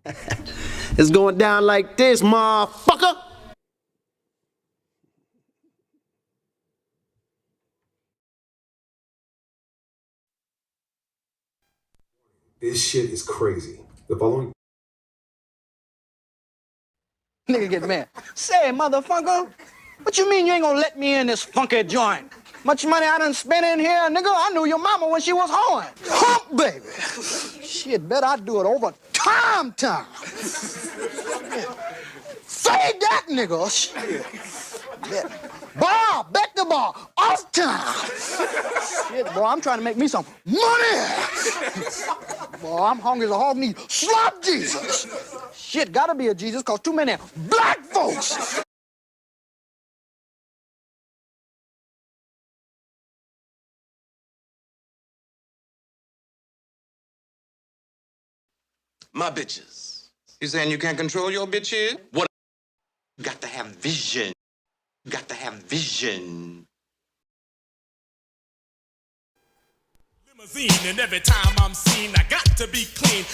It's going down like this, motherfucker. This shit is crazy. The following Nigga get mad. Say, motherfucker, what you mean you ain't gonna let me in this funky joint? Much money I done spent in here, nigga. I knew your mama when she was hoeing. Hump, baby. Shit, bet I do it over time. Fade that, nigga. Shit. Bar, bet the bar, off time. Shit, boy, I'm trying to make me some money. Boy, I'm hungry as a hog need slop Jesus. Shit, gotta be a Jesus, cause too many black folks. My bitches. You saying you can't control your bitches? What? You got to have vision. You got to have vision. Limousine, and every time I'm seen, I got to be clean.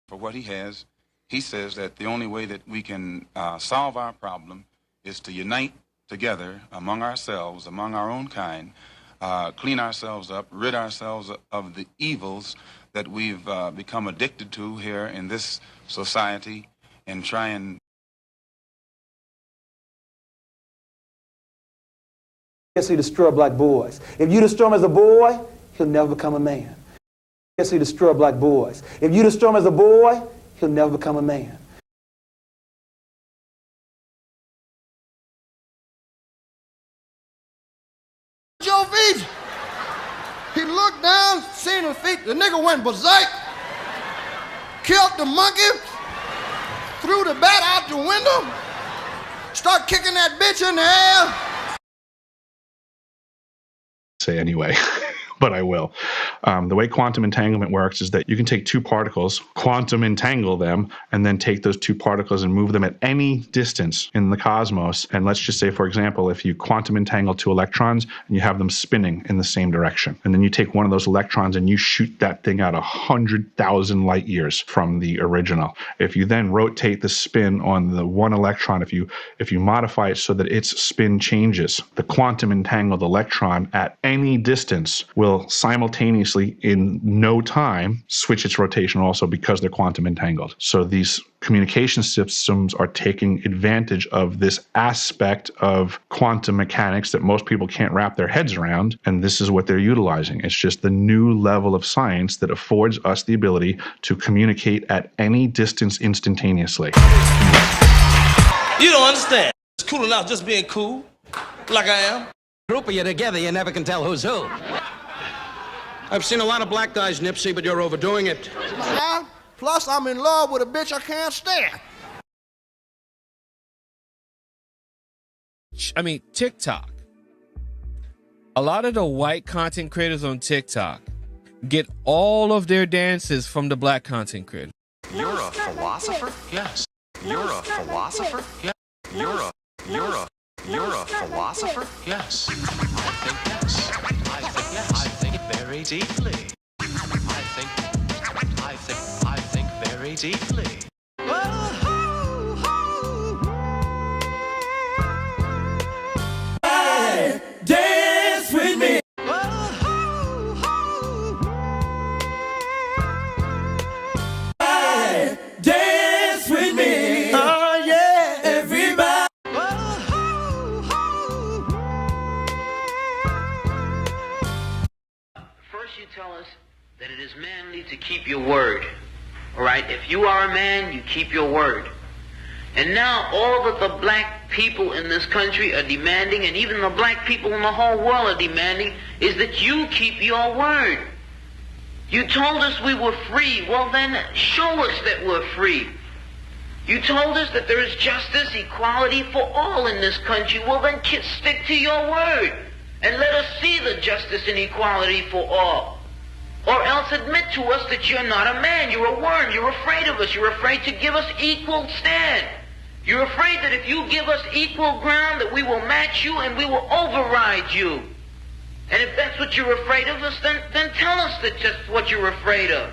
For what he has, he says that the only way that we can solve our problem is to unite together among ourselves, among our own kind, clean ourselves up, rid ourselves of the evils that we've become addicted to here in this society, and try and Yes, he destroy black boys. If you destroy him as a boy, he'll never become a man. Yes, he destroy black boys. If you destroy him as a boy, he'll never become a man. Your feet. He looked down, seen his feet. The nigga went berserk, killed the monkey, threw the bat out the window, start kicking that bitch in the air. Say anyway, but I will. The way quantum entanglement works is that you can take two particles, quantum entangle them, and then take those two particles and move them at any distance in the cosmos. And let's just say, for example, if you quantum entangle two electrons and you have them spinning in the same direction, and then you take one of those electrons and you shoot that thing out 100,000 light years from the original. If you then rotate the spin on the one electron, if you modify it so that its spin changes, the quantum entangled electron at any distance will simultaneously in no time switch its rotation also, because they're quantum entangled. So these communication systems are taking advantage of this aspect of quantum mechanics that most people can't wrap their heads around, and this is what they're utilizing. It's just the new level of science that affords us the ability to communicate at any distance instantaneously. You don't understand. It's cool enough just being cool, like I am. Group of you together, you never can tell who's who. I've seen a lot of black guys, Nipsey, but you're overdoing it. Yeah. Plus, I'm in love with a bitch I can't stand. I mean, TikTok. A lot of the white content creators on TikTok get all of their dances from the black content creators. You're a philosopher? Yes. You're a philosopher? Yeah. You're a philosopher? Yes. I think yes. I think yes. I think very deeply. I think very deeply. Hey, dance with me. Hey, dance with me. Oh yeah, everybody. First you tell us that it is manly to keep your word. All right? If you are a man, you keep your word. And now all that the black people in this country are demanding, and even the black people in the whole world are demanding, is that you keep your word. You told us we were free. Well then, show us that we're free. You told us that there is justice, equality for all in this country. Well then, stick to your word. And let us see the justice and equality for all. Or else must admit to us that you're not a man. You're a worm. You're afraid of us. You're afraid to give us equal stand. You're afraid that if you give us equal ground, that we will match you and we will override you. And if that's what you're afraid of us, then tell us that just what you're afraid of.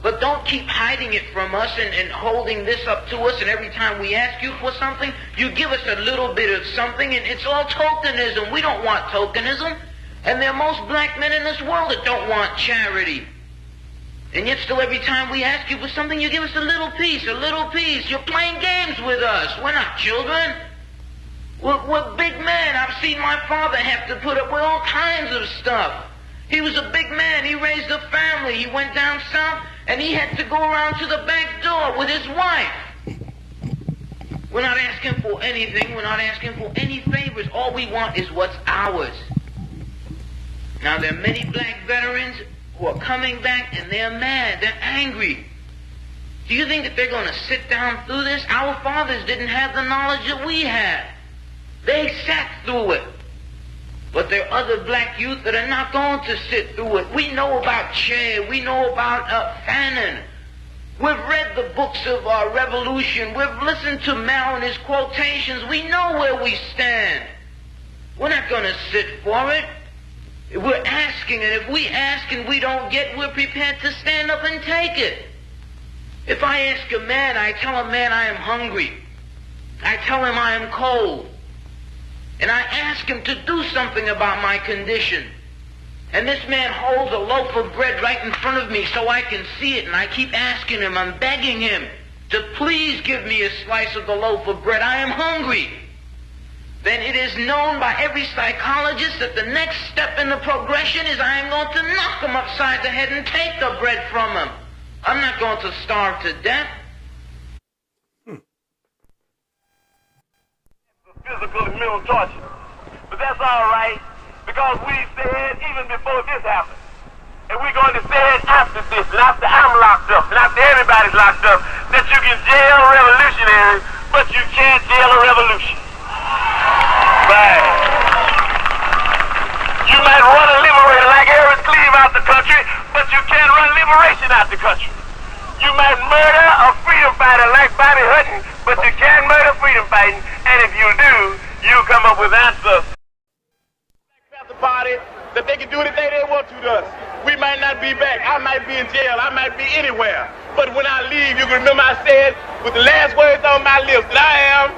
But don't keep hiding it from us and holding this up to us, and every time we ask you for something, you give us a little bit of something, and it's all tokenism. We don't want tokenism. And there are most black men in this world that don't want charity. And yet still every time we ask you for something, you give us a little piece, a little piece. You're playing games with us. We're not children. We're big men. I've seen my father have to put up with all kinds of stuff. He was a big man. He raised a family. He went down south, and he had to go around to the back door with his wife. We're not asking for anything. We're not asking for any favors. All we want is what's ours. Now, there are many black veterans who are coming back, and they're mad. They're angry. Do you think that they're going to sit down through this? Our fathers didn't have the knowledge that we had. They sat through it. But there are other black youth that are not going to sit through it. We know about Che. We know about Fanon. We've read the books of our revolution. We've listened to Mao and his quotations. We know where we stand. We're not going to sit for it. We're asking, and if we ask and we don't get, we're prepared to stand up and take it. If I ask a man, I tell a man I am hungry. I tell him I am cold. And I ask him to do something about my condition. And this man holds a loaf of bread right in front of me so I can see it, and I keep asking him, I'm begging him to please give me a slice of the loaf of bread. I am hungry. Then it is known by every psychologist that the next step in the progression is I am going to knock him upside the head and take the bread from him. I'm not going to starve to death. Physical and mental torture. But that's all right, because we said even before this happened, and we're going to say it after this, and after I'm locked up, and after everybody's locked up, that you can jail revolutionaries, but you can't jail a revolution. Right. You might run a liberator like Eric Cleave out the country, but you can't run liberation out the country. You might murder a freedom fighter like Bobby Hutton, but you can't murder freedom fighting, and if you do, you come up with answers. The party that they can do anything they want to us. We might not be back. I might be in jail. I might be anywhere. But when I leave, you can remember I said with the last words on my lips that I am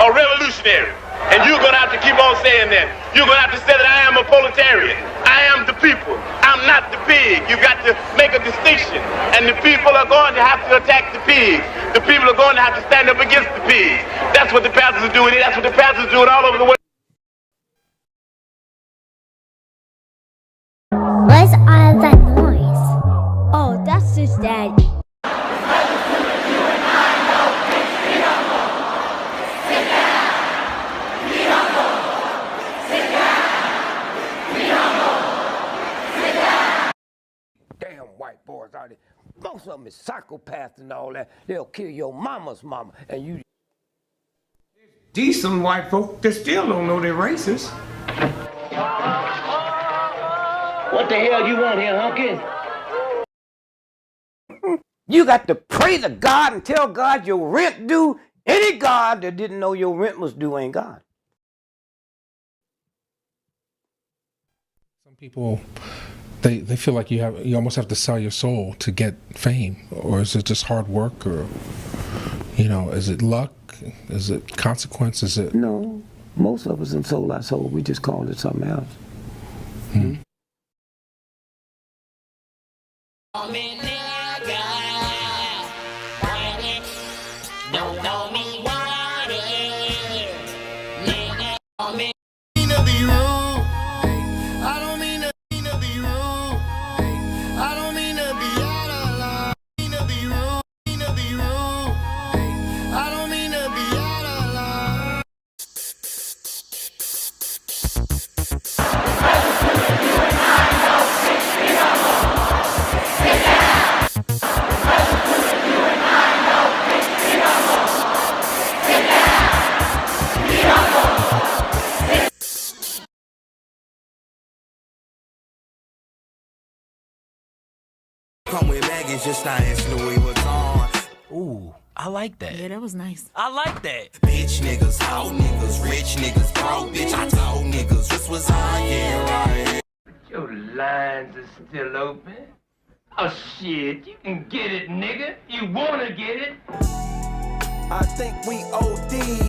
a revolutionary. And you're going to have to keep on saying that. You're going to have to say that I am a proletarian. I am the people. I'm not the pig. You got to make a distinction. And the people are going to have to attack the pigs. The people are going to have to stand up against the pigs. That's what the pastors are doing. That's what the pastors are doing all over the world. What's all that noise? Oh, that's his daddy. Damn white boys out there. Most of them is psychopaths and all that. They'll kill your mama's mama, and you. Decent white folk that still don't know they're racist. What the hell you want here, hunky? You got to pray to God and tell God your rent due. Any God that didn't know your rent was due ain't God. Some people, they feel like you almost have to sell your soul to get fame, or is it just hard work, or is it luck, is it consequence, is it? No, most of us in sold our soul. We just called it something else. Hmm. Come with baggage, just science, Louis Vuitton. Ooh, I like that. Yeah, that was nice. I like that. Bitch niggas, hoe niggas, rich niggas, broke bitch. I told niggas this was on, yeah, right. Your lines are still open. Oh shit, you can get it, nigga. You wanna get it? I think we OD.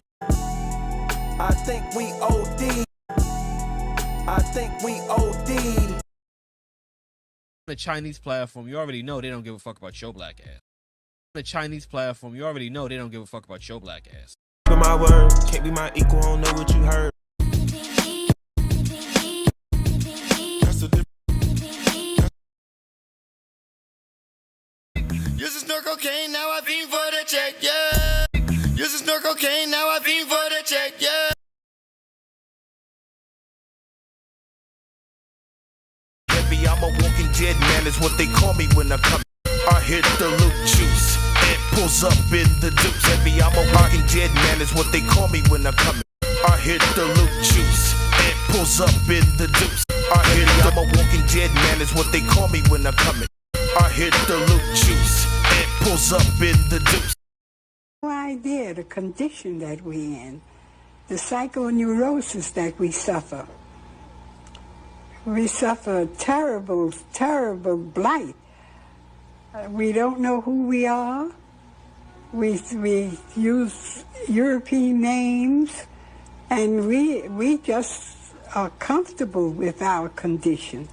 I think we OD. I think we OD. The Chinese platform, you already know they don't give a fuck about your black ass. The Chinese platform, you already know they don't give a fuck about your black ass. To my word, can't be my equal, don't know what you heard. Used to snort cocaine, now I fiend for the check, yeah. Used to snort cocaine, now I fiend for the check, yeah. Heavy, I'm a walking dead man, is what they call me when I come. I hit the loot juice, and pulls up in the deuce. Heavy, I'm a walking dead man, is what they call me when I come. I hit the loot juice, and pulls up in the deuce. I hit, I'm a walking dead man, is what they call me when I come. I hit the loot juice, and pulls up in the deuce. No idea the condition that we're in, the psychoneurosis that we suffer. We suffer terrible, terrible blight. We don't know who we are. We use European names, and we just are comfortable with our condition.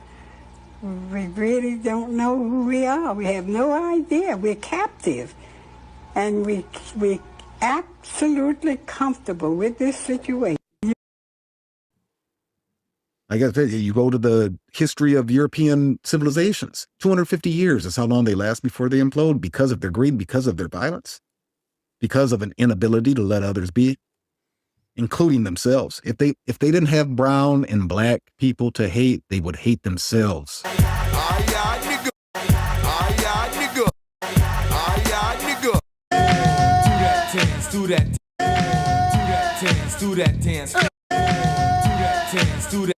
We really don't know who we are. We have no idea. We're captive. And we're absolutely comfortable with this situation. I guess you go to the history of European civilizations. 250 years is how long they last before they implode, because of their greed, because of their violence, because of an inability to let others be, including themselves. If they didn't have brown and black people to hate, they would hate themselves. Nigga. Nigga. Nigga. Do that dance, do that dance. Do that dance, do that.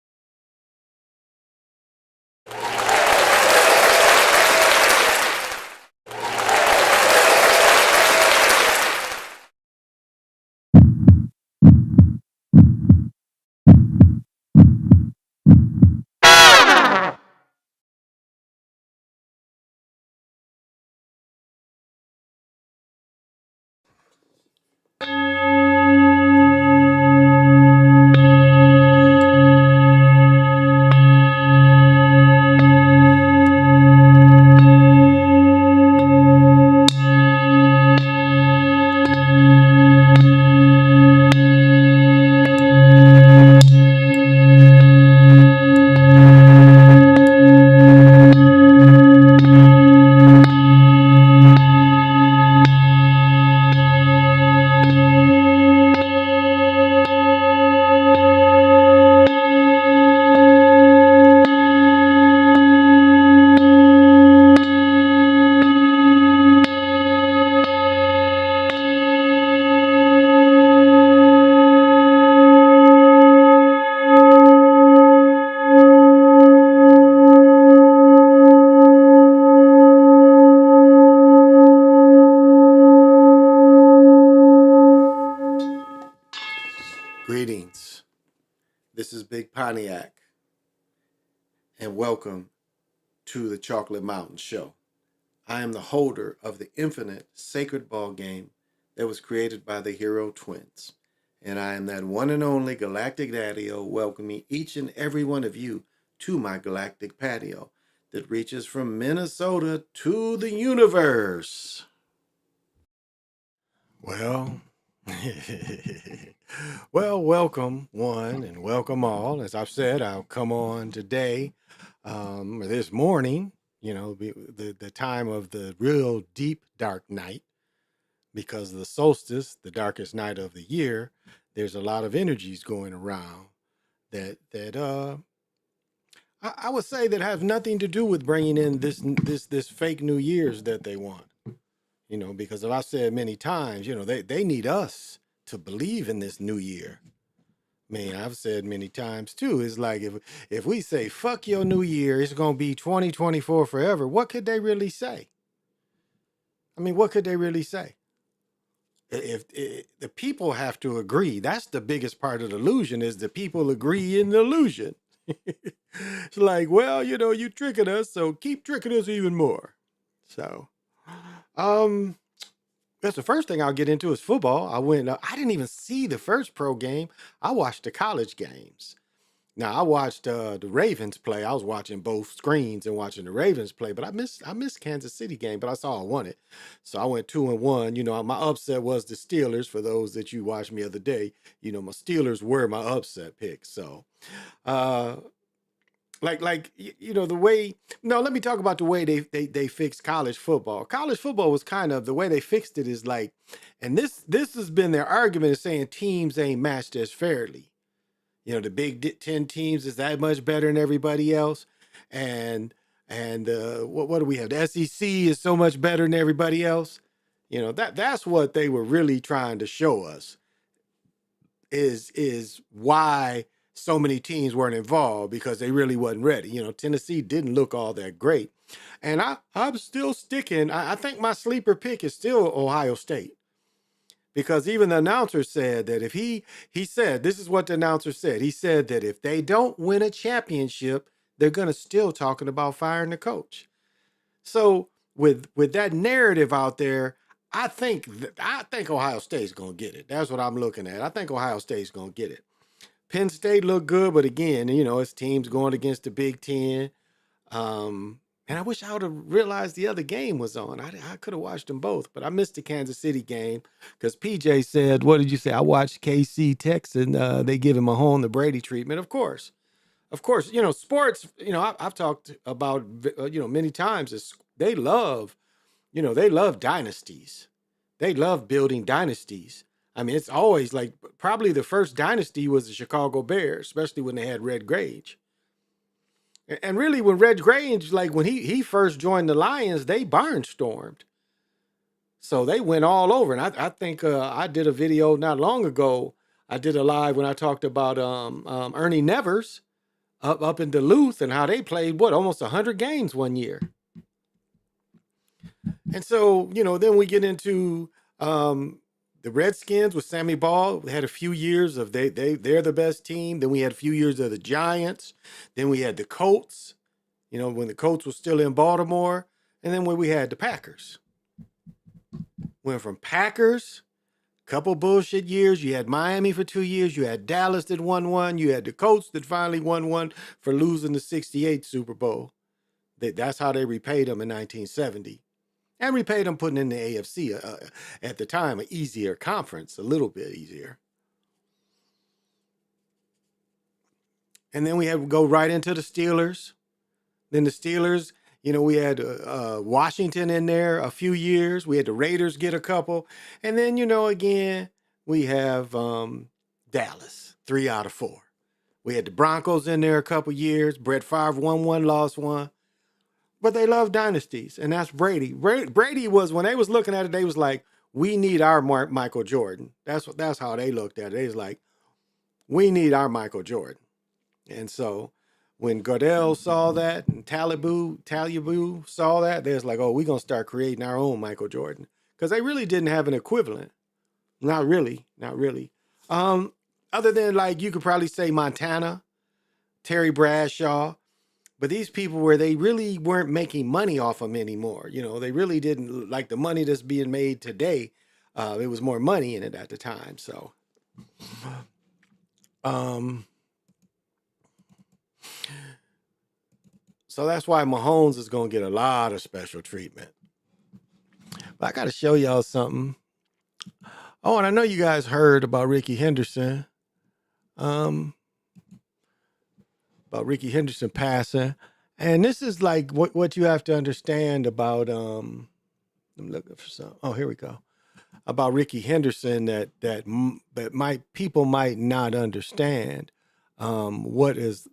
Greetings. This is Big Pontiac, and welcome to the Chocolate Mountain Show. I am the holder of the infinite sacred ball game that was created by the Hero Twins, and I am that one and only Galactic Daddy-O, welcoming each and every one of you to my galactic patio that reaches from Minnesota to the universe. Well, well, welcome one and welcome all. As I've said, I'll come on today, or this morning, the time of the real deep dark night, because of the solstice, the darkest night of the year. There's a lot of energies going around that I would say that have nothing to do with bringing in this fake New Year's that they want. Because as I've said many times, they need us to believe in this new year. Man, I've said many times too. It's like if we say fuck your new year, it's gonna be 2024 forever. What could they really say? I mean, what could they really say? If the people have to agree, that's the biggest part of the illusion is the people agree in the illusion. It's like, well, you tricking us, so keep tricking us even more. So, that's the first thing I'll get into is football. I didn't even see the first pro game. I watched the college games. Now I watched the Ravens play. I was watching both screens and watching the Ravens play, but I missed Kansas City game, but I saw I won it. So I went 2-1. My upset was the Steelers. For those that you watched me the other day, my Steelers were my upset pick. So uh the way, no, let me talk about the way they fixed college football. College football was kind of the way they fixed it is like, and this has been their argument is saying teams ain't matched as fairly. The Big Ten teams is that much better than everybody else, and what do we have? The SEC is so much better than everybody else. That's what they were really trying to show us is why so many teams weren't involved because they really wasn't ready. Tennessee didn't look all that great, and I'm still sticking. I think my sleeper pick is still Ohio State. Because even the announcer said that if he said, this is what the announcer said. He said that if they don't win a championship, they're going to still talking about firing the coach. So with that narrative out there, I think Ohio State's going to get it. That's what I'm looking at. I think Ohio State's going to get it. Penn State looked good, but again, it's teams going against the Big Ten. And I wish I would have realized the other game was on. I could have watched them both, but I missed the Kansas City game because PJ said, what did you say? I watched KC Texan. They give him a home the Brady treatment. Of course, sports, I've talked about, many times is they love dynasties. They love building dynasties. I mean, it's always like probably the first dynasty was the Chicago Bears, especially when they had Red Grange. And really, when Red Grange, like when he first joined the Lions, they barnstormed. So they went all over. And I think I did a video not long ago. I did a live when I talked about Ernie Nevers up in Duluth and how they played, almost 100 games one year. And so, then we get into the Redskins with Sammy Ball. We had a few years of they're the best team. Then we had a few years of the Giants. Then we had the Colts, when the Colts was still in Baltimore. And then when we had the Packers. Went from Packers, couple bullshit years. You had Miami for 2 years. You had Dallas that won one. You had the Colts that finally won one for losing the 68 Super Bowl. That's how they repaid them in 1970. And repaid them putting in the AFC at the time, an easier conference, a little bit easier. And then we had to go right into the Steelers. Then the Steelers, we had Washington in there a few years. We had the Raiders get a couple. And then, again, we have Dallas, 3 out of 4. We had the Broncos in there a couple years. Brett Favre won one, lost one. But they love dynasties, and that's Brady. Brady was, when they was looking at it, they was like, we need our Michael Jordan. That's how they looked at it. They was like, we need our Michael Jordan. And so when Goodell saw that and Talibou saw that, they was like, oh, we're going to start creating our own Michael Jordan. Because they really didn't have an equivalent. Not really. Other than, like, you could probably say Montana, Terry Bradshaw. But these people where they really weren't making money off them anymore. They really didn't like the money that's being made today. It was more money in it at the time. So, so that's why Mahomes is going to get a lot of special treatment. But I got to show y'all something. Oh, and I know you guys heard about Ricky Henderson. About Ricky Henderson passing. And this is like what you have to understand about I'm looking for some. Oh, here we go. About Ricky Henderson that people might not understand what has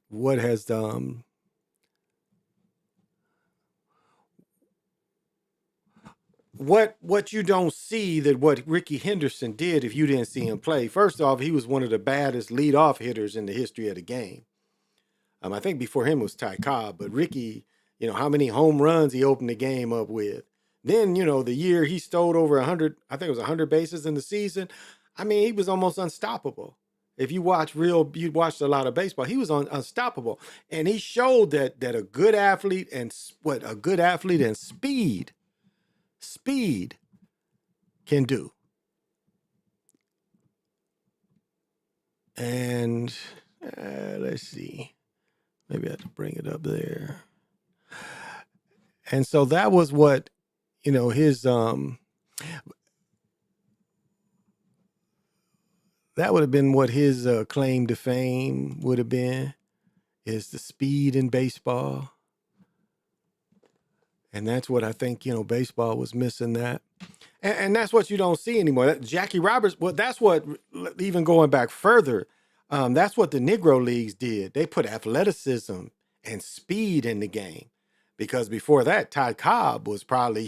what you don't see that what Ricky Henderson did if you didn't see him play. First off, he was one of the baddest leadoff hitters in the history of the game. I think before him was Ty Cobb, but Ricky, how many home runs he opened the game up with. Then, the year he stole over 100, I think it was 100 bases in the season. I mean, he was almost unstoppable. If you watched a lot of baseball, he was unstoppable. And he showed that a good athlete and speed can do. And let's see. Maybe I have to bring it up there. And so that was what, his that would have been what his claim to fame would have been, is the speed in baseball. And that's what I think, baseball was missing that. And that's what you don't see anymore. Jackie Roberts, well, that's what, even going back further, that's what the Negro Leagues did. They put athleticism and speed in the game. Because before that, Ty Cobb was probably,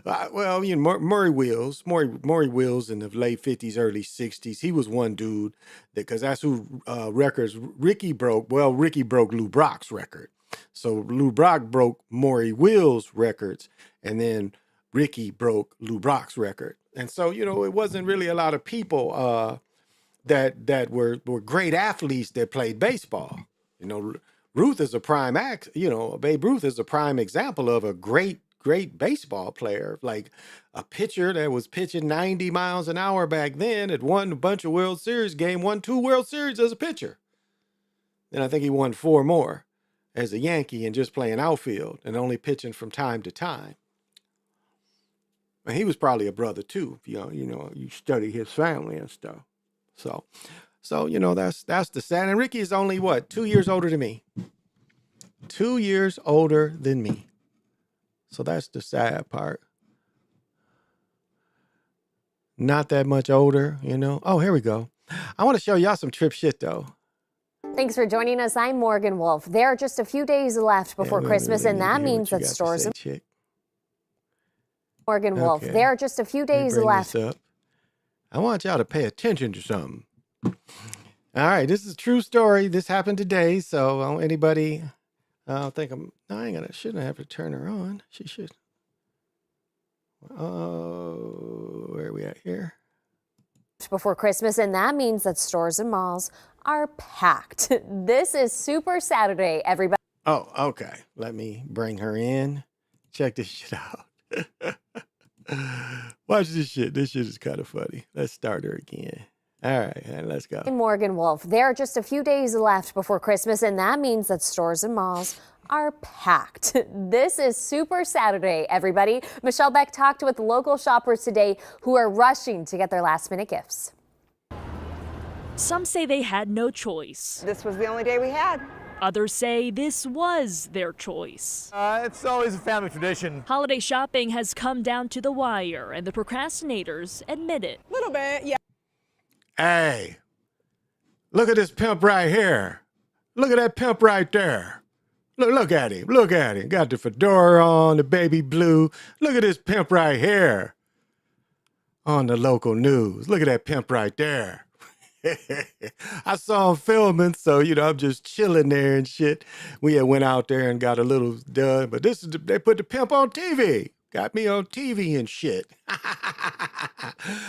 Maury Wills in the late 50s, early 60s. He was one dude, because that's who records Ricky broke. Well, Ricky broke Lou Brock's record. So Lou Brock broke Maury Wills' records, and then Ricky broke Lou Brock's record. And so, it wasn't really a lot of people that were great athletes that played baseball. Ruth is a prime Babe Ruth is a prime example of a great baseball player, like a pitcher that was pitching 90 miles an hour back then, had won a bunch of World Series games, won 2 World Series as a pitcher. And I think he won 4 more as a Yankee and just playing outfield and only pitching from time to time. And he was probably a brother too, you study his family and stuff. So that's the sad. And Ricky is only 2 years older than me. 2 years older than me. So that's the sad part. Not that much older, Oh, here we go. I want to show y'all some trip shit though. Thanks for joining us. I'm Morgan Wolf. There are just a few days left before Christmas, and that means that stores. Morgan Wolf. There are just a few days left. I want y'all to pay attention to something. All right, this is a true story. This happened today, so anybody, shouldn't have to turn her on. She should. Oh, where are we at here? Before Christmas, and that means that stores and malls are packed. This is Super Saturday, everybody. Oh, okay. Let me bring her in. Check this shit out. Watch this shit. This shit is kind of funny. Let's start her again. All right, let's go. Morgan Wolf. There are just a few days left before Christmas, and that means that stores and malls are packed. This is Super Saturday, everybody. Michelle Beck talked with local shoppers today who are rushing to get their last-minute gifts. Some say they had no choice. This was the only day we had. Others say this was their choice. It's always a family tradition. Holiday shopping has come down to the wire, and the procrastinators admit it. A little bit, yeah. Hey, look at this pimp right here. Look at that pimp right there. Look at him. Look at him. Got the fedora on, the baby blue. Look at this pimp right here on the local news. Look at that pimp right there. I saw him filming, so, I'm just chilling there and shit. We had went out there and got a little done, but they put the pimp on TV. Got me on TV and shit.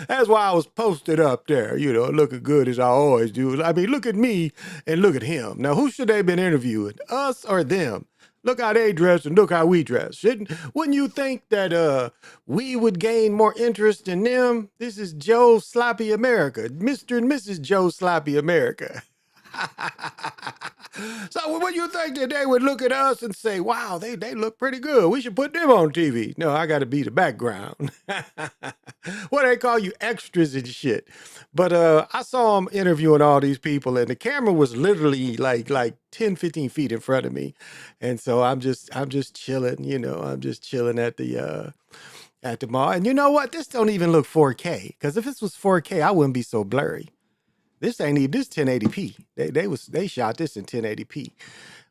That's why I was posted up there, looking good as I always do. I mean, look at me and look at him. Now, who should they have been interviewing, us or them? Look how they dress and look how we dress. Wouldn't you think that we would gain more interest in them? This is Joe Sloppy America, Mr. and Mrs. Joe Sloppy America. So what you think that they would look at us and say, wow, they look pretty good. We should put them on TV. No, I got to be the background. What they call you, extras and shit. But I saw them interviewing all these people, and the camera was literally like 10, 15 feet in front of me. And so I'm just chilling, I'm just chilling at the mall. And you know what? This don't even look 4K, because if this was 4K, I wouldn't be so blurry. This 1080p. They shot this in 1080p.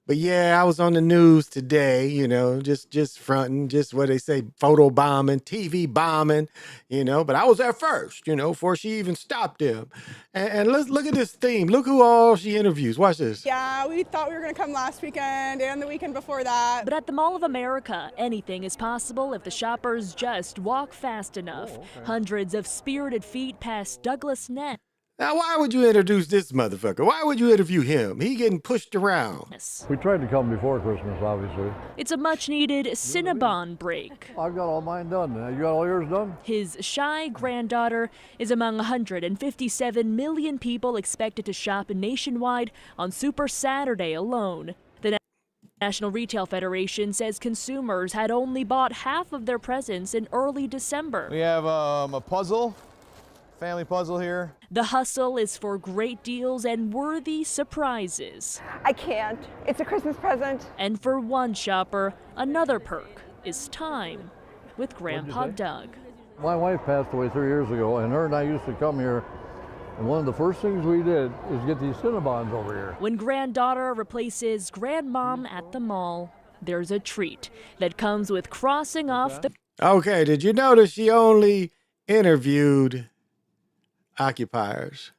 But yeah, I was on the news today, you know, just fronting, just what they say, photo bombing, TV bombing, you know. But I was there first, you know, before she even stopped them. And let's look at this theme. Look who all she interviews. Watch this. Yeah, we thought we were going to come last weekend and the weekend before that. But at the Mall of America, anything is possible if the shoppers just walk fast enough. Hundreds of spirited feet past Douglas Ness. Now, why would you introduce this motherfucker? Why would you interview him? He getting pushed around. We tried to come before Christmas, obviously. It's a much-needed Cinnabon break. I've got all mine done. You got all yours done? His shy granddaughter is among 157 million people expected to shop nationwide on Super Saturday alone. The National Retail Federation says consumers had only bought half of their presents in early December. We have a puzzle, family puzzle here. The hustle is for great deals and worthy surprises. I can't. It's a Christmas present. And for one shopper, another perk is time with Grandpa Doug. My wife passed away 3 years ago, and her and I used to come here, and one of the first things we did is get these Cinnabons over here. When granddaughter replaces grandmom at the mall, there's a treat that comes with crossing off the... Okay, did you notice she only interviewed occupiers?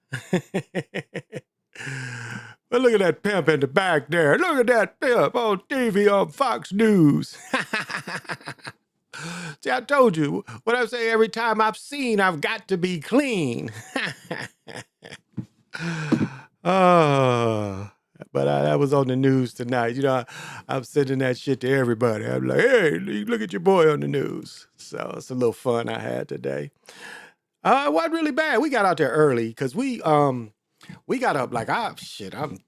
But look at that pimp in the back there. Look at that pimp on TV on Fox News. See, I told you, what I say every time I've seen, I've got to be clean. Oh, but that was on the news tonight. You know, I'm sending that shit to everybody. I'm like, hey, look at your boy on the news. So it's a little fun I had today. It wasn't really bad. We got out there early because we got up like, I'm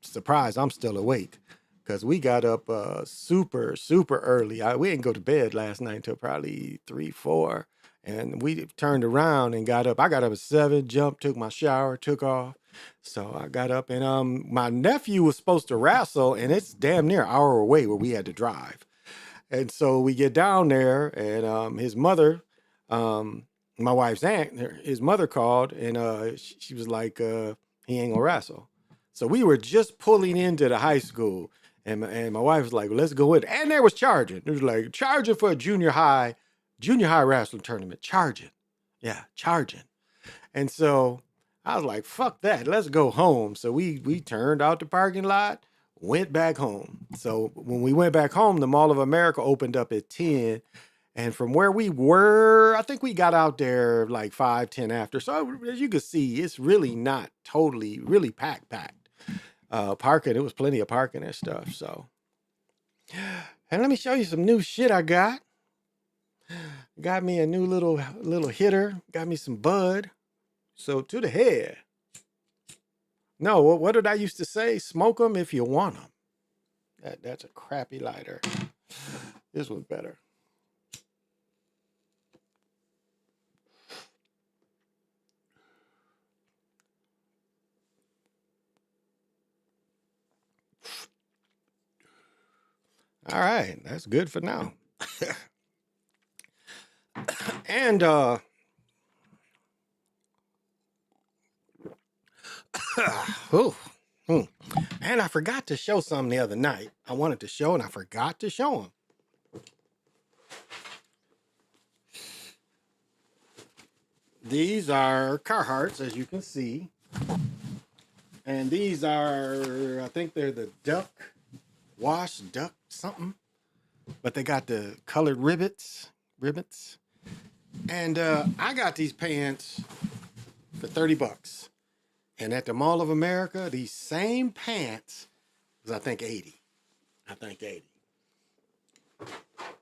surprised I'm still awake because we got up super, super early. We didn't go to bed last night until probably 3, 4. And we turned around and got up. I got up at 7, jumped, took my shower, took off. So I got up and my nephew was supposed to wrestle and it's damn near an hour away where we had to drive. And so we get down there and his mother, my wife's aunt, his mother called and she was like, he ain't gonna wrestle. So we were just pulling into the high school and my wife was like, well, let's go in. And there was charging. It was like charging for a junior high wrestling tournament. Charging. Yeah, charging. And so I was like, fuck that. Let's go home. So we turned out the parking lot, went back home. So when we went back home, the Mall of America opened up at 10. And from where we were, I think we got out there like 5, 10 after. So as you can see, it's really not totally, really packed. Parking, it was plenty of parking and stuff. So, and let me show you some new shit I got. Got me a new little hitter. Got me some bud. So to the head. No, what did I used to say? Smoke them if you want them. That's a crappy lighter. This one's better. All right, that's good for now. And and I forgot to show some the other night. I wanted to show and I forgot to show them. These are Carhartts, as you can see. And these are, I think they're the duck something. But they got the colored ribbons. And I got these pants for $30. And at the Mall of America, these same pants was, I think, 80.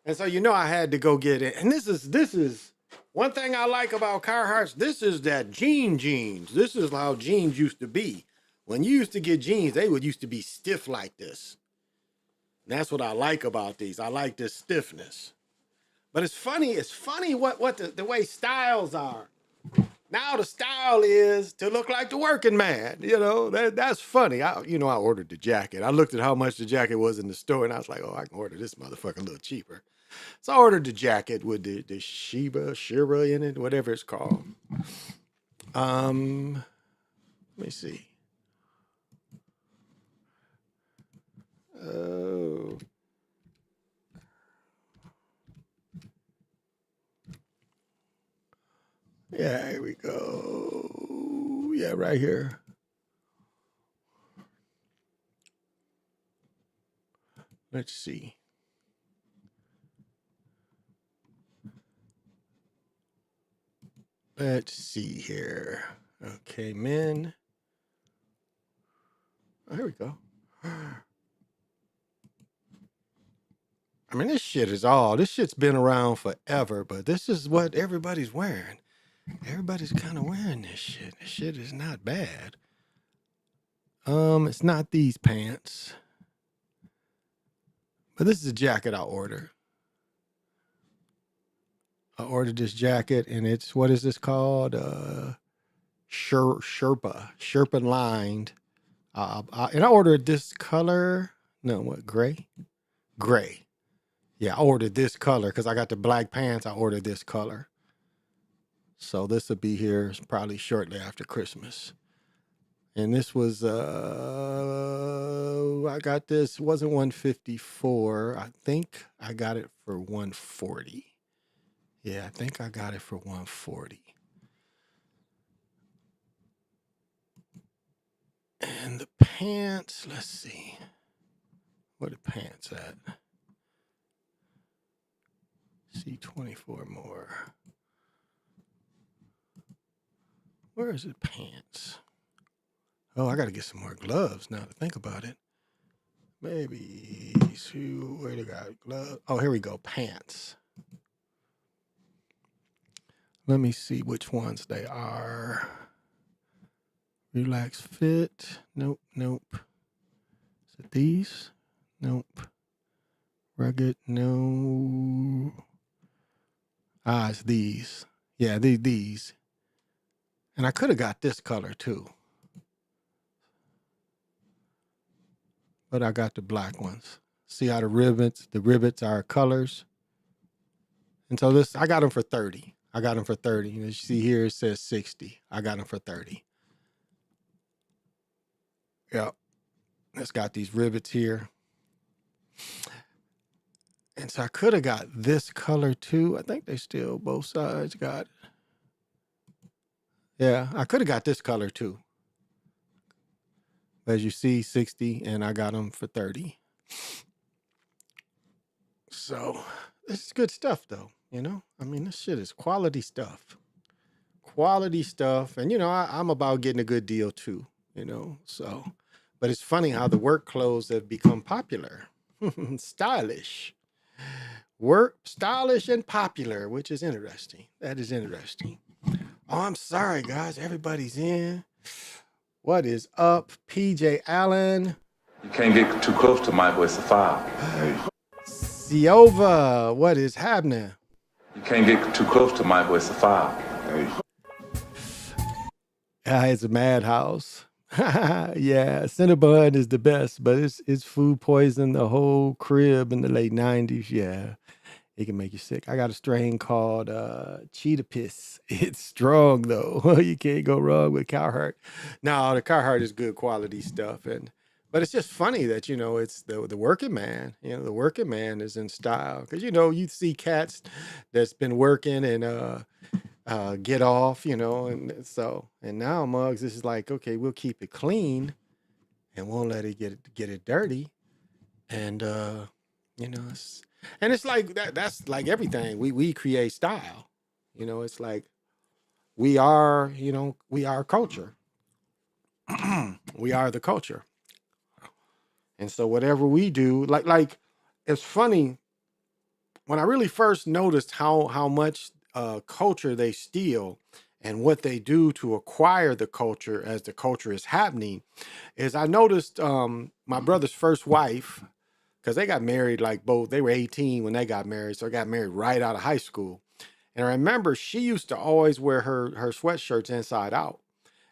And so, you know, I had to go get it. And this is one thing I like about Carhartts. This is that jeans. This is how jeans used to be. When you used to get jeans, they would used to be stiff like this. And that's what I like about these. I like this stiffness. But it's funny what the way styles are. Now the style is to look like the working man. You know, that's funny. I ordered the jacket. I looked at how much the jacket was in the store, and I was like, oh, I can order this motherfucker a little cheaper. So I ordered the jacket with the Shira in it, whatever it's called. Let me see. Oh. Yeah, here we go. Yeah, right here. Let's see. Let's see here. Okay, men. Oh, here we go. I mean, this shit's been around forever, but this is what everybody's wearing. Everybody's kind of wearing this shit. This shit is not bad. It's not these pants. But this is a jacket I ordered. I ordered this jacket, and it's, what is this called? Sherpa lined. And I ordered this color. No, what, gray? Gray. Yeah, I ordered this color because I got the black pants. I ordered this color. So this will be here probably shortly after Christmas. And this was, I got this, it wasn't 154. I think I got it for 140. Yeah, I think I got it for 140. And the pants, let's see. Where the pants at? See 24 more. Where is it? Pants. Oh, I got to get some more gloves now to think about it. Maybe, where they got gloves? Oh, here we go. Pants. Let me see which ones they are. Relax fit. Nope, nope. Is it these? Nope. Rugged, no. Ah, it's these. Yeah, these. And I could have got this color too. But I got the black ones. See how the rivets are colors. And so this, I got them for 30. I got them for 30. As you see here, it says 60. I got them for 30. Yep. It's got these rivets here. And so I could have got this color too. I think they still, both sides got. Yeah, I could have got this color too. As you see, 60, and I got them for 30. So this is good stuff though, you know? I mean, this shit is quality stuff. Quality stuff. And, you know, I'm about getting a good deal too, you know? So, but it's funny how the work clothes have become popular. Stylish. Work, stylish, and popular, which is interesting. That is interesting. Oh, I'm sorry, guys. Everybody's in. What is up, PJ Allen? You can't get too close to Michael. It's a foul. Siova, what is happening? You can't get too close to Michael. It's a foul. It's a madhouse. Yeah, Cinnabon is the best, but it's food poison the whole crib in the late 90s. Yeah, it can make you sick. I got a strain called Cheetah Piss. It's strong though. You can't go wrong with Carhartt. No, the Carhartt is good quality stuff, but it's just funny that, you know, it's the working man. You know, the working man is in style because, you know, you see cats that's been working and get off, you know, and now Muggs is like, okay, we'll keep it clean and won't let it get it dirty, and you know, it's like that's like everything we create style, you know. It's like we are, you know, we are culture. We are the culture, and so whatever we do, like it's funny when I really first noticed how much culture they steal and what they do to acquire the culture as the culture is happening, is I noticed my brother's first wife, because they got married they were 18 when they got married, so they got married right out of high school. And I remember she used to always wear her sweatshirts inside out.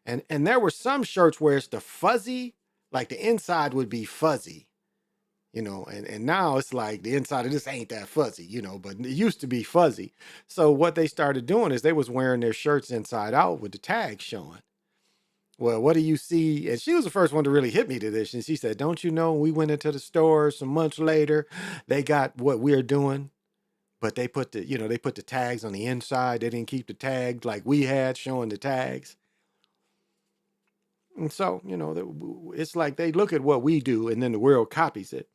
And there were some shirts where it's the fuzzy, like the inside would be fuzzy. You know, and now it's like the inside of this ain't that fuzzy, you know, but it used to be fuzzy. So what they started doing is they was wearing their shirts inside out with the tags showing. Well, what do you see? And she was the first one to really hit me to this. And she said, don't you know, we went into the store some months later, they got what we're doing, but they put they put the tags on the inside. They didn't keep the tags like we had showing the tags. And so, it's like they look at what we do and then the world copies it.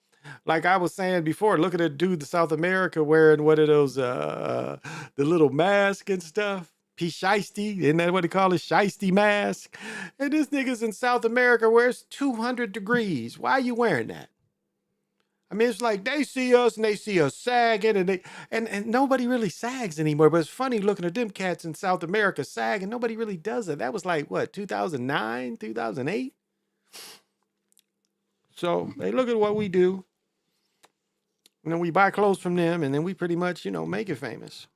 Like I was saying before, look at a dude in South America wearing what are those, the little mask and stuff. P. Shiesty, isn't that what they call it? Shiesty mask. And this nigga's in South America where it's 200 degrees. Why are you wearing that? I mean, it's like they see us and they see us sagging and nobody really sags anymore. But it's funny looking at them cats in South America sagging. Nobody really does it. That was like, what, 2009, 2008? So they look at what we do. And then we buy clothes from them and then we pretty much, make it famous.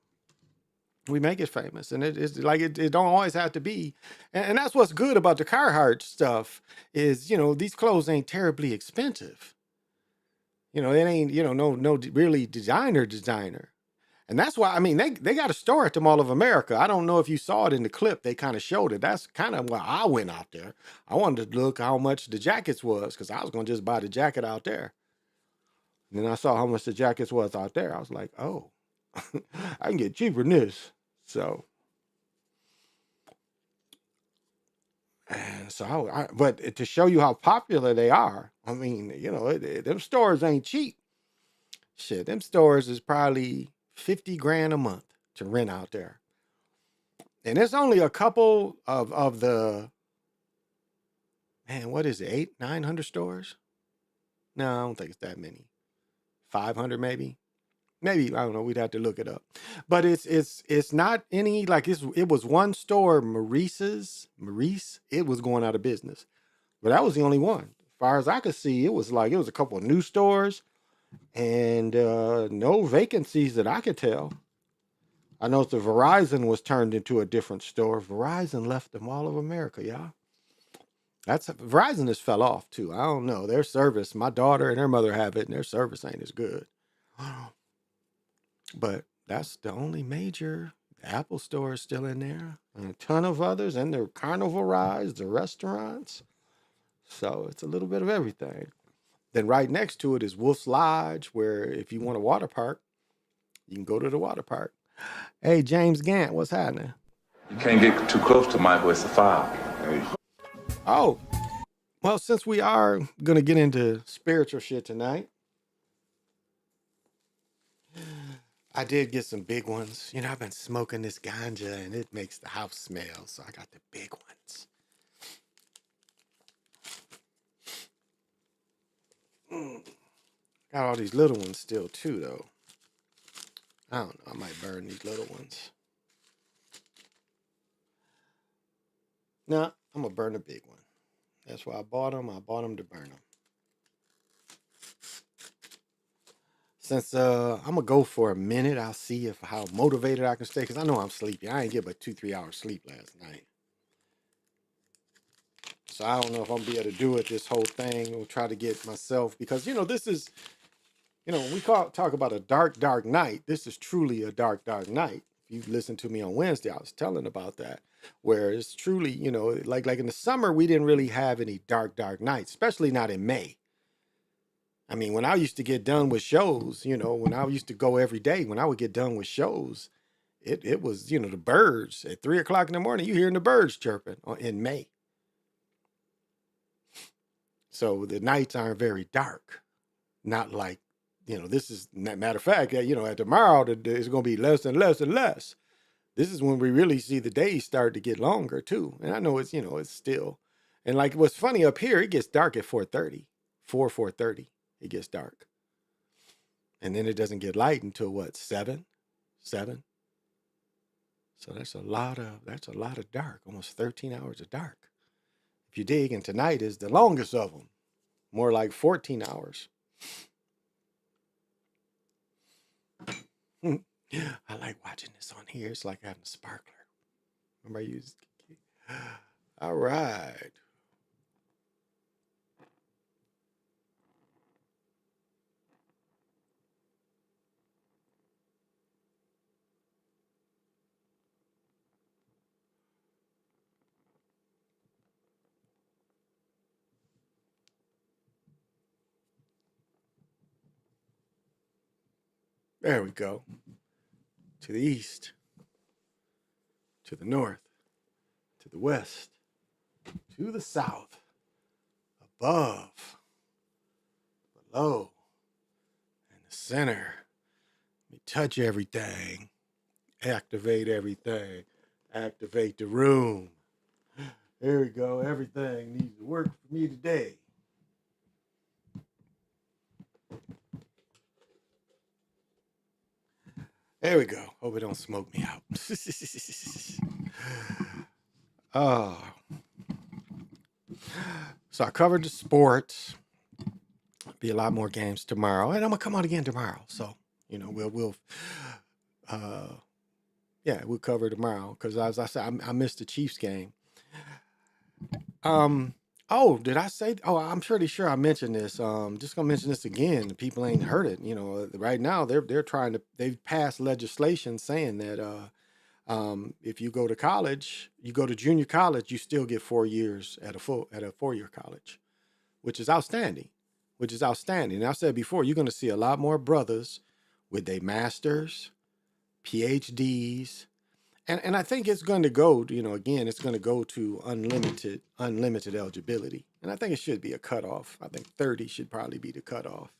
We make it famous. And it's like, it don't always have to be. And that's what's good about the Carhartt stuff is, these clothes ain't terribly expensive. It ain't, no really designer. And that's why, I mean, they got a store at the Mall of America. I don't know if you saw it in the clip. They kind of showed it. That's kind of why I went out there. I wanted to look how much the jackets was because I was going to just buy the jacket out there. And then I saw how much the jackets was out there. I was like, oh, I can get cheaper than this. So, and so but to show you how popular they are, I mean, them stores ain't cheap. Shit, them stores is probably 50 grand a month to rent out there. And it's only a couple of the, man, what is it, 900 stores? No, I don't think it's that many. 500 maybe. Maybe, I don't know, we'd have to look it up. But it's not any, like it was one store, Maurice, it was going out of business. But that was the only one. As far as I could see, it was a couple of new stores and no vacancies that I could tell. I know the Verizon was turned into a different store. Verizon left the Mall of America, y'all. Verizon has fell off too. I don't know. Their service, my daughter and her mother have it, and their service ain't as good. But that's the only major. The Apple store is still in there. And a ton of others, and the Carnival rides, the restaurants. So it's a little bit of everything. Then right next to it is Wolf's Lodge, where if you want a water park, you can go to the water park. Hey, James Gant, what's happening? You can't get too close to Michael, it's a foul. Hey. Oh, well, since we are going to get into spiritual shit tonight, I did get some big ones. I've been smoking this ganja and it makes the house smell, so I got the big ones. Got all these little ones still too, though. I don't know, I might burn these little ones. No, I'm going to burn the big one. That's why I bought them. I bought them to burn them. Since I'm going to go for a minute, I'll see how motivated I can stay, because I know I'm sleepy. I ain't get but 2-3 hours sleep last night. So I don't know if I'm going to be able to do it this whole thing. We'll try to get myself, because, this is, when we talk about a dark, dark night, this is truly a dark, dark night. If you listened to me on Wednesday, I was telling about that, where it's truly, like in the summer, we didn't really have any dark, dark nights, especially not in May. I mean, when I used to get done with shows, when I used to go every day, when I would get done with shows, it was, the birds at 3 o'clock in the morning, you hearing the birds chirping in May. So the nights aren't very dark. Not like, this is, matter of fact, at tomorrow, it's going to be less and less and less. This is when we really see the days start to get longer too. And I know it's, it's still, and like what's funny up here, it gets dark at 4:30, 4:30, it gets dark. And then it doesn't get light until what, 7? So that's a lot of dark, almost 13 hours of dark. If you dig, and tonight is the longest of them, more like 14 hours. I like watching this on here. It's like having a sparkler. Remember I used. All right. There we go. To the east, to the north, to the west, to the south, above, below, in the center. We touch everything, activate everything, activate the room. There we go. Everything needs to work for me today. There we go. Hope it don't smoke me out. Oh. So I covered the sports. Be a lot more games tomorrow, and I'm gonna come on again tomorrow. So we'll cover tomorrow because as I said, I missed the Chiefs game. Oh, did I say? Oh, I'm pretty sure I mentioned this. Just gonna mention this again. People ain't heard it. Right now they've passed legislation saying that if you go to college, you go to junior college, you still get 4 years at a 4-year college, which is outstanding. And I said before, you're gonna see a lot more brothers with their masters, PhDs. And I think it's going to go, again, it's going to go to unlimited eligibility. And I think it should be a cutoff. I think 30 should probably be the cutoff.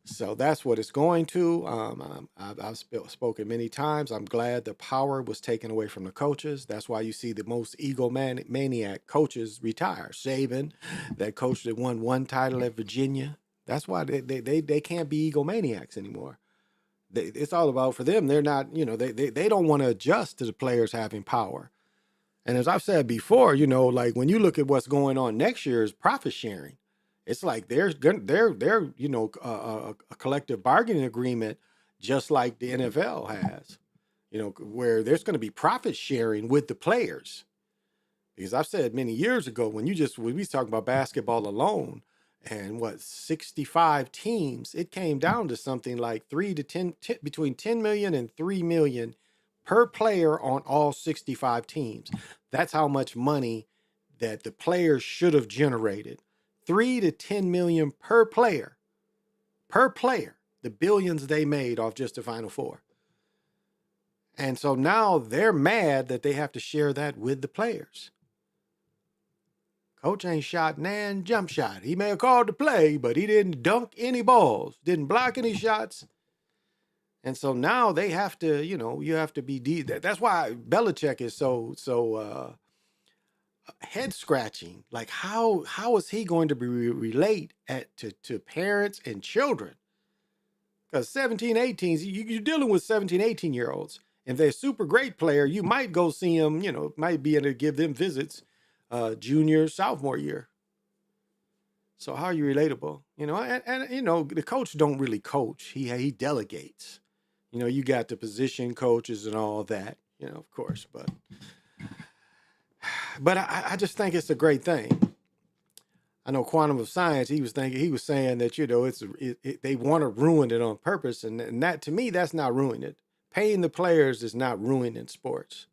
So that's what it's going to. I've spoken many times. I'm glad the power was taken away from the coaches. That's why you see the most egomaniac coaches retire. Saban, that coach that won 1 title at Virginia. That's why they can't be egomaniacs anymore. It's all about, for them, they're not, they don't want to adjust to the players having power. And as I've said before, like when you look at what's going on next year is profit sharing. It's like they're a collective bargaining agreement, just like the NFL has, where there's going to be profit sharing with the players. Because I've said many years ago, when we was talking about basketball alone, and 65 teams, it came down to something like between 10 million and 3 million per player on all 65 teams. That's how much money that the players should have generated. 3 to 10 million per player, the billions they made off just the Final Four. And so now they're mad that they have to share that with the players. Coach ain't shot nan jump shot. He may have called the play, but he didn't dunk any balls, didn't block any shots. And so now they have to, you have to be that's why Belichick is so head scratching. Like how is he going to relate to parents and children? Because 17, 18, you're dealing with 17, 18-year-olds. If they're a super great player, you might go see them, might be able to give them visits junior, sophomore year. So how are you relatable? And the coach don't really coach. He delegates. You got the position coaches and all that, of course, but I just think it's a great thing. I know Quantum of Science, he was saying that, they want to ruin it on purpose. And that, to me, that's not ruining it. Paying the players is not ruining sports.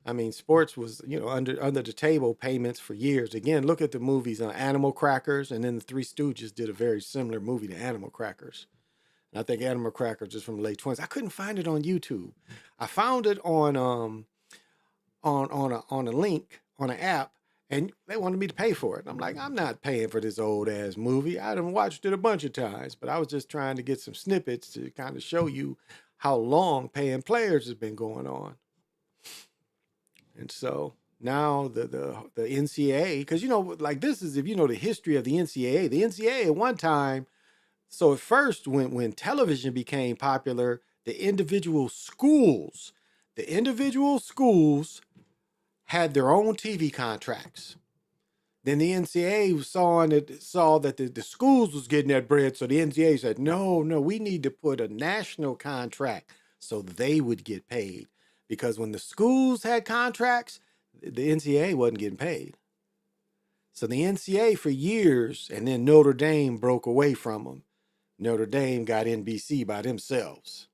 I mean, sports was, under the table payments for years. Again, look at the movies on Animal Crackers, and then the Three Stooges did a very similar movie to Animal Crackers. And I think Animal Crackers is from the late 20s. I couldn't find it on YouTube. I found it on a link on an app, and they wanted me to pay for it. And I'm like, I'm not paying for this old ass movie. I done watched it a bunch of times, but I was just trying to get some snippets to kind of show you how long paying players has been going on. And so now the NCAA, because, this is, if the history of the NCAA at one time, so at first when television became popular, the individual schools had their own TV contracts. Then the NCAA saw that the schools was getting that bread, so the NCAA said, no, we need to put a national contract so they would get paid. Because when the schools had contracts, the NCAA wasn't getting paid. So the NCAA for years, and then Notre Dame broke away from them. Notre Dame got NBC by themselves.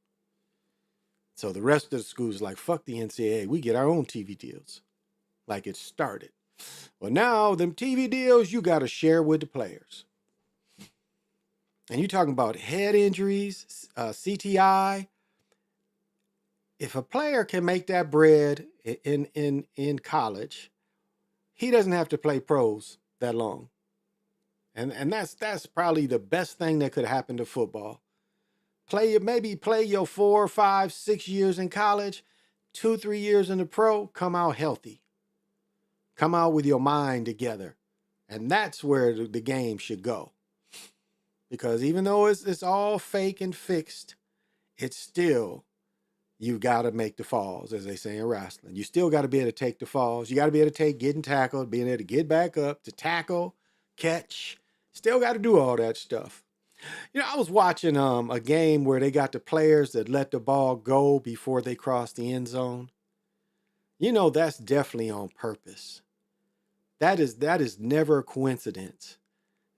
So the rest of the schools like, fuck the NCAA, we get our own TV deals. Like it started. Well, now them TV deals, you got to share with the players. And you're talking about head injuries, CTI. If a player can make that bread in college, he doesn't have to play pros that long. And that's probably the best thing that could happen to football. Maybe play your 4, 5, 6 years in college, 2, 3 years in the pro, come out healthy. Come out with your mind together. And that's where the game should go. Because even though it's all fake and fixed, it's still, you got to make the falls, as they say in wrestling. You still got to be able to take the falls. You got to be able to take getting tackled, being able to get back up, to tackle, catch. Still got to do all that stuff. I was watching a game where they got the players that let the ball go before they cross the end zone. That's definitely on purpose. That is never a coincidence.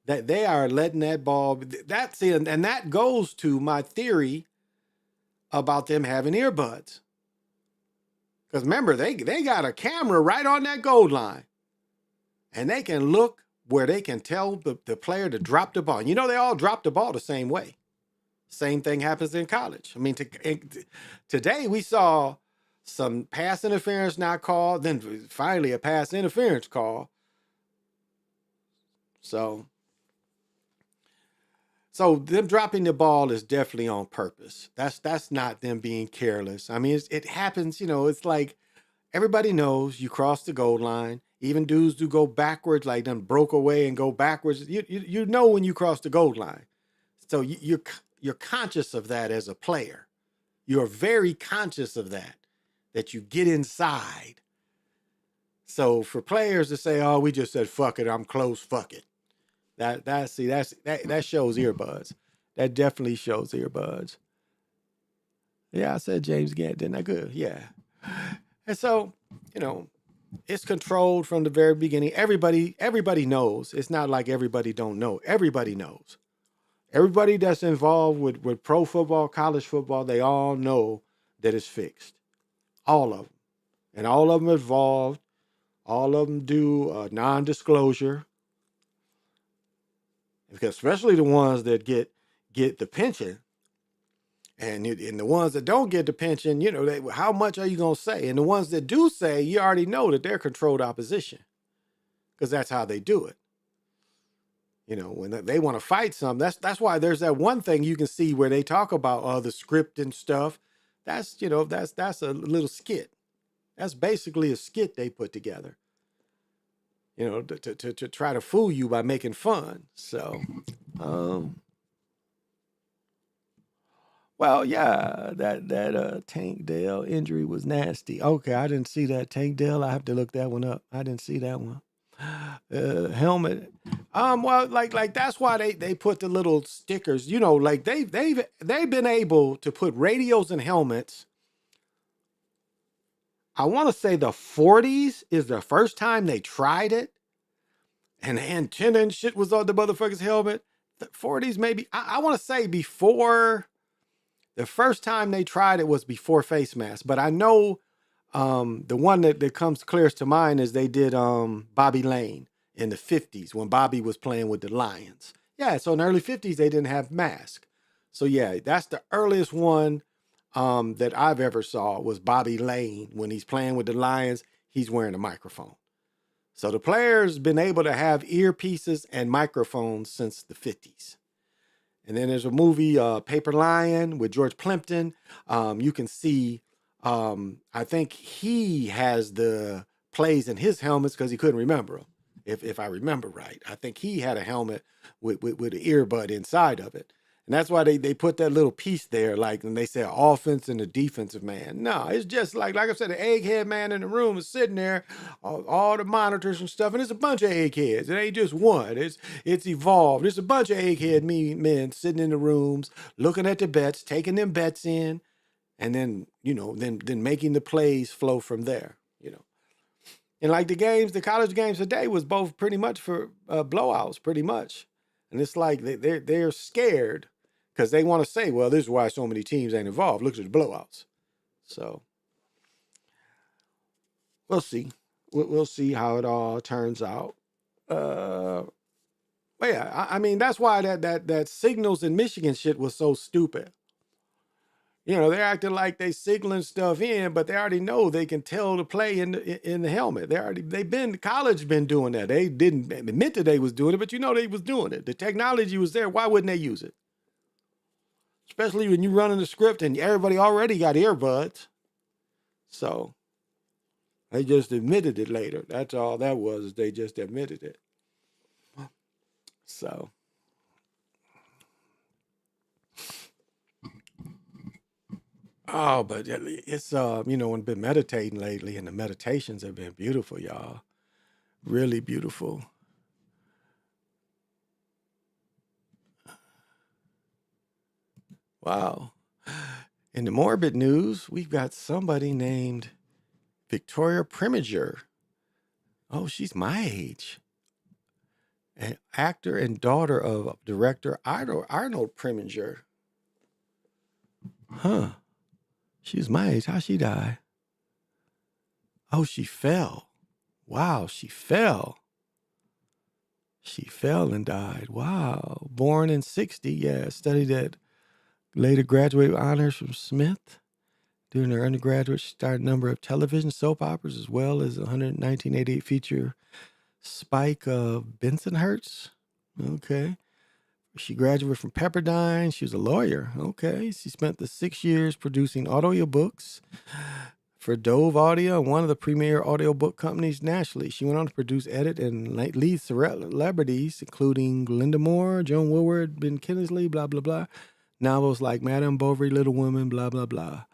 That they are letting that ball, that's in, and that goes to my theory about them having earbuds. Because remember, they got a camera right on that goal line. And they can look where they can tell the player to drop the ball. They all drop the ball the same way. Same thing happens in college. I mean, today we saw some pass interference not called, then finally a pass interference call. So them dropping the ball is definitely on purpose. That's not them being careless. I mean, it happens, it's like everybody knows you cross the goal line. Even dudes who go backwards, like them broke away and go backwards. You know when you cross the goal line. So you're conscious of that as a player. You're very conscious of that you get inside. So for players to say, "Oh, we just said fuck it, I'm close, fuck it," that shows earbuds. That definitely shows earbuds. Yeah, I said James Gant, didn't I? Good, yeah. And so, it's controlled from the very beginning. Everybody knows. It's not like everybody don't know. Everybody knows. Everybody that's involved with pro football, college football, they all know that it's fixed. All of them. And all of them involved. All of them do non-disclosure. Because especially the ones that get the pension. And the ones that don't get the pension, how much are you going to say? And the ones that do say, you already know that they're controlled opposition. Because that's how they do it. When they want to fight something, that's why there's that one thing you can see where they talk about the script and stuff. That's that's a little skit. That's basically a skit they put together. To try to fool you by making fun. So, well, yeah, that Tank Dell injury was nasty. Okay, I didn't see that. Tank Dell, I have to look that one up. I didn't see that one. Helmet. Well, like that's why they put the little stickers. Like they've been able to put radios and helmets. I want to say the 40s is the first time they tried it, and the antenna and shit was on the motherfucker's helmet. The 40s maybe. I want to say before. The first time they tried it was before face mask, but I know the one that comes clearest to mind is they did Bobby Lane in the 50s when Bobby was playing with the Lions. Yeah, so in the early 50s, they didn't have mask. So yeah, that's the earliest one that I've ever saw was Bobby Lane. When he's playing with the Lions, he's wearing a microphone. So the players been able to have earpieces and microphones since the 50s. And then there's a movie, Paper Lion, with George Plimpton. You can see, I think he has the plays in his helmets because he couldn't remember them, if I remember right. I think he had a helmet with an earbud inside of it. And that's why they put that little piece there, like, and they say offense and the defensive man. No, it's just like I said, the egghead man in the room is sitting there, all the monitors and stuff, and it's a bunch of eggheads. It ain't just one. It's evolved. It's a bunch of egghead men sitting in the rooms, looking at the bets, taking them bets in, and then, then making the plays flow from there, And like the college games today was both pretty much for blowouts, pretty much. And it's like they're scared because they want to say, well, this is why so many teams ain't involved. Look at the blowouts. So we'll see. We'll see how it all turns out. Well, But yeah, I mean, that's why that signals in Michigan shit was so stupid. You know, they're acting like they signaling stuff in, but they already know they can tell the play in the helmet. College been doing that. They didn't admit that they was doing it, but you know they was doing it. The technology was there. Why wouldn't they use it? Especially when you running the script and everybody already got earbuds. So they just admitted it later. That's all that was. They just admitted it. So. Oh, but it's I've been meditating lately, and the meditations have been beautiful, y'all. Really beautiful. Wow. In the morbid news, we've got somebody named Victoria Preminger. Oh, she's my age. An actor and daughter of director Arnold Preminger. Huh. She's my age. How'd she die? Oh, she fell. Wow, she fell. She fell and died. Wow. Born in 60. Yeah, studied at, later graduated with honors from Smith. During her undergraduate, she starred a number of television soap operas as well as a 1988 feature, Spike of Bensonhurst. Okay. She graduated from Pepperdine. She was a lawyer. Okay. She spent the 6 years producing audiobooks for Dove Audio, one of the premier audiobook companies nationally. She went on to produce, edit, and lead celebrities, including Linda Moore, Joan Woodward, Ben Kingsley, blah, blah, blah. Novels like Madame Bovary, Little Women, blah, blah, blah.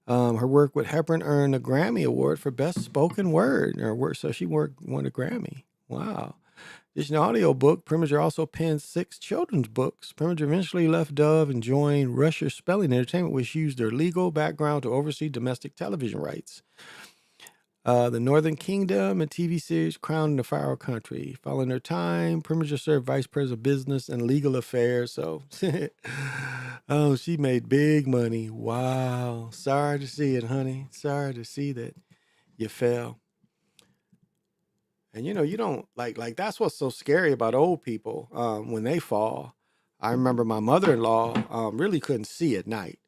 Her work with Hepburn earned a Grammy Award for Best Spoken Word. So she won a Grammy. Wow. This is an audiobook. Preminger also penned 6 children's books. Preminger eventually left Dove and joined Russia Spelling Entertainment, which used their legal background to oversee domestic television rights. The Northern Kingdom and TV series Crown in the Faro Country. Following her time, Preminger served Vice President of Business and Legal Affairs. So, oh, she made big money. Wow. Sorry to see it, honey. Sorry to see that you fell. And you don't like that's what's so scary about old people when they fall. I remember my mother-in-law really couldn't see at night,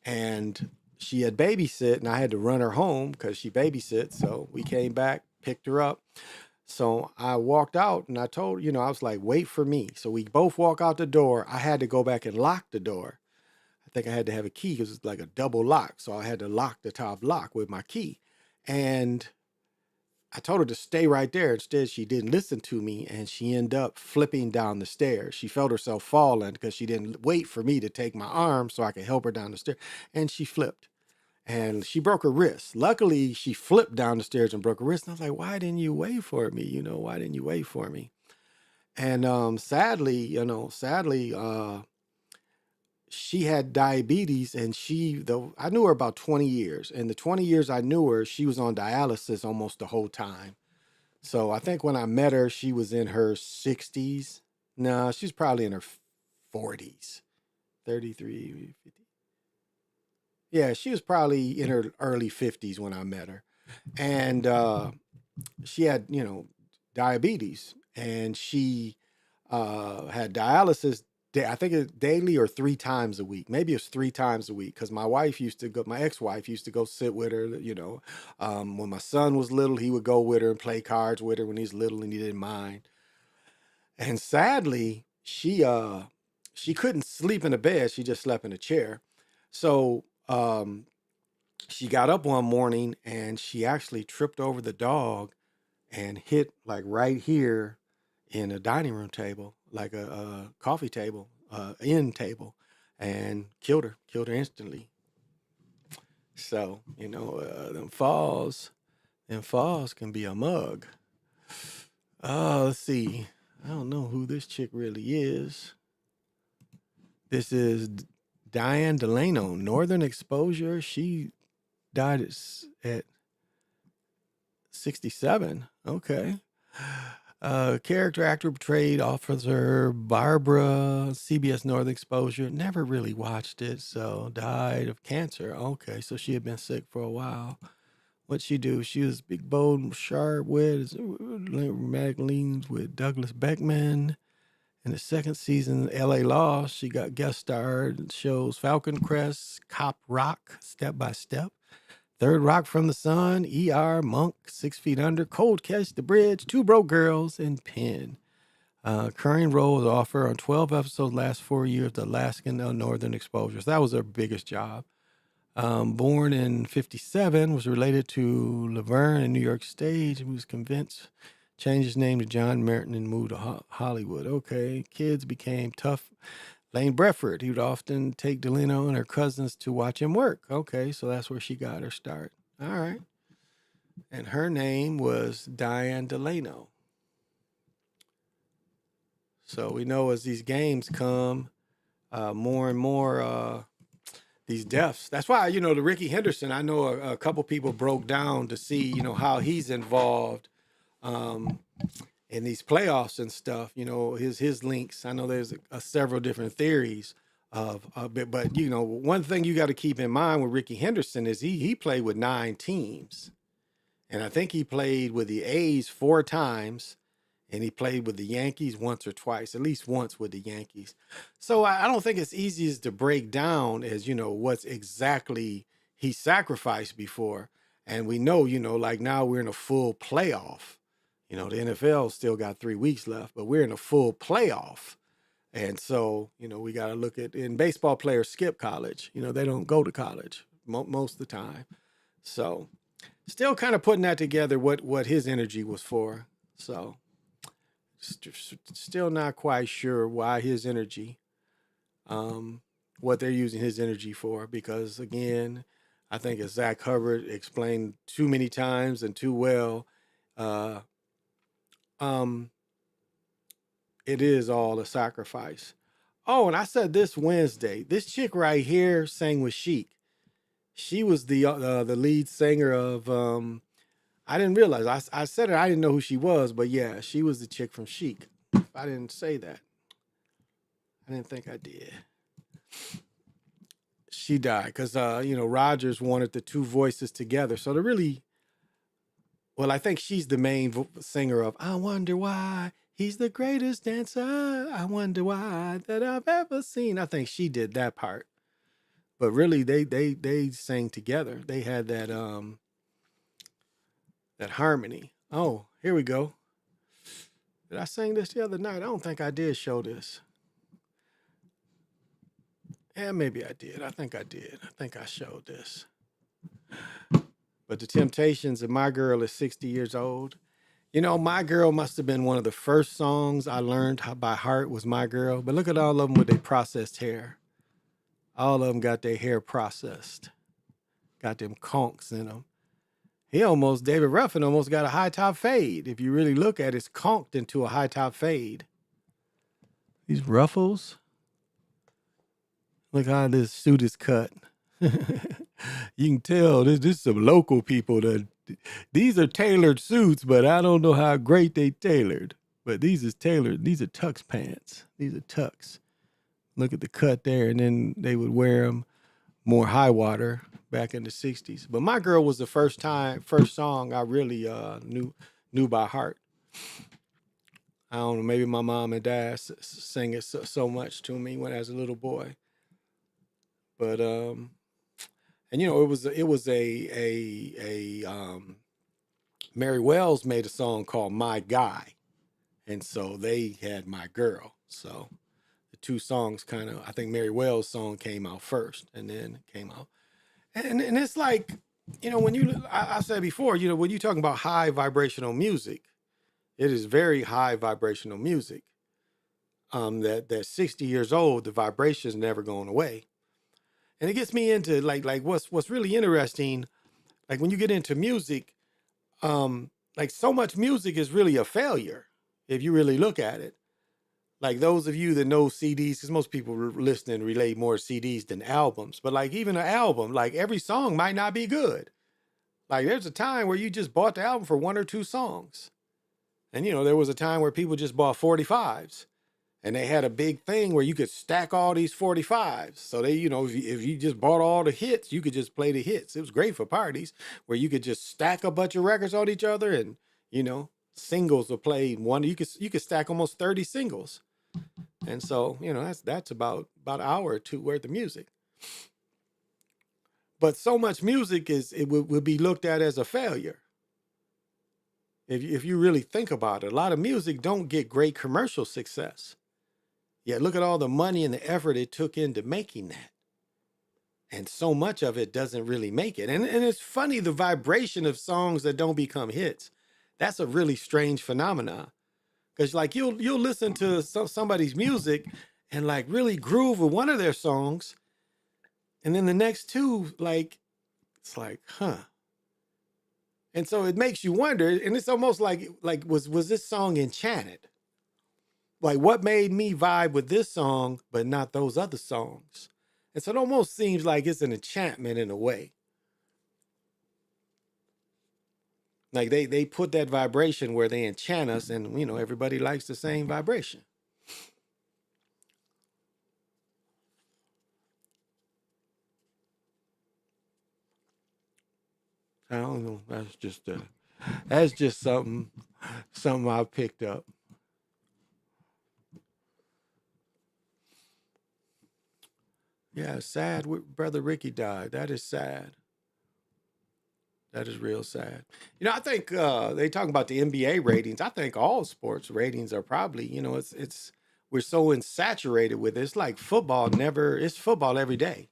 and she had babysit, and I had to run her home because she babysits. So we came back, picked her up. So I walked out, and I told I was like, wait for me. So we both walk out the door. I had to go back and lock the door. I think I had to have a key because it's like a double lock. So I had to lock the top lock with my key, and I told her to stay right there. Instead, she didn't listen to me, and she ended up flipping down the stairs. She felt herself falling because she didn't wait for me to take my arm so I could help her down the stairs, and she flipped. And she broke her wrist. Luckily, she flipped down the stairs and broke her wrist. And I was like, why didn't you wait for me? Why didn't you wait for me? And sadly, she had diabetes, and I knew her about 20 years. And the 20 years I knew her, she was on dialysis almost the whole time. So I think when I met her, she was in her 60s. No, she's probably in her 40s, 33, 50. Yeah, she was probably in her early 50s when I met her. And she had, diabetes, and she had dialysis. I think it's daily or 3 times a week. Maybe it's 3 times a week because my ex-wife used to go sit with her. When my son was little, he would go with her and play cards with her when he's little, and he didn't mind. And sadly, she couldn't sleep in a bed. She just slept in a chair. So she got up one morning, and she actually tripped over the dog and hit like right here in a dining room table, like a coffee table, end table, and killed her instantly. So, them falls can be a mug. Let's see. I don't know who this chick really is. This is Diane Delano, Northern Exposure. She died at 67. Okay. Character actor portrayed Officer Barbara, CBS Northern Exposure. Never really watched it, so died of cancer. Okay, so she had been sick for a while. What'd she do? She was big, bold, sharp, wit, romantic leans with Douglas Beckman. In the second season, L.A. Law, she got guest starred in shows Falcon Crest, Cop Rock, Step by Step, Third Rock from the Sun, ER, Monk, 6 Feet Under, Cold Catch, The Bridge, Two Broke Girls, and Penn. Current role was offered on 12 episodes last 4 years, the Alaskan and Northern Exposures. That was her biggest job. Born in 57, was related to Laverne in New York State. He was convinced, changed his name to John Merton and moved to Hollywood. Okay, kids became tough. Lane Brefford, he would often take Delano and her cousins to watch him work. Okay, so that's where she got her start. All right. And her name was Diane Delano. So we know as these games come, more and more these deaths. That's why, the Ricky Henderson, I know a couple people broke down to see, how he's involved in these playoffs and stuff, his links. I know there's several different theories but one thing you got to keep in mind with Ricky Henderson is he played with 9 teams. And I think he played with the A's 4 times. And he played with the Yankees once or twice, at least once with the Yankees. So I don't think it's easy as to break down as, what's exactly he sacrificed before. And we know, like now we're in a full playoff. The NFL still got 3 weeks left, but we're in a full playoff. And so, we got to look at, and baseball players skip college. They don't go to college most of the time. So still kind of putting that together, what his energy was for. So still not quite sure why his energy, what they're using his energy for, because again, I think as Zach Hubbard explained too many times and too well, it is all a sacrifice. Oh, and I said this Wednesday, this chick right here sang with Chic. She was the lead singer of, I didn't realize. I said it. I didn't know who she was, but yeah, she was the chick from Chic. I didn't say that. I didn't think I did. She died because, Rogers wanted the 2 voices together. So to really, well, I think she's the main singer of I Wonder Why He's the Greatest Dancer. I Wonder Why That I've Ever Seen. I think she did that part. But really, they sang together. They had that harmony. Oh, here we go. Did I sing this the other night? I don't think I did show this. Yeah, maybe I did. I think I did. I think I showed this. But the Temptations of My Girl is 60 years old. My Girl must have been one of the first songs I learned by heart was My Girl. But look at all of them with their processed hair. All of them got their hair processed. Got them conks in them. David Ruffin almost got a high top fade. If you really look at it, it's conked into a high top fade. These ruffles. Look how this suit is cut. You can tell this is some local people these are tailored suits, but I don't know how great they tailored. But these is tailored. These are tux pants. These are tux. Look at the cut there, and then they would wear them more high water back in the 60s. But My Girl was the first song I really knew by heart. I don't know, maybe my mom and dad sang it so much to me when I was a little boy. But it was a Mary Wells made a song called My Guy. And so they had My Girl. So the 2 songs kind of, I think Mary Wells' song came out first and then came out. And it's like, when I said before, when you're talking about high vibrational music, it is very high vibrational music. That 60 years old, the vibration's never going away. And it gets me into like what's really interesting, like when you get into music, like so much music is really a failure if you really look at it. Like those of you that know CDs, because most people listening relate more CDs than albums. But like even an album, like every song might not be good. Like there's a time where you just bought the album for 1 or 2 songs. And there was a time where people just bought 45s. And they had a big thing where you could stack all these 45s. So they, if you just bought all the hits, you could just play the hits. It was great for parties where you could just stack a bunch of records on each other and, singles were played. You could stack almost 30 singles. And so, that's about an hour or two worth of music. But so much music would be looked at as a failure. If you really think about it, a lot of music don't get great commercial success. Yet look at all the money and the effort it took into making that. And so much of it doesn't really make it. And it's funny, the vibration of songs that don't become hits. That's a really strange phenomenon. Because like you'll listen to somebody's music and like really groove with one of their songs. And then the next two, like, it's like, huh. And so it makes you wonder, and it's almost like was this song enchanted? Like, what made me vibe with this song, but not those other songs? And so it almost seems like it's an enchantment in a way. Like they put that vibration where they enchant us, and everybody likes the same vibration. I don't know. That's just something I picked up. Yeah, sad. Brother Ricky died. That is sad. That is real sad. I think they talk about the NBA ratings. I think all sports ratings are probably, it's we're so insaturated with it. It's like football it's football every day.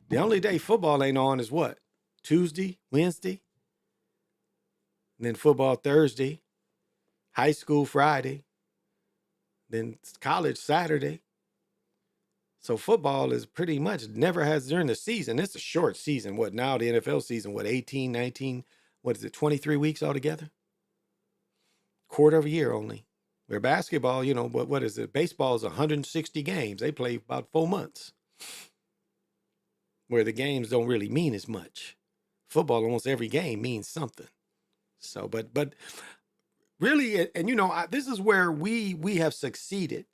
The only day football ain't on is what? Tuesday, Wednesday, and then football Thursday, high school Friday, then college Saturday. So football is pretty much never has during the season. It's a short season. What now? The NFL season, 18, 19, what is it, 23 weeks altogether? Quarter of a year only. Where basketball, what is it? Baseball is 160 games. They play about 4 months. Where the games don't really mean as much. Football, almost every game means something. So, but really, and this is where we have succeeded.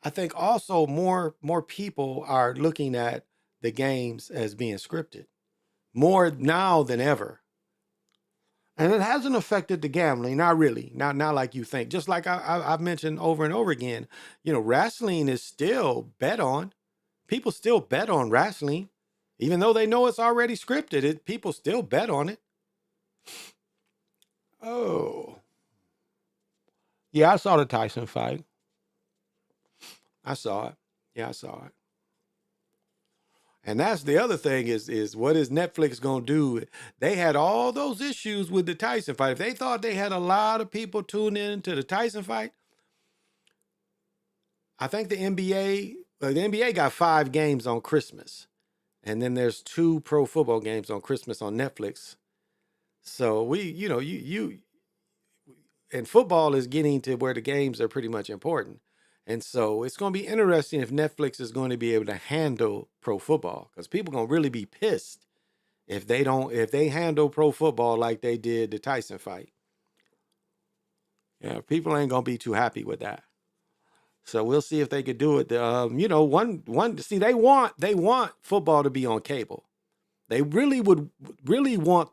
I think also more people are looking at the games as being scripted more now than ever. And it hasn't affected the gambling, not really, not like you think. Just like I've mentioned over and over again, wrestling is still bet on. People still bet on wrestling, even though they know it's already scripted. People still bet on it. Oh, yeah, I saw the Tyson fight. I saw it. Yeah, I saw it. And that's the other thing is what is Netflix going to do? They had all those issues with the Tyson fight. If they thought they had a lot of people tune in to the Tyson fight, I think the NBA got 5 games on Christmas. And then there's 2 pro football games on Christmas on Netflix. So and football is getting to where the games are pretty much important. And so it's going to be interesting if Netflix is going to be able to handle pro football, because people are going to really be pissed if they handle pro football like they did the Tyson fight. Yeah, people ain't going to be too happy with that. So we'll see if they could do it. They want football to be on cable. They really want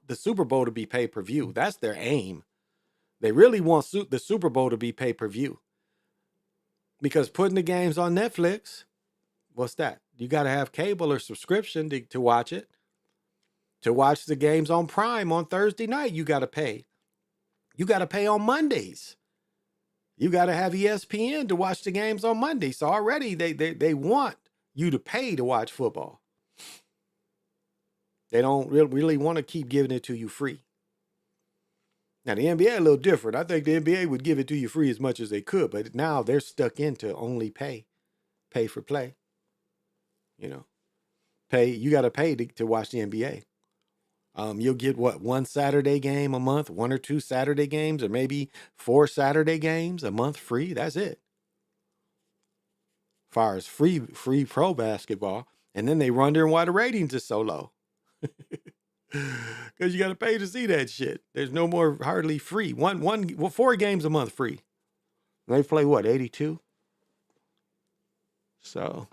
the Super Bowl to be pay-per-view. That's their aim. They really want the Super Bowl to be pay-per-view. Because putting the games on Netflix, what's that? You got to have cable or subscription to watch it. To watch the games on Prime on Thursday night, you got to pay. You got to pay on Mondays. You got to have ESPN to watch the games on Monday. So already they want you to pay to watch football. They don't really want to keep giving it to you free. Now, the NBA a little different. I think the NBA would give it to you free as much as they could, but now they're stuck into only pay for play. You got to pay to watch the NBA. You'll get one Saturday game a month, 1 or 2 Saturday games, or maybe 4 Saturday games a month free. That's it. As far as free pro basketball. And then they wonder why the ratings are so low. Because you got to pay to see that shit. There's no more hardly free. 4 games a month free. They play what, 82? So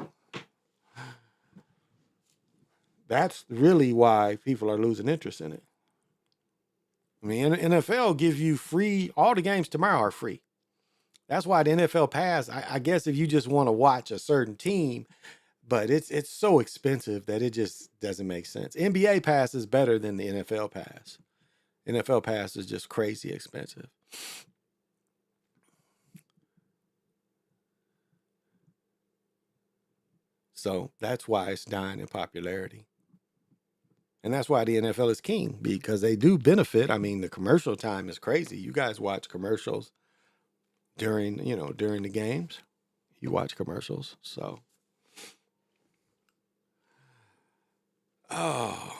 that's really why people are losing interest in it. I mean, NFL gives you free, all the games tomorrow are free. That's why the NFL Pass, I guess if you just want to watch a certain team, but it's so expensive that it just doesn't make sense. NBA Pass is better than the NFL Pass. NFL Pass is just crazy expensive. So that's why it's dying in popularity. And that's why the NFL is king, because they do benefit. I mean, the commercial time is crazy. You guys watch commercials during the games. You watch commercials. So, oh,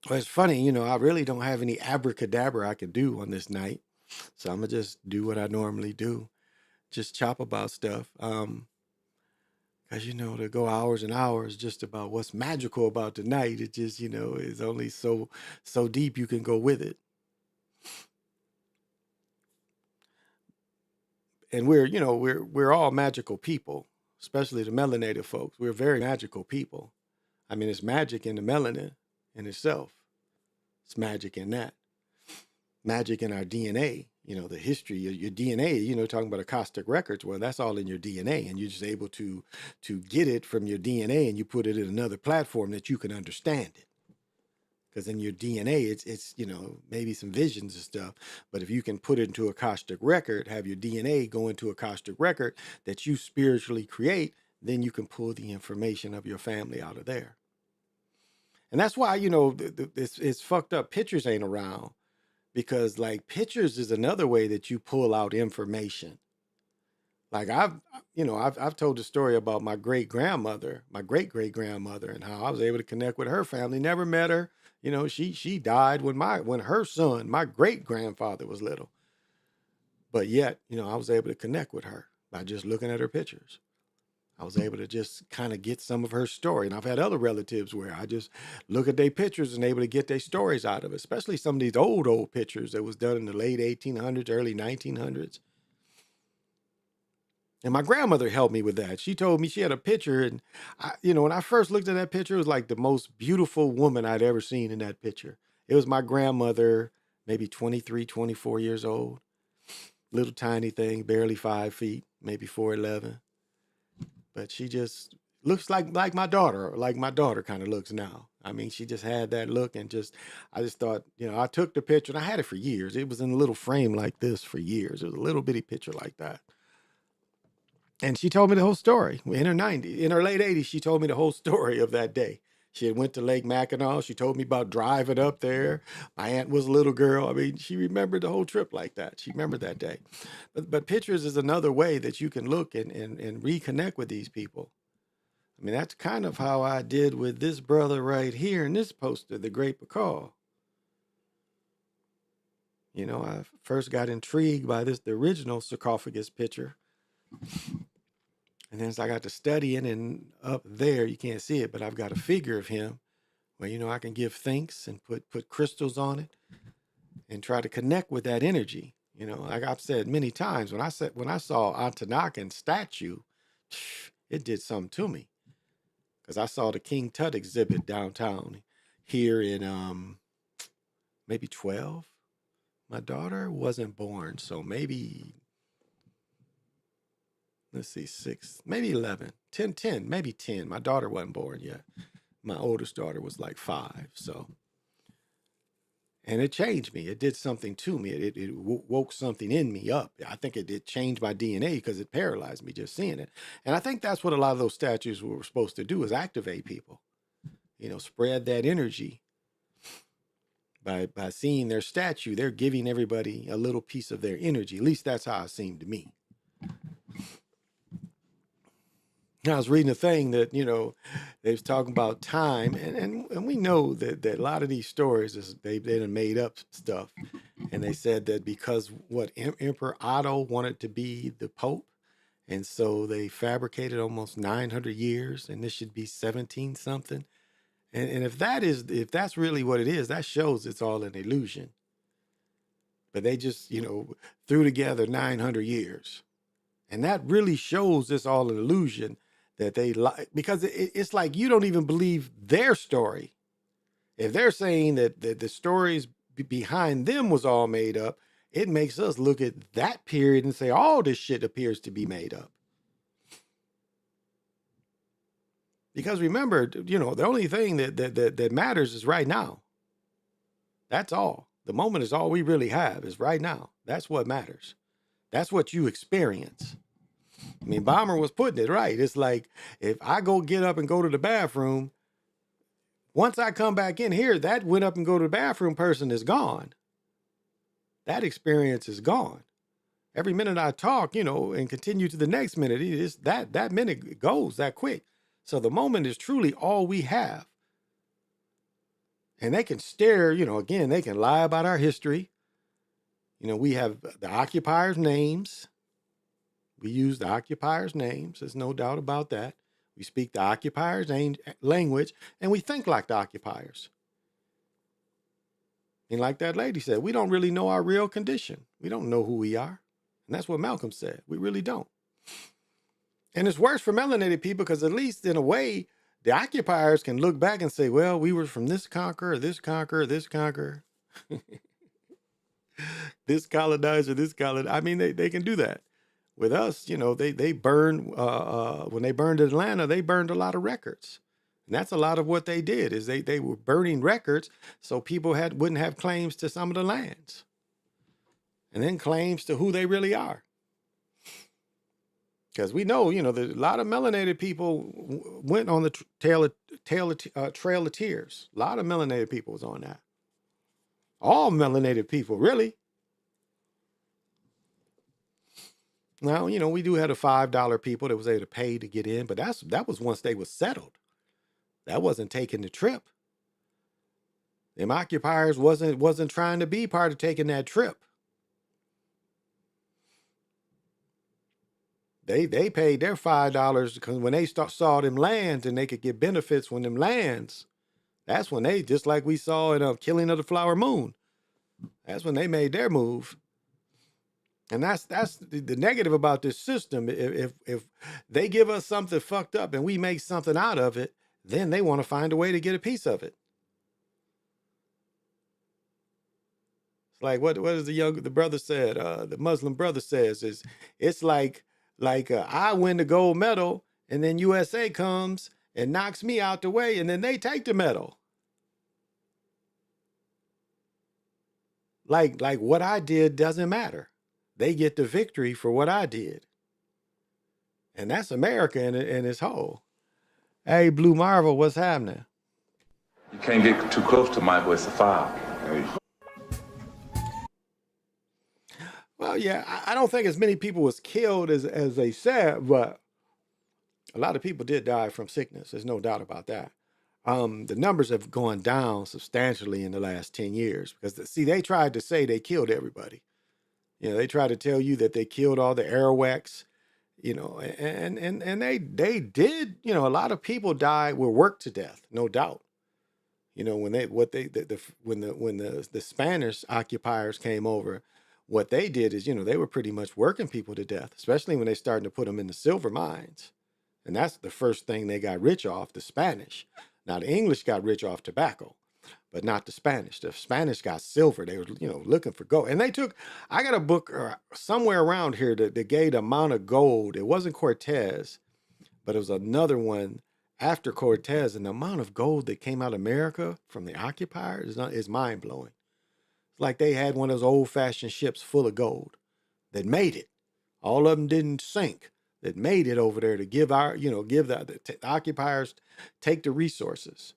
well, it's funny, I really don't have any abracadabra I can do on this night. So I'm going to just do what I normally do. Just chop about stuff. Because, to go hours and hours just about what's magical about the night, it just, is only so deep you can go with it. And we're all magical people, especially the melanated folks. We're very magical people. I mean, it's magic in the melanin in itself. It's magic in that. Magic in our DNA, the history, your DNA, talking about Akashic records. Well, that's all in your DNA, and you're just able to get it from your DNA, and you put it in another platform that you can understand it. Because in your DNA, it's maybe some visions and stuff. But if you can put it into a Akashic record, have your DNA go into a Akashic record that you spiritually create, then you can pull the information of your family out of there. And that's why, it's fucked up. Pictures ain't around, because like pictures is another way that you pull out information. Like I've told the story about my great-grandmother, my great-great-grandmother, and how I was able to connect with her family. Never met her. She died when her son, my great-grandfather, was little. But yet, I was able to connect with her by just looking at her pictures. I was able to just kind of get some of her story. And I've had other relatives where I just look at their pictures and able to get their stories out of it, especially some of these old pictures that was done in the late 1800s, early 1900s. And my grandmother helped me with that. She told me she had a picture, and when I first looked at that picture, it was like the most beautiful woman I'd ever seen in that picture. It was my grandmother, maybe 23, 24 years old, little tiny thing, barely 5 feet, maybe 4'11". But she just looks like my daughter, like my daughter kind of looks now. I mean, she just had that look, and I just thought, I took the picture, and I had it for years. It was in a little frame like this for years. It was a little bitty picture like that. And she told me the whole story in her late 80s. She told me the whole story of that day. She had went to Lake Mackinac. She told me about driving up there. My aunt was a little girl. I mean, she remembered the whole trip like that. She remembered that day. But pictures is another way that you can look and reconnect with these people. I mean, that's kind of how I did with this brother right here in this poster, the Great Bacall. I first got intrigued by the original sarcophagus picture. And then as I got to studying, and up there, you can't see it, but I've got a figure of him where, I can give thanks and put crystals on it and try to connect with that energy. Like I've said many times, when I saw Antanaka's statue, it did something to me. Because I saw the King Tut exhibit downtown here in maybe 12. My daughter wasn't born, so maybe... let's see, 6, maybe 11, 10, maybe 10. My daughter wasn't born yet. My oldest daughter was like 5. So, and it changed me. It did something to me. It woke something in me up. I think it did change my DNA because it paralyzed me just seeing it. And I think that's what a lot of those statues were supposed to do, is activate people. Spread that energy. By seeing their statue, they're giving everybody a little piece of their energy. At least that's how it seemed to me. I was reading a thing that, they was talking about time, and we know that a lot of these stories, they done made up stuff. And they said that because Emperor Otto wanted to be the Pope, and so they fabricated almost 900 years, and this should be 17 something. And if that's really what it is, that shows it's all an illusion. But they just, threw together 900 years. And that really shows it's all an illusion. That they like, because it's like you don't even believe their story. If they're saying that the stories behind them was all made up, it makes us look at that period and say, all this shit appears to be made up. Because remember, you know, the only thing that matters is right now. That's all. The moment is all we really have is right now. That's what matters. That's what you experience. I mean, Bomber was putting it right. It's like, if I get up and go to the bathroom, once I come back in here, that went up and go to the bathroom person is gone. That experience is gone. Every minute I talk, you know, and continue to the next minute, it's that minute goes that quick. So the moment is truly all we have. And they can stare, you know, again, they can lie about our history. You know, we have the occupiers' names. We use the occupiers' names. There's no doubt about that. We speak the occupiers' language, and we think like the occupiers. And like that lady said, we don't really know our real condition. We don't know who we are. And that's what Malcolm said. We really don't. And it's worse for melanated people because at least in a way, the occupiers can look back and say, well, we were from this conqueror, this conqueror, this conqueror, this colonizer, this colonizer. I mean, they can do that. With us, you know, they burned, when they burned Atlanta, they burned a lot of records. And that's a lot of what they did is they were burning records so people wouldn't have claims to some of the lands. And then claims to who they really are. Because we know, you know, a lot of melanated people went on the Trail of Tears. A lot of melanated people was on that. All melanated people, really. Now, you know, we do have the $5 people that was able to pay to get in, but that was once they was settled. That wasn't taking the trip. Them occupiers wasn't trying to be part of taking that trip. They paid their $5 because when they saw them lands and they could get benefits from them lands, that's when they, just like we saw in Killing of the Flower Moon, that's when they made their move. And that's the negative about this system. If they give us something fucked up and we make something out of it, then they want to find a way to get a piece of it. It's like what is the brother said? The Muslim brother says is it's like I win the gold medal and then USA comes and knocks me out the way and then they take the medal. Like what I did doesn't matter. They get the victory for what I did. And that's America in its whole. Hey, Blue Marvel, what's happening? You can't get too close to Michael, it's a foul. Well, yeah, I don't think as many people was killed as they said, but a lot of people did die from sickness. There's no doubt about that. The numbers have gone down substantially in the last 10 years because, see, they tried to say they killed everybody. You know, they tried to tell you that they killed all the Arawaks, you know, and they did, you know, a lot of people died, were worked to death, no doubt. You know, when the Spanish occupiers came over, what they did is, you know, they were pretty much working people to death, especially when they started to put them in the silver mines. And that's the first thing they got rich off, the Spanish. Now, the English got rich off tobacco, but not the Spanish. The Spanish got silver. They were, you know, looking for gold. And I got a book somewhere around here that gave the amount of gold. It wasn't Cortez, but it was another one after Cortez. And the amount of gold that came out of America from the occupiers is mind-blowing. It's like they had one of those old-fashioned ships full of gold that made it. All of them didn't sink. That made it over there to give the occupiers, take the resources.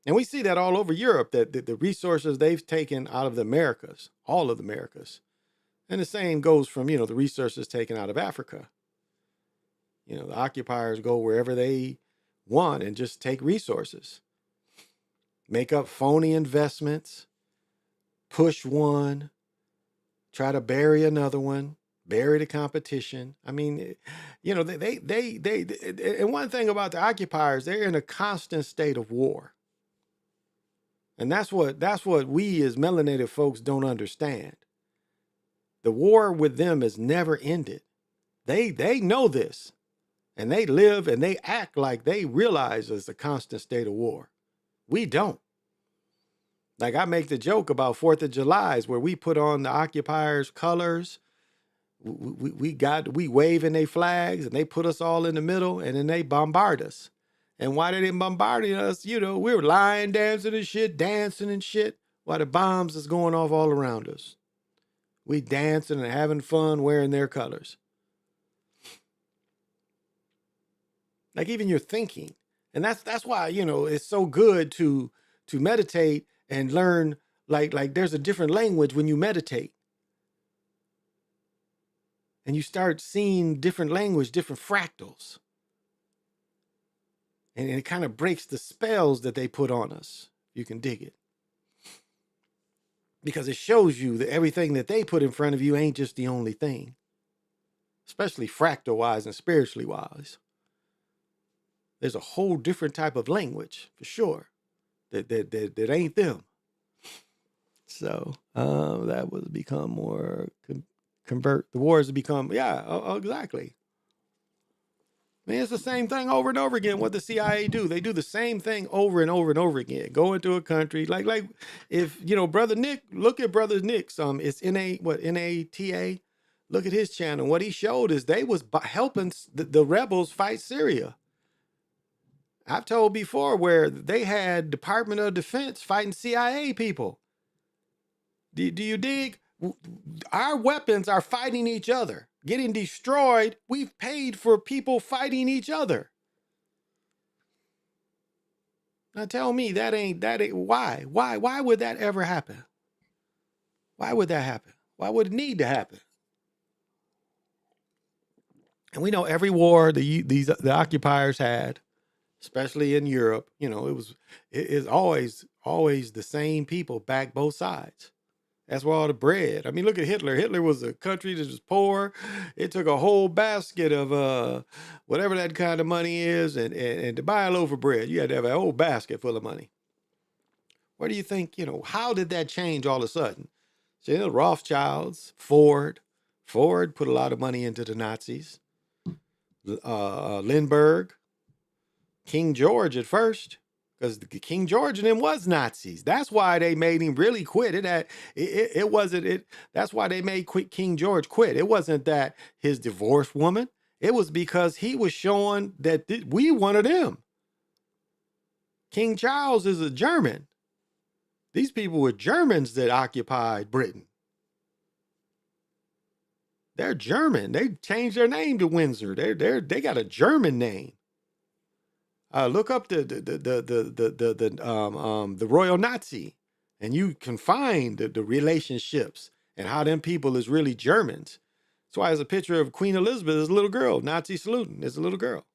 And we see that all over Europe, that the resources they've taken out of the Americas, all of the Americas. And the same goes from, you know, the resources taken out of Africa. You know, the occupiers go wherever they want and just take resources. Make up phony investments, push one, try to bury another one. Bury the competition. I mean, you know, they and one thing about the occupiers, they're in a constant state of war. And that's what we as melanated folks don't understand. The war with them has never ended. They know this. And they live and they act like they realize it's a constant state of war. We don't. Like I make the joke about 4th of July's where we put on the occupiers' colors. We waving their flags and they put us all in the middle and then they bombard us. And why they didn't bombard us? You know, we were lying, dancing and shit, dancing and shit while the bombs is going off all around us. We dancing and having fun wearing their colors. Like even your thinking. And that's why, you know, it's so good to meditate and learn like there's a different language when you meditate. And you start seeing different language, different fractals. And it kind of breaks the spells that they put on us. You can dig it. Because it shows you that everything that they put in front of you ain't just the only thing. Especially fractal wise and spiritually wise. There's a whole different type of language, for sure, that ain't them. So that was become more convert. The wars have become, exactly. I mean, it's the same thing over and over again. What the CIA do? They do the same thing over and over and over again. Go into a country like if you know Brother Nick. Look at Brother Nick's. It's NATA. Look at his channel. What he showed is they was helping the rebels fight Syria. I've told before where they had Department of Defense fighting CIA people. Do you dig? Our weapons are fighting each other, getting destroyed. We've paid for people fighting each other. Now tell me that ain't why? Why would that ever happen? Why would that happen? Why would it need to happen? And we know every war the occupiers had, especially in Europe, you know, it is always the same people back both sides. That's where all the bread. I mean, look at Hitler. Hitler was a country that was poor. It took a whole basket of whatever that kind of money is, and to buy a loaf of bread, you had to have a whole basket full of money. Where do you think, you know, how did that change all of a sudden? So, you know, Rothschilds, Ford put a lot of money into the Nazis. Lindbergh, King George at first, because King George and them was Nazis. That's why they made him really quit. That's why they made King George quit. It wasn't that his divorced woman. It was because he was showing that we wanted him. King Charles is a German. These people were Germans that occupied Britain. They're German. They changed their name to Windsor. They got a German name. Look up the Royal Nazi, and you can find the relationships and how them people is really Germans. That's why there's a picture of Queen Elizabeth as a little girl, Nazi saluting as a little girl,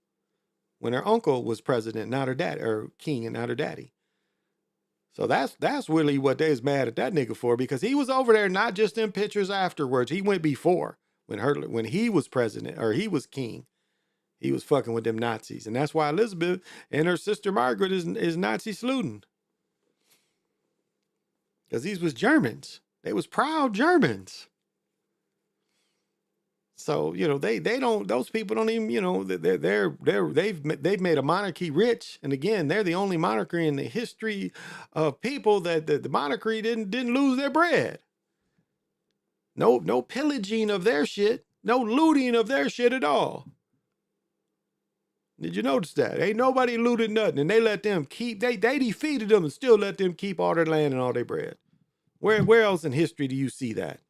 when her uncle was president, not her dad, or king, and not her daddy. So that's really what they was mad at that nigga for, because he was over there not just in pictures afterwards. He went before when he was president or he was king. He was fucking with them Nazis. And that's why Elizabeth and her sister Margaret is Nazi saluting. Because these was Germans. They was proud Germans. So, you know, those people don't even, you know, they've made a monarchy rich. And again, they're the only monarchy in the history of people that the monarchy didn't lose their bread. No pillaging of their shit. No looting of their shit at all. Did you notice that? Ain't nobody looted nothing, and they let them keep. They defeated them and still let them keep all their land and all their bread. Where else in history do you see that?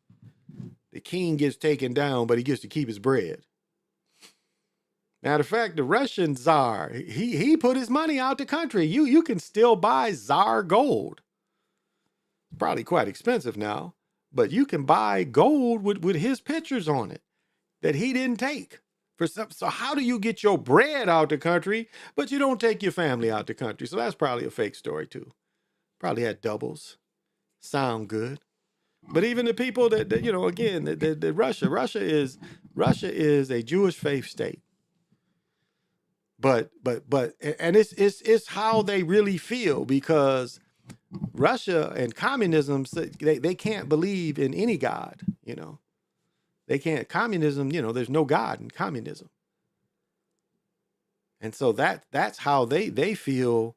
The king gets taken down, but he gets to keep his bread. Matter of fact, the Russian Tsar, he put his money out the country. You can still buy Tsar gold. It's probably quite expensive now, but you can buy gold with his pictures on it that he didn't take. So how do you get your bread out the country, but you don't take your family out the country? So that's probably a fake story too. Probably had doubles. Sound good. But even the people that you know, again, that Russia is a Jewish faith state. But it's how they really feel, because Russia and communism, they can't believe in any God, you know. They can't. Communism, you know, there's no God in communism. And so that's how they feel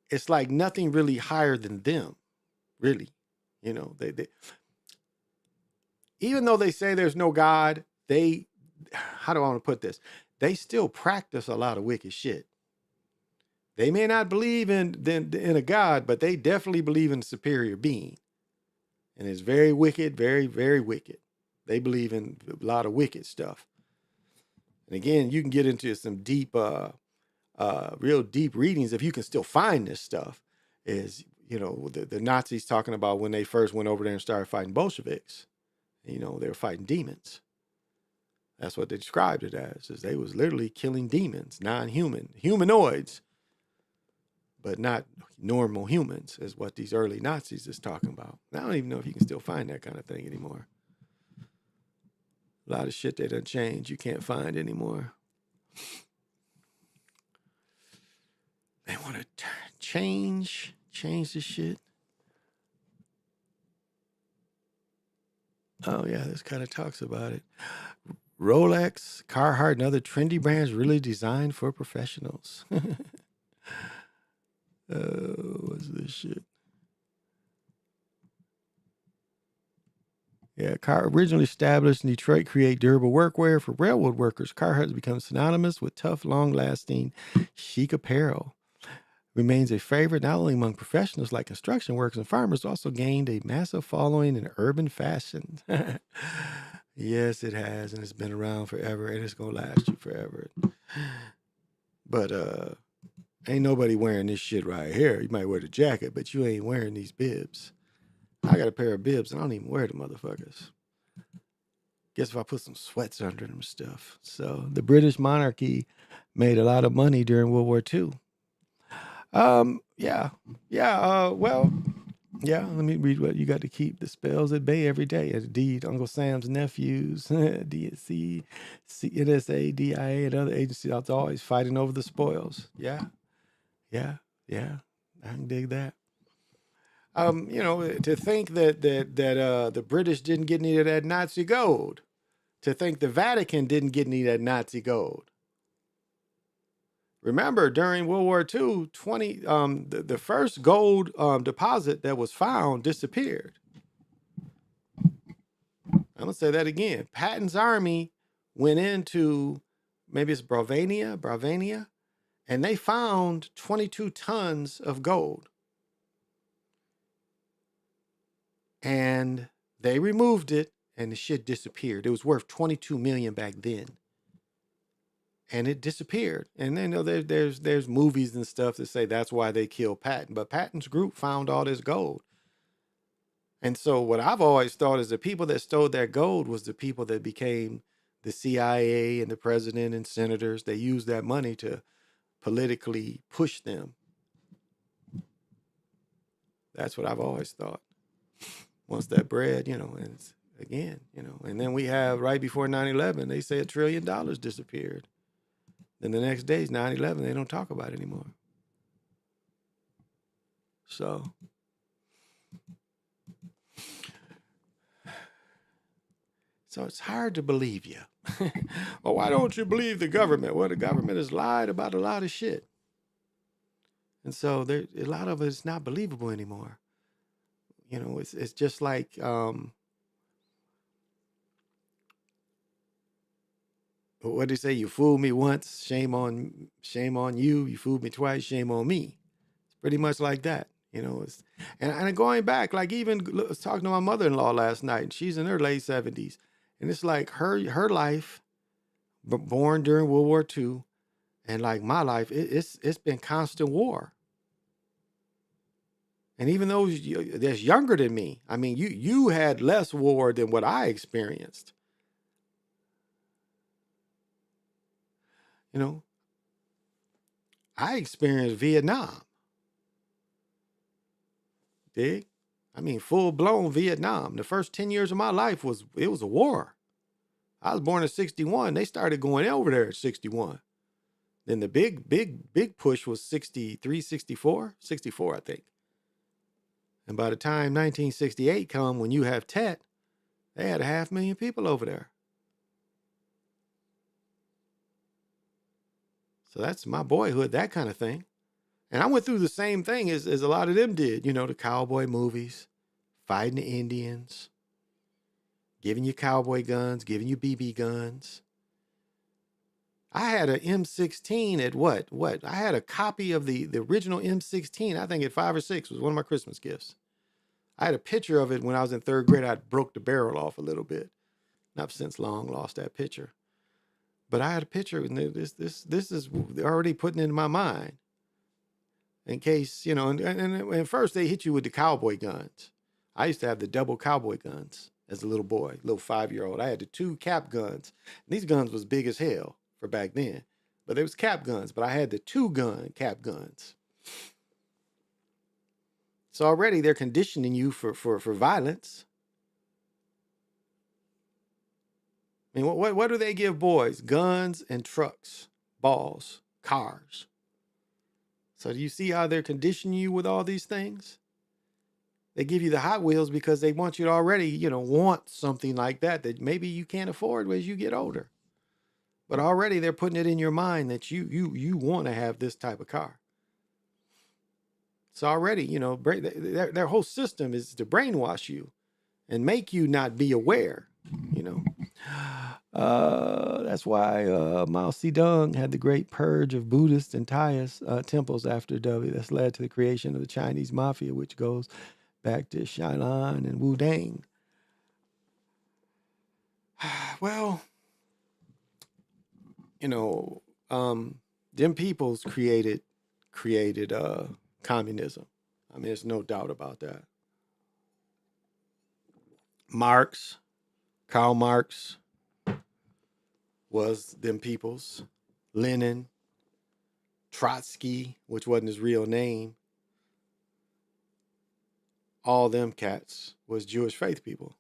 it's like nothing really higher than them, really. You know, they even though they say there's no God, they, how do I want to put this? They still practice a lot of wicked shit. They may not believe in a God, but they definitely believe in a superior being. And it's very wicked, very, very wicked. They believe in a lot of wicked stuff. And again, you can get into some deep, real deep readings if you can still find this stuff. Is, you know, the Nazis talking about when they first went over there and started fighting Bolsheviks. You know, they were fighting demons. That's what they described it as, is they was literally killing demons, non-human, humanoids, but not normal humans, is what these early Nazis is talking about. I don't even know if you can still find that kind of thing anymore. A lot of shit that done changed you can't find anymore. They want to change the shit. Oh yeah, this kind of talks about it. Rolex, Carhartt, and other trendy brands really designed for professionals. What's this shit? Yeah, originally established in Detroit, create durable workwear for railroad workers. Carhartt has become synonymous with tough, long-lasting, chic apparel. Remains a favorite not only among professionals like construction workers and farmers, also gained a massive following in urban fashion. Yes, it has, and it's been around forever, and it's gonna last you forever. But ain't nobody wearing this shit right here. You might wear the jacket, but you ain't wearing these bibs. I got a pair of bibs, and I don't even wear the motherfuckers. Guess if I put some sweats under them stuff. So the British monarchy made a lot of money during World War II. Well, yeah, let me read what you got to keep the spells at bay every day. Indeed, Uncle Sam's nephews, DSC, NSA, DIA, and other agencies are always fighting over the spoils. Yeah, I can dig that. You know, to think that the British didn't get any of that Nazi gold, to think the Vatican didn't get any of that Nazi gold. Remember, during World War II, the first gold deposit that was found disappeared. I'm going to say that again. Patton's army went into, maybe it's Bravania, and they found 22 tons of gold. And they removed it, and the shit disappeared. It was worth $22 million back then. And it disappeared. And then, you know, there's movies and stuff that say that's why they killed Patton. But Patton's group found all this gold. And so what I've always thought is the people that stole that gold was the people that became the CIA and the president and senators. They used that money to politically push them. That's what I've always thought. Once that bread, you know, and it's, again, you know, and then we have right before 9/11, they say $1 trillion disappeared. Then the next day is 9/11. They don't talk about it anymore. So it's hard to believe you. Well, why don't you believe the government? Well, the government has lied about a lot of shit. And so a lot of it's not believable anymore. You know, it's just like what do you say? You fooled me once, shame on you. You fooled me twice, shame on me. It's pretty much like that, you know. And going back, like even I was talking to my mother-in-law last night, and she's in her late 70s, and it's like her life, born during World War II, and like my life, it's been constant war. And even those that's younger than me, I mean, you had less war than what I experienced. You know, I experienced Vietnam. Dig? I mean, full-blown Vietnam. The first 10 years of my life was a war. I was born in 61. They started going over there at 61. Then the big push was 63, 64, I think. And by the time 1968 come, when you have Tet, they had 500,000 people over there. So that's my boyhood, that kind of thing. And I went through the same thing as a lot of them did, you know, the cowboy movies, fighting the Indians, giving you cowboy guns, giving you BB guns. I had an M16 at what? I had a copy of the original M16, I think at 5 or 6, was one of my Christmas gifts. I had a picture of it when I was in 3rd grade. I broke the barrel off a little bit. And I've since long lost that picture. But I had a picture, and this is already putting it in my mind. In case, you know, and first they hit you with the cowboy guns. I used to have the double cowboy guns as a little boy, little 5-year-old. I had the 2 cap guns. And these guns was big as hell for back then. But they was cap guns, but I had the 2 gun cap guns. So already they're conditioning you for violence. I mean, what do they give boys? Guns and trucks, balls, cars. So do you see how they're conditioning you with all these things? They give you the Hot Wheels because they want you to already, you know, want something like that maybe you can't afford as you get older. But already they're putting it in your mind that you want to have this type of car. So already, you know, their whole system is to brainwash you and make you not be aware, you know. That's why Mao Zedong had the great purge of Buddhist and Taoist temples after W. That's led to the creation of the Chinese mafia, which goes back to Xiaolan and Wudang. Well, you know, them peoples created communism. I mean, there's no doubt about that. Karl Marx was them peoples. Lenin, Trotsky, which wasn't his real name. All them cats was Jewish faith people.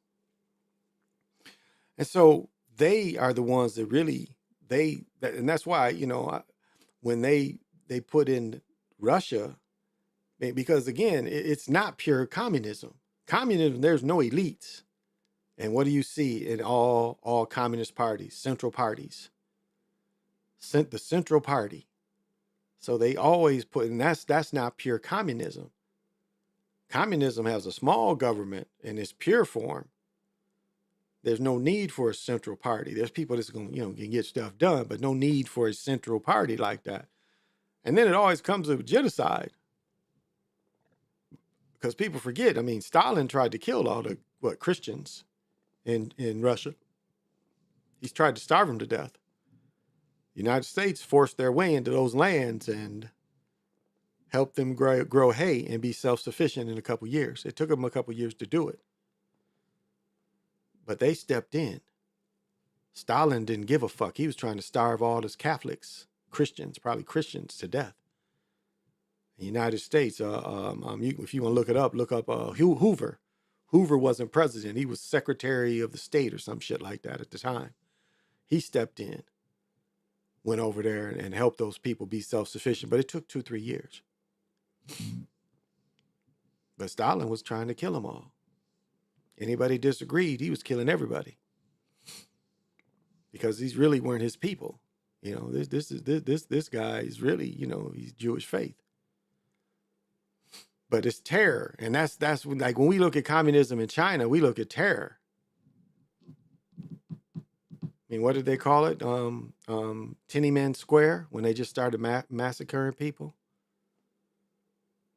And so they are the ones that really, and that's why, you know, when they put in Russia, because again, it's not pure communism. Communism, there's no elites. And what do you see in all communist parties, central parties? The Central Party. So they always put, and that's not pure communism. Communism has a small government in its pure form. There's no need for a central party. There's people that's going, you know, can get stuff done, but no need for a central party like that. And then it always comes with genocide. Because people forget, I mean, Stalin tried to kill all the, Christians in Russia. He's tried to starve them to death. The United States forced their way into those lands and helped them grow hay and be self-sufficient in a couple years. It took them a couple years to do it. But they stepped in. Stalin didn't give a fuck. He was trying to starve all his Catholics, Christians, probably Christians, to death. The United States, if you want to look it up, look up Hoover. Hoover wasn't president. He was Secretary of the State or some shit like that at the time. He stepped in, went over there and helped those people be self-sufficient. But it took 2-3 years. But Stalin was trying to kill them all. Anybody disagreed, he was killing everybody. Because these really weren't his people. You know, this guy is really, you know, he's Jewish faith. But it's terror. And that's when, like, when we look at communism in China, we look at terror. I mean, what did they call it? Tiananmen Square, when they just started massacring people.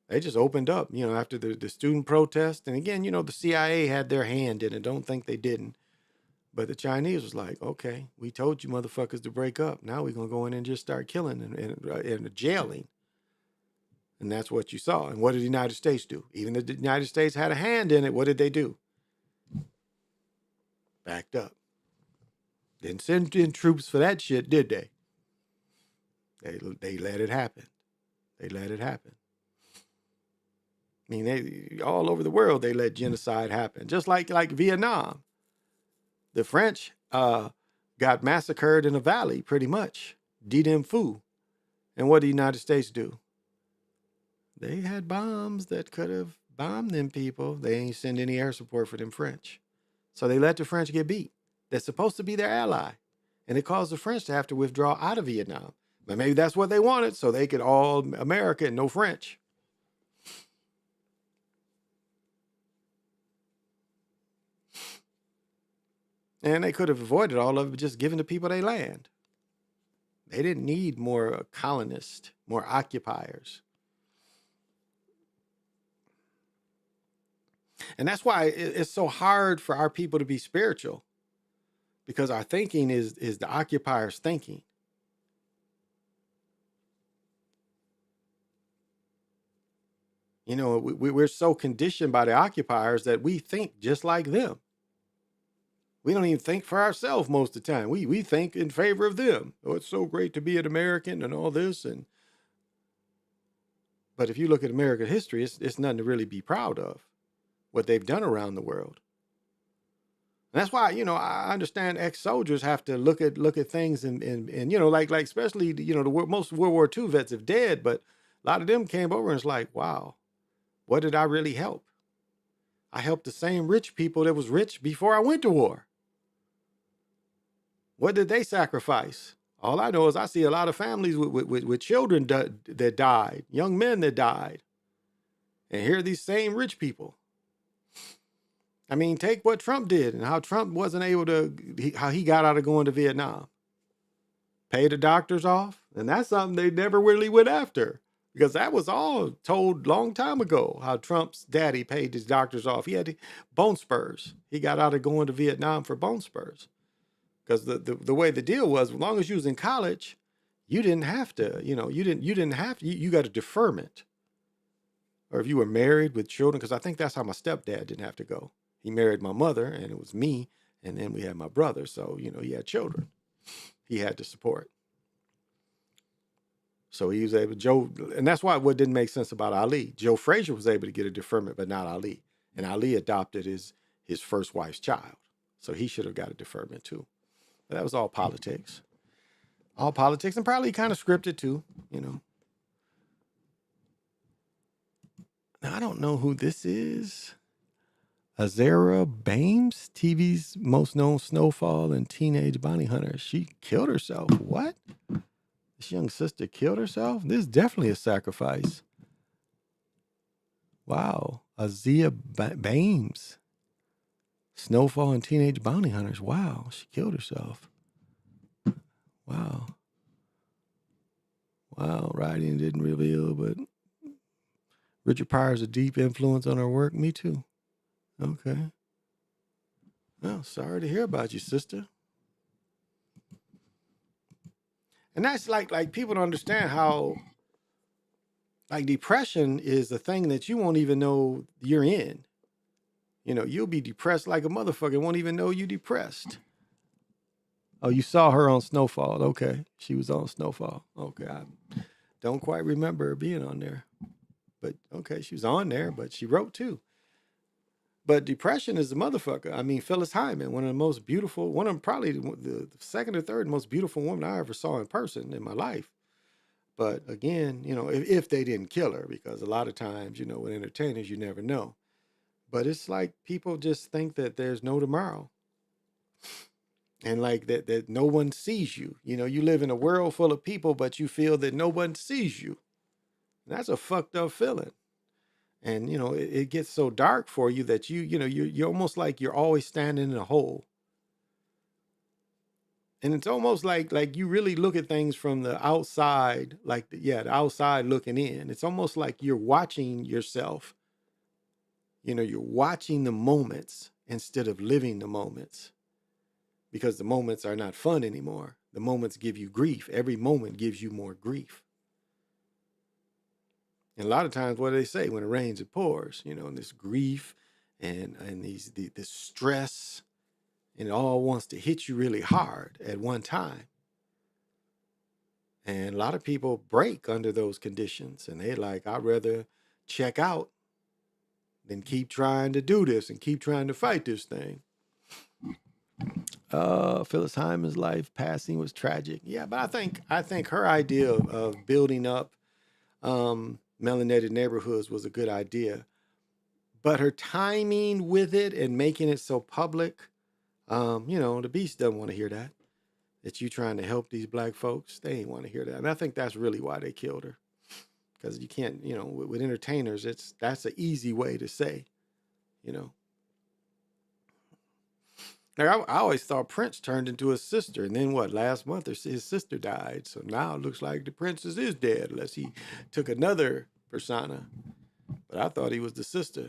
They just opened up, you know, after the student protest. And again, you know, the CIA had their hand in it. Don't think they didn't. But the Chinese was like, okay, we told you motherfuckers to break up. Now we're going to go in and just start killing and jailing. And that's what you saw. And what did the United States do? Even though the United States had a hand in it, what did they do? Backed up. Didn't send in troops for that shit, did they? They let it happen. They let it happen. I mean, they all over the world, they let genocide happen. Just like Vietnam. The French got massacred in a valley, pretty much. Dien Phu. And what did the United States do? They had bombs that could have bombed them people. They ain't send any air support for them French. So they let the French get beat. They're supposed to be their ally. And it caused the French to have to withdraw out of Vietnam. But maybe that's what they wanted, so they could all America and no French. And they could have avoided all of it just giving the people their land. They didn't need more colonists, more occupiers. And that's why it's so hard for our people to be spiritual, because our thinking is the occupiers' thinking. You know, we're so conditioned by the occupiers that we think just like them. We don't even think for ourselves most of the time. We think in favor of them. Oh, it's so great to be an American and all this. But if you look at American history, it's nothing to really be proud of, what they've done around the world. And that's why, you know, I understand ex-soldiers have to look at things and you know, like especially, you know, most World War II vets have dead, but a lot of them came over and it's like, wow, what did I really help? I helped the same rich people that was rich before I went to war. What did they sacrifice? All I know is I see a lot of families with children that died, young men that died. And here are these same rich people. I mean, take what Trump did and how Trump wasn't able to, how he got out of going to Vietnam. Pay the doctors off. And that's something they never really went after, because that was all told long time ago, how Trump's daddy paid his doctors off. He had bone spurs. He got out of going to Vietnam for bone spurs. Because the way the deal was, as long as you was in college, you didn't have to, you know, you didn't have to, you got a deferment. Or if you were married with children, because I think that's how my stepdad didn't have to go. He married my mother, and it was me, and then we had my brother. So, you know, he had children. He had to support. So he was able, and that's why what didn't make sense about Ali. Joe Frazier was able to get a deferment, but not Ali. And Ali adopted his first wife's child. So he should have got a deferment too. But that was all politics. All politics, and probably kind of scripted too, you know. Now, I don't know who this is. Azera Bames, TV's most known snowfall and teenage bounty hunter. She killed herself. What? This young sister killed herself? This is definitely a sacrifice. Wow. Azea Bames. Snowfall and teenage bounty hunters. Wow. She killed herself. Wow. Wow. Writing didn't reveal, but Richard Pryor's a deep influence on her work. Me too. Okay. Well, sorry to hear about you, sister. And that's like people don't understand how, like, depression is a thing that you won't even know you're in. You know, you'll be depressed like a motherfucker, won't even know you depressed. Oh, you saw her on Snowfall. Okay. She was on Snowfall. Okay. I don't quite remember her being on there. But okay, she was on there, but she wrote too. But depression is a motherfucker. I mean, Phyllis Hyman, one of the most beautiful, one of probably the second or third most beautiful woman I ever saw in person in my life. But again, you know, if they didn't kill her, because a lot of times, you know, with entertainers, you never know. But it's like people just think that there's no tomorrow. And like that no one sees you. You know, you live in a world full of people, but you feel that no one sees you. And that's a fucked up feeling. And, you know, it gets so dark for you that you're almost like you're always standing in a hole. And it's almost like you really look at things from the outside, like, the outside looking in. It's almost like you're watching yourself. You know, you're watching the moments instead of living the moments. Because the moments are not fun anymore. The moments give you grief. Every moment gives you more grief. And a lot of times, what do they say? When it rains, it pours. You know, and this grief and this stress, and it all wants to hit you really hard at one time. And a lot of people break under those conditions, and they're like, I'd rather check out than keep trying to do this and keep trying to fight this thing. Phyllis Hyman's life passing was tragic. Yeah, but I think her idea of building up melanated neighborhoods was a good idea, but her timing with it and making it so public, you know, the beast doesn't want to hear that. that you trying to help these black folks, they ain't want to hear that. And I think that's really why they killed her. Because you can't, with entertainers, that's an easy way to say, you know. Like I always thought Prince turned into his sister, and then what? Last month, his sister died, so now it looks like the princess is dead, unless he took another persona. But I thought he was the sister.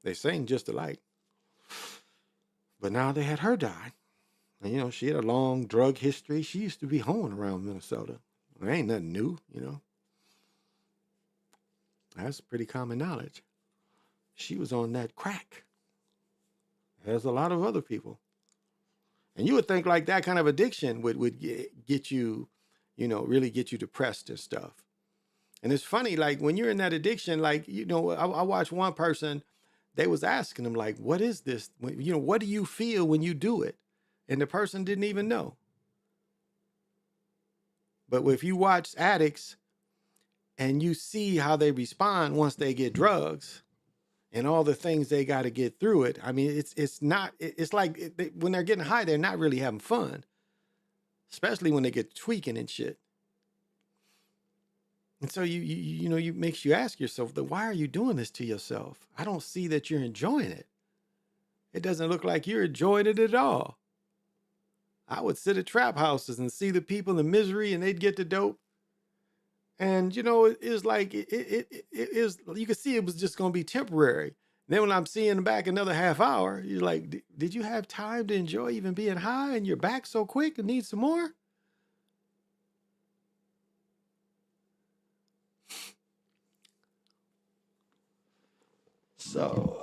They sing just alike. But now they had her die, and she had a long drug history. She used to be hoeing around Minnesota. There ain't nothing new, That's pretty common knowledge. She was on that crack. There's a lot of other people. And you would think like that kind of addiction would get you, really get you depressed and stuff. And it's funny, like when you're in that addiction, like, I watched one person, they was asking him like, what is this? What do you feel when you do it? And the person didn't even know. But if you watch addicts and you see how they respond once they get drugs, and all the things they got to get through it. I mean, it's like when they're getting high, they're not really having fun, especially when they get tweaking and shit. And so you makes you ask yourself, why are you doing this to yourself? I don't see that you're enjoying it. It doesn't look like you're enjoying it at all. I would sit at trap houses and see the people in misery, and they'd get the dope. And, it is like, it is, you could see it was just going to be temporary. Then when I'm seeing back another half hour, you're like, did you have time to enjoy even being high and you're back so quick and need some more? So,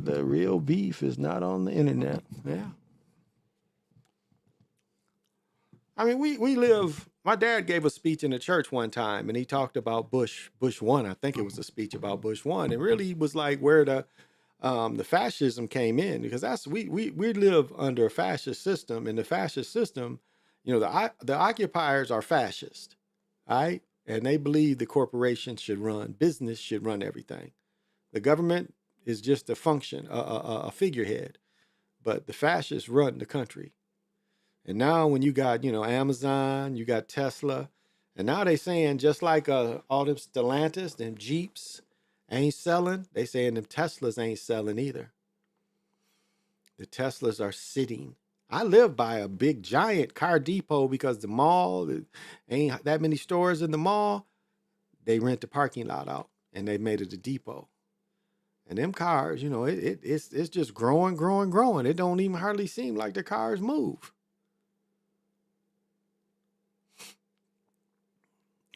the real beef is not on the internet. Yeah. I mean, we live, my dad gave a speech in the church one time, and he talked about Bush 1. I think it was a speech about Bush 1. And really was like where the fascism came in, because we live under a fascist system. And the fascist system, the occupiers are fascist, all right? And they believe the corporations should run, business should run everything. The government is just a function, a figurehead. But the fascists run the country. And now when you got, Amazon, you got Tesla, and now they saying just like all them Stellantis, them Jeeps ain't selling, they saying them Teslas ain't selling either. The Teslas are sitting. I live by a big giant car depot because the mall, ain't that many stores in the mall. They rent the parking lot out and they made it a depot. And them cars, it's just growing. It don't even hardly seem like the cars move.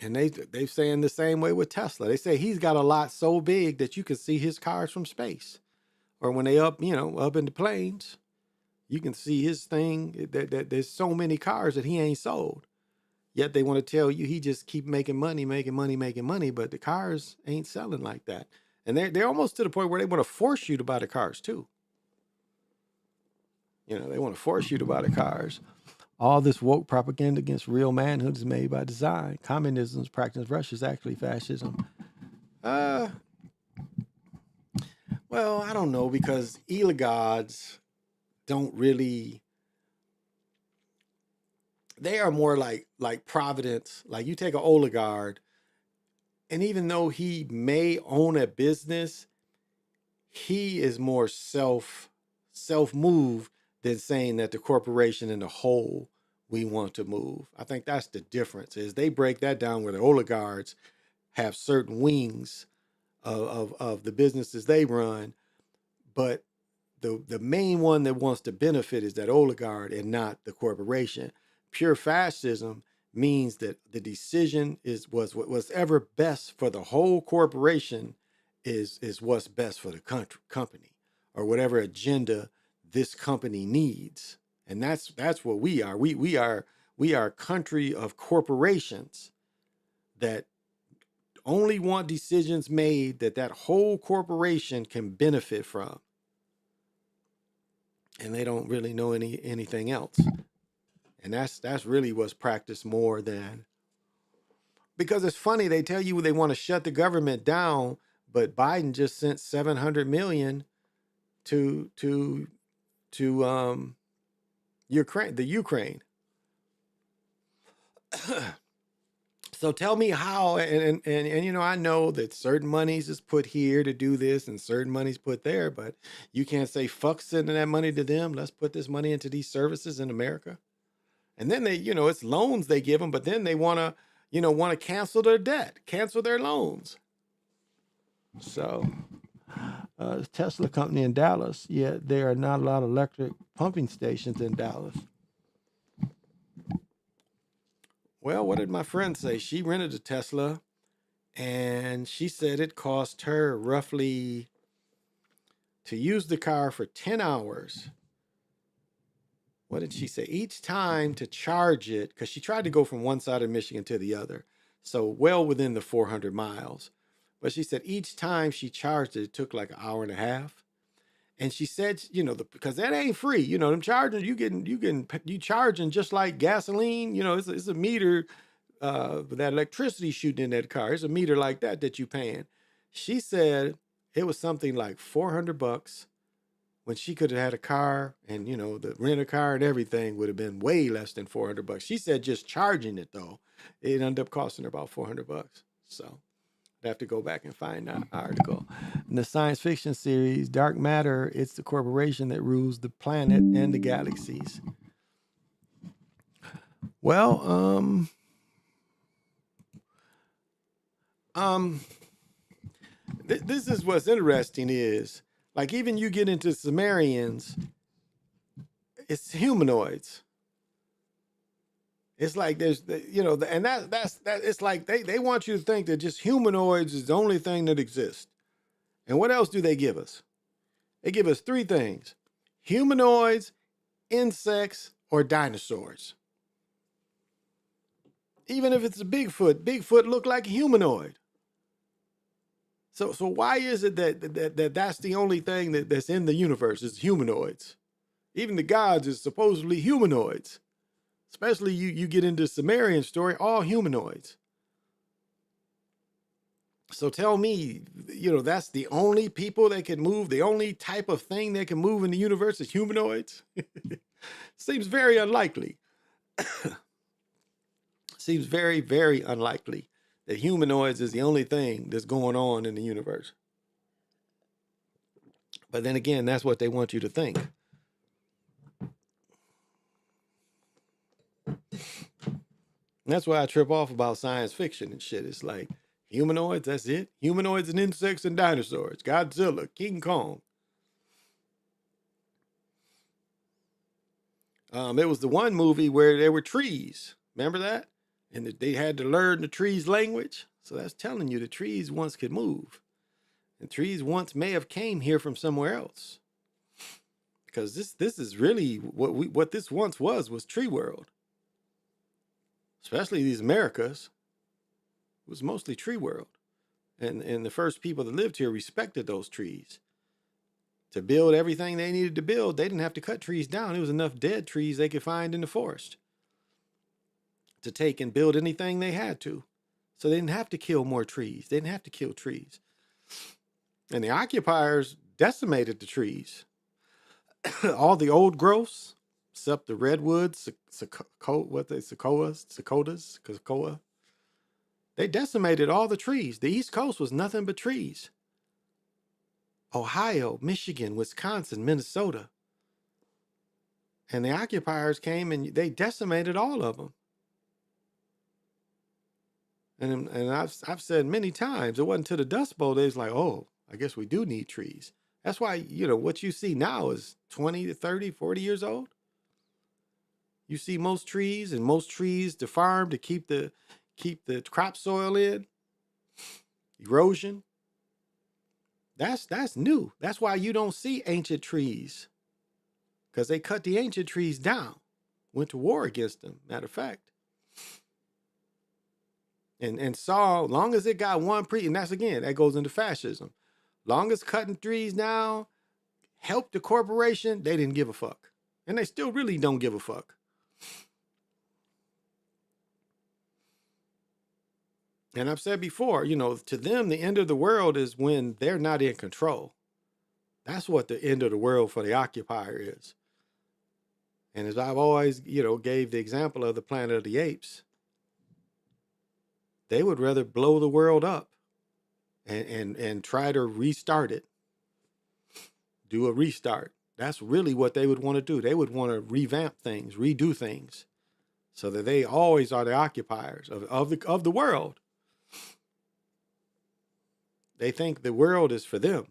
And they saying the same way with Tesla. They say he's got a lot so big that you can see his cars from space. Or when they up in the planes, you can see his thing. That there's so many cars that he ain't sold. Yet they want to tell you he just keep making money, but the cars ain't selling like that. And they're almost to the point where they want to force you to buy the cars too. They want to force you to buy the cars. All this woke propaganda against real manhood is made by design. Communism's practice Russia is actually fascism. Well, I don't know, because oligarchs don't really. They are more like Providence. Like you take an oligarch, and even though he may own a business, he is more self-moved than saying that the corporation in the whole we want to move. I think that's the difference, is they break that down where the oligarchs have certain wings of the businesses they run, but the main one that wants to benefit is that oligarch and not the corporation. Pure fascism means that the decision was what's ever best for the whole corporation is what's best for the company, or whatever agenda this company needs. And that's what we are. We are a country of corporations that only want decisions made that whole corporation can benefit from. And they don't really know anything else. And that's really what's practiced more than, because it's funny, they tell you they want to shut the government down, but Biden just sent $700 million to The Ukraine. So tell me how, and you know, I know that certain monies is put here to do this and certain money's put there, but you can't say fuck sending that money to them. Let's put this money into these services in America. And then they, you know, it's loans they give them, but then they want to cancel their debt, cancel their loans. So the Tesla company in Dallas, yet there are not a lot of electric pumping stations in Dallas. Well, what did my friend say? She rented a Tesla and she said it cost her roughly to use the car for 10 hours. What did she say? Each time to charge it, because she tried to go from one side of Michigan to the other. So well within the 400 miles. But she said each time she charged it, it took like an hour and a half. And she said, you know, because that ain't free. You know, them charging, you charging just like gasoline. You know, it's a meter, that electricity shooting in that car. It's a meter like that you paying. She said it was something like $400 when she could have had a car, and, you know, the rent a car and everything would have been way less than $400. She said just charging it though, it ended up costing her about $400. So I'd have to go back and find that article. In the science fiction series, Dark Matter, it's the corporation that rules the planet and the galaxies. Well, this is what's interesting is, like, even you get into Sumerians, it's humanoids. It's like there's, you know, and that's it's like they want you to think that just humanoids is the only thing that exists. And what else do they give us? They give us three things: humanoids, insects, or dinosaurs. Even if it's a Bigfoot look like a humanoid. So why is it that's the only thing that's in the universe is humanoids? Even the gods is supposedly humanoids. Especially you get into Sumerian story, all humanoids. So tell me, you know, that's the only people that can move, the only type of thing that can move in the universe is humanoids? Seems very unlikely. Seems very, very unlikely that humanoids is the only thing that's going on in the universe. But then again, that's what they want you to think. And that's why I trip off about science fiction and shit. It's like, humanoids, that's it? Humanoids and insects and dinosaurs. Godzilla, King Kong. It was the one movie where there were trees. Remember that? And they had to learn the trees' language. So that's telling you the trees once could move. And trees once may have came here from somewhere else. Because this is really what this once was tree world. Especially these Americas. It was mostly tree world. And the first people that lived here respected those trees. To build everything they needed to build, they didn't have to cut trees down. There was enough dead trees they could find in the forest to take and build anything they had to. So they didn't have to kill more trees. They didn't have to kill trees. And the occupiers decimated the trees. All the old growths, except the redwoods, sequoia. They decimated all the trees. The East Coast was nothing but trees. Ohio, Michigan, Wisconsin, Minnesota. And the occupiers came and they decimated all of them. And I've said many times, it wasn't until the Dust Bowl days like, oh, I guess we do need trees. That's why, you know, what you see now is 20 to 30, 40 years old. You see most trees to farm to keep the crop soil in. Erosion. That's new. That's why you don't see ancient trees. Because they cut the ancient trees down. Went to war against them, matter of fact. And saw, long as it got one and that's again, that goes into fascism. Long as cutting trees down helped the corporation, they didn't give a fuck. And they still really don't give a fuck. And I've said before, you know, to them, the end of the world is when they're not in control. That's what the end of the world for the occupier is. And as I've always, gave the example of the Planet of the Apes, they would rather blow the world up and try to restart it, do a restart. That's really what they would want to do. They would want to revamp things, redo things, so that they always are the occupiers of the world. They think the world is for them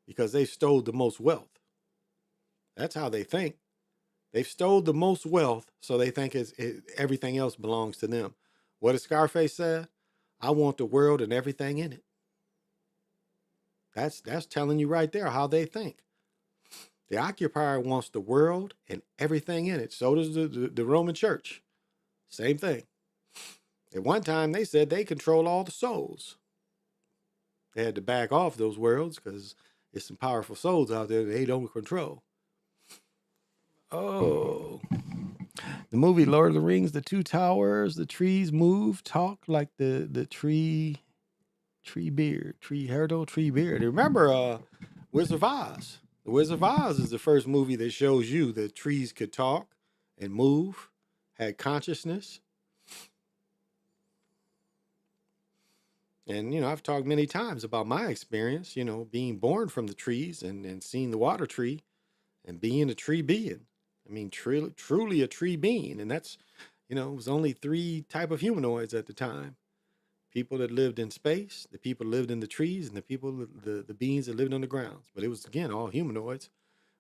because they stole the most wealth. That's how they think. They've stole the most wealth, so they think everything else belongs to them. What did Scarface say? I want the world and everything in it. That's telling you right there how they think. The occupier wants the world and everything in it. So does the Roman Church. Same thing. At one time, they said they control all the souls. They had to back off those worlds because there's some powerful souls out there that they don't control. Oh. The movie Lord of the Rings, the Two Towers, the trees move, talk like the tree beard. Remember Wizard of Oz? The Wizard of Oz is the first movie that shows you that trees could talk and move, had consciousness. And, I've talked many times about my experience, being born from the trees and seeing the water tree and being a tree being. I mean, truly a tree being. And that's, it was only 3 type of humanoids at the time. People that lived in space, the people that lived in the trees, and the beings that lived on the grounds. But it was, again, all humanoids.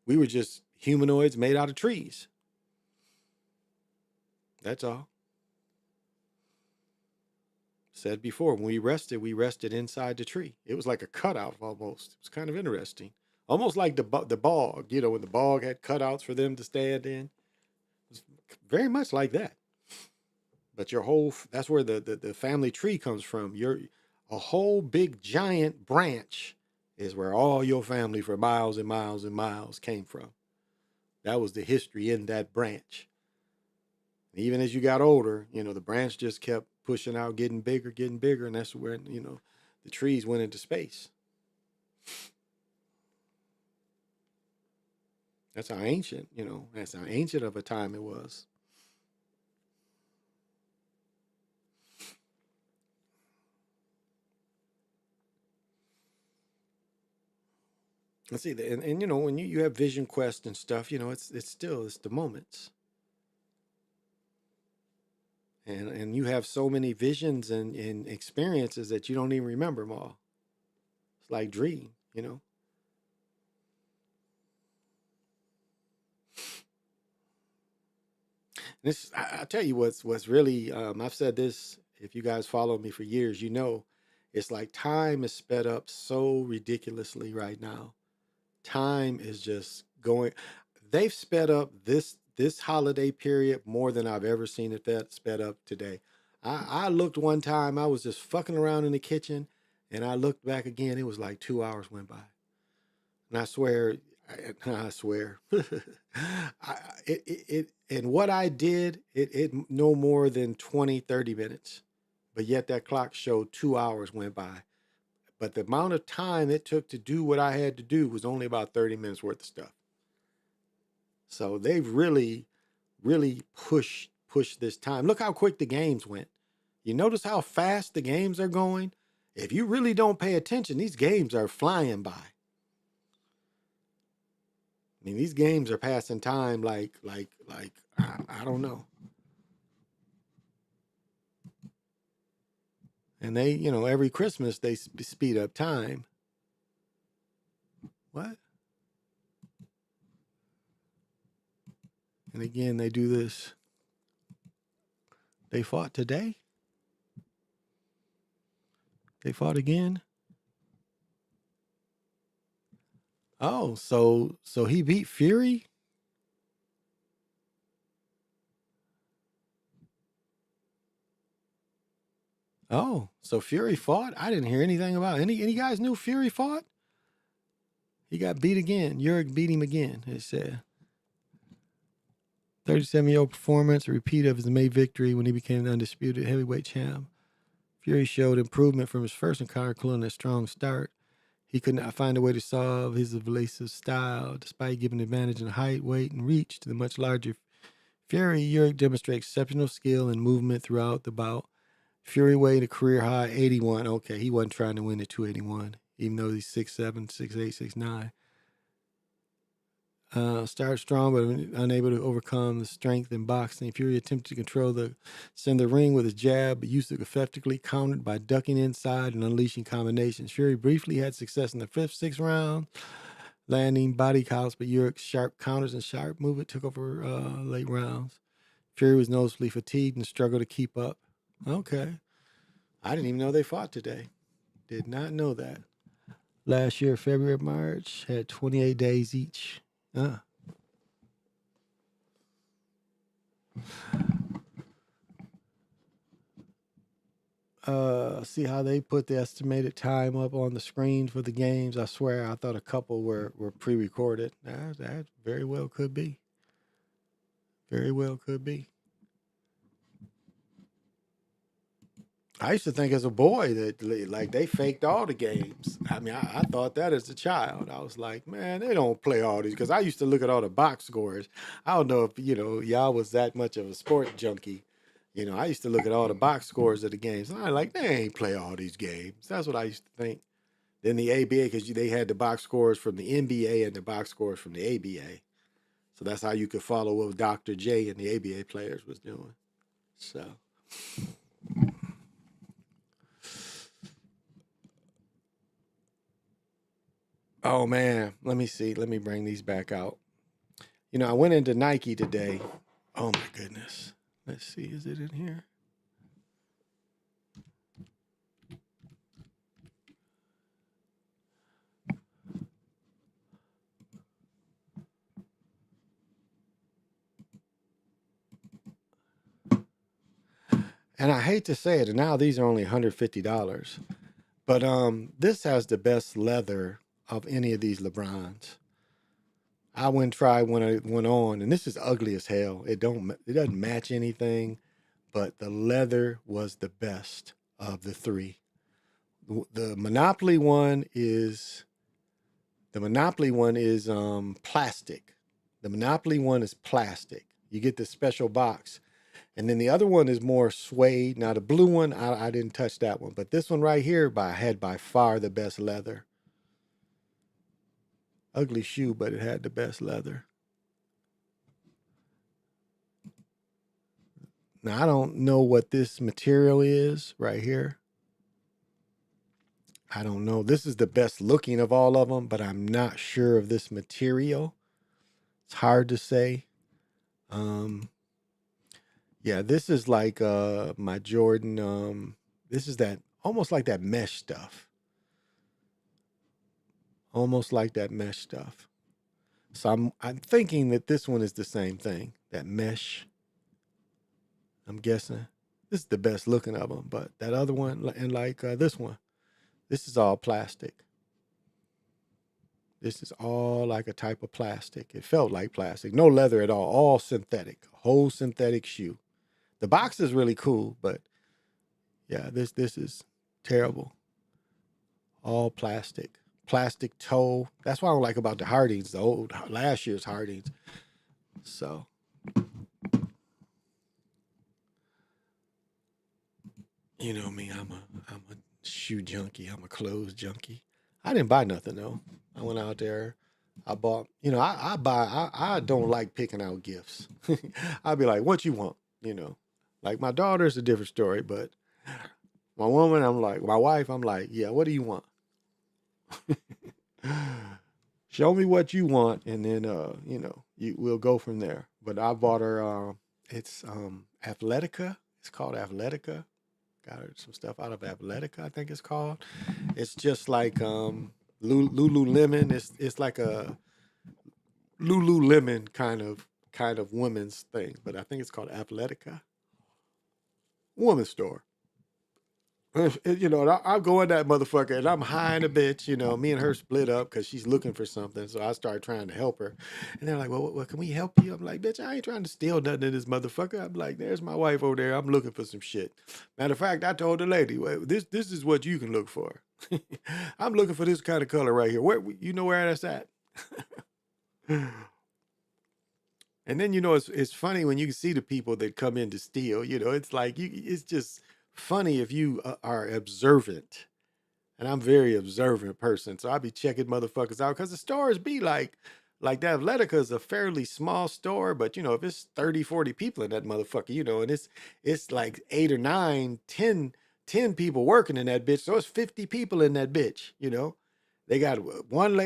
We were just humanoids made out of trees. That's all. Said before, when we rested inside the tree. It was like a cutout almost. It was kind of interesting. Almost like the bog, when the bog had cutouts for them to stand in. It was very much like that. But that's where the family tree comes from. A whole big giant branch is where all your family for miles and miles and miles came from. That was the history in that branch. And even as you got older, the branch just kept pushing out, getting bigger, and that's where, the trees went into space. That's how ancient, that's how ancient of a time it was. Let's see, and when you have vision quest and stuff, it's the moments. And you have so many visions and experiences that you don't even remember them all. It's like dream, I'll tell you what's really, I've said this, if you guys follow me for years, it's like time is sped up so ridiculously right now. Time is just going, they've sped up this holiday period more than I've ever seen it that sped up today. I looked one time, I was just fucking around in the kitchen, and I looked back again, it was like 2 hours went by. And I swear, and what I did, it no more than 20, 30 minutes. But yet that clock showed 2 hours went by. But the amount of time it took to do what I had to do was only about 30 minutes worth of stuff. So they've really, really pushed this time. Look how quick the games went. You notice how fast the games are going? If you really don't pay attention, these games are flying by. I mean, these games are passing time like I don't know. And they, every Christmas they speed up time. What? And again, they do this. They fought today. They fought again. Oh, so he beat Fury? Oh, so Fury fought? I didn't hear anything about it. Any guys knew Fury fought? He got beat again. Yurik beat him again, it said. 37-year-old performance, a repeat of his May victory when he became the undisputed heavyweight champ. Fury showed improvement from his first encounter, including a strong start. He could not find a way to solve his evasive style, despite giving advantage in height, weight, and reach to the much larger Fury. Uric demonstrated exceptional skill and movement throughout the bout. Fury weighed a career high 81. Okay, he wasn't trying to win at 281, even though he's 6'7", 6'8", 6'9". Started strong, but unable to overcome the strength in boxing. Fury attempted to control the center of the ring with his jab, but Usyk effectively countered by ducking inside and unleashing combinations. Fury briefly had success in the 5th, 6th round, landing body counts, but Uric's sharp counters and sharp movement took over late rounds. Fury was noticeably fatigued and struggled to keep up. Okay. I didn't even know they fought today. Did not know that. Last year, February, March, had 28 days each. See how they put the estimated time up on the screen for the games. I swear, I thought a couple were pre-recorded. That very well could be. Very well could be. I used to think as a boy that like they faked all the games. I mean, I thought that as a child. I was like, man, they don't play all these, because I used to look at all the box scores. I don't know if y'all was that much of a sport junkie. I used to look at all the box scores of the games. And I like, they ain't play all these games. That's what I used to think. Then the ABA, because they had the box scores from the NBA and the box scores from the ABA. So that's how you could follow what Dr. J and the ABA players was doing. So. Oh, man. Let me see. Let me bring these back out. I went into Nike today. Oh, my goodness. Let's see. Is it in here? And I hate to say it, and now these are only $150. But this has the best leather of any of these LeBrons. I went and tried when I went on, and this is ugly as hell. It doesn't match anything, but the leather was the best of the three. The Monopoly one is plastic. The Monopoly one is plastic. You get this special box. And then the other one is more suede. Now the blue one, I didn't touch that one, but this one right here had by far the best leather. Ugly shoe, but it had the best leather. Now I don't know what this material is right here. I don't know. This is the best looking of all of them, but I'm not sure of this material. It's hard to say. Yeah, this is like my Jordan. This is that almost like that mesh stuff. Almost like that mesh stuff. So I'm thinking that this one is the same thing. That mesh. I'm guessing this is the best looking of them, but that other one and like this one, this is all plastic. This is all like a type of plastic. It felt like plastic. No leather at all synthetic. Whole synthetic shoe. The box is really cool, but yeah, this is terrible. All plastic. Plastic toe. That's what I don't like about the Hardings, the old last year's Hardings. So you know me, I'm a shoe junkie. I'm a clothes junkie. I didn't buy nothing though. I went out there. I bought, I don't like picking out gifts. I'd be like, what you want? Like my daughter's a different story, but my woman, my wife, I'm like, yeah, what do you want? Show me what you want, and then we'll go from there. But I bought her it's Athletica. It's called Athletica. Got her some stuff out of Athletica, I think it's called. It's just like Lululemon. It's like a Lululemon kind of women's thing, but I think it's called Athletica. Women's store. You know, and I'll go in that motherfucker and I'm high in a bitch. You know, me and her split up because she's looking for something. So I started trying to help her. And they're like, well, can we help you? I'm like, bitch, I ain't trying to steal nothing in this motherfucker. I'm like, there's my wife over there. I'm looking for some shit. Matter of fact, I told the lady, well, this is what you can look for. I'm looking for this kind of color right here. Where you know where that's at? And then, you know, it's funny when you can see the people that come in to steal. You know, it's like it's just funny if you are observant. And I'm a very observant person, so I be checking motherfuckers out because the stores be like that. Atletica is a fairly small store, but you know, if it's 30, 40 people in that motherfucker, you know, and it's like 8 or 9, 10 people working in that bitch. So it's 50 people in that bitch, you know. They got one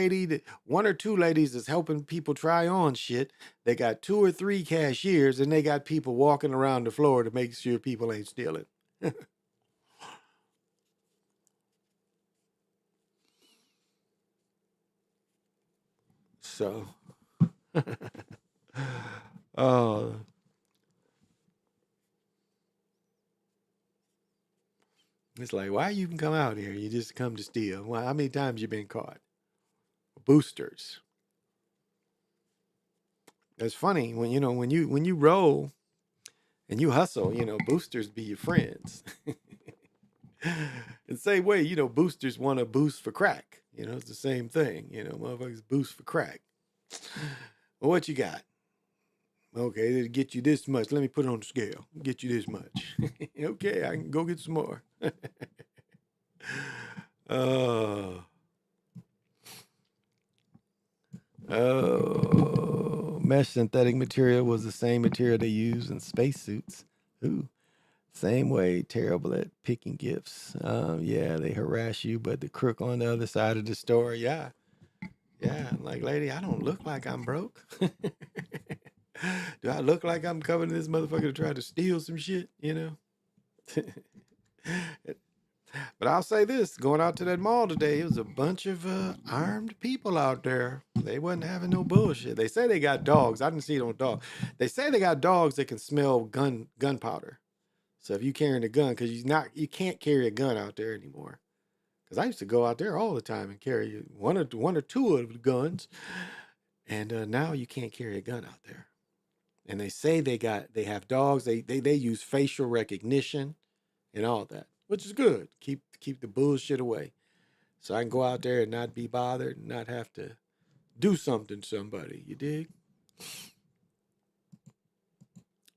or two ladies that's helping people try on shit. They got 2 or 3 cashiers, and they got people walking around the floor to make sure people ain't stealing. So, oh, it's like, why you even come out here? You just come to steal. Well, how many times you been caught? Boosters. It's funny when you know when you roll and you hustle. You know, boosters be your friends. And same way, you know, boosters want to boost for crack. You know, it's the same thing. You know, motherfuckers boost for crack. Well, what you got? Okay, it'll get you this much. Let me put it on the scale. Get you this much. Okay, I can go get some more. Oh, mesh synthetic material was the same material they use in spacesuits. Ooh, same way, terrible at picking gifts. Yeah, they harass you, but the crook on the other side of the store, yeah. Like, lady, I don't look like I'm broke. Do I look like I'm coming to this motherfucker to try to steal some shit, you know? But I'll say this, going out to that mall today, it was a bunch of armed people out there. They wasn't having no bullshit. They say they got dogs. I didn't see it on dog. They say they got dogs that can smell gunpowder. So if you carrying a gun, because you can't carry a gun out there anymore. Because I used to go out there all the time and carry one or two of the guns. And now you can't carry a gun out there. And they say they have dogs. They use facial recognition and all that, which is good. Keep the bullshit away. So I can go out there and not be bothered and not have to do something to somebody. You dig?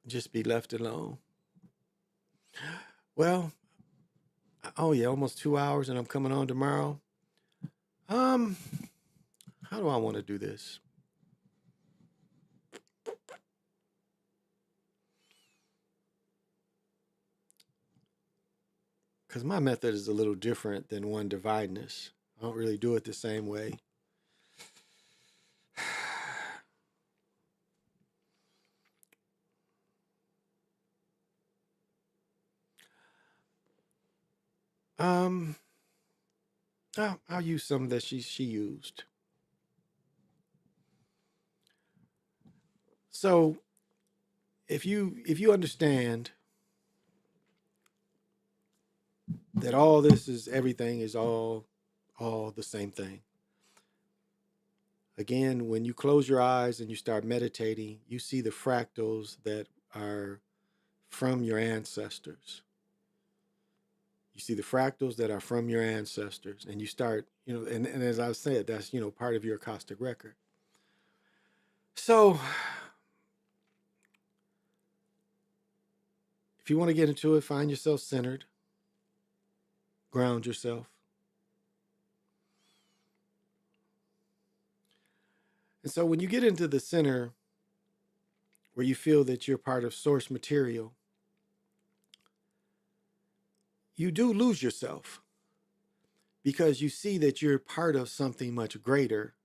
Just be left alone. Well, oh yeah, almost 2 hours and I'm coming on tomorrow. How do I want to do this? Because my method is a little different than one divideness. I don't really do it the same way. I'll use some that she used. So if you understand that all this is everything is all the same thing. Again, when you close your eyes and you start meditating, you see the fractals that are from your ancestors. You see the fractals that are from your ancestors, and you start, you know, and as I said, that's, you know, part of your Akashic record. So if you want to get into it, find yourself centered, ground yourself. And so when you get into the center where you feel that you're part of source material, you do lose yourself because you see that you're part of something much greater.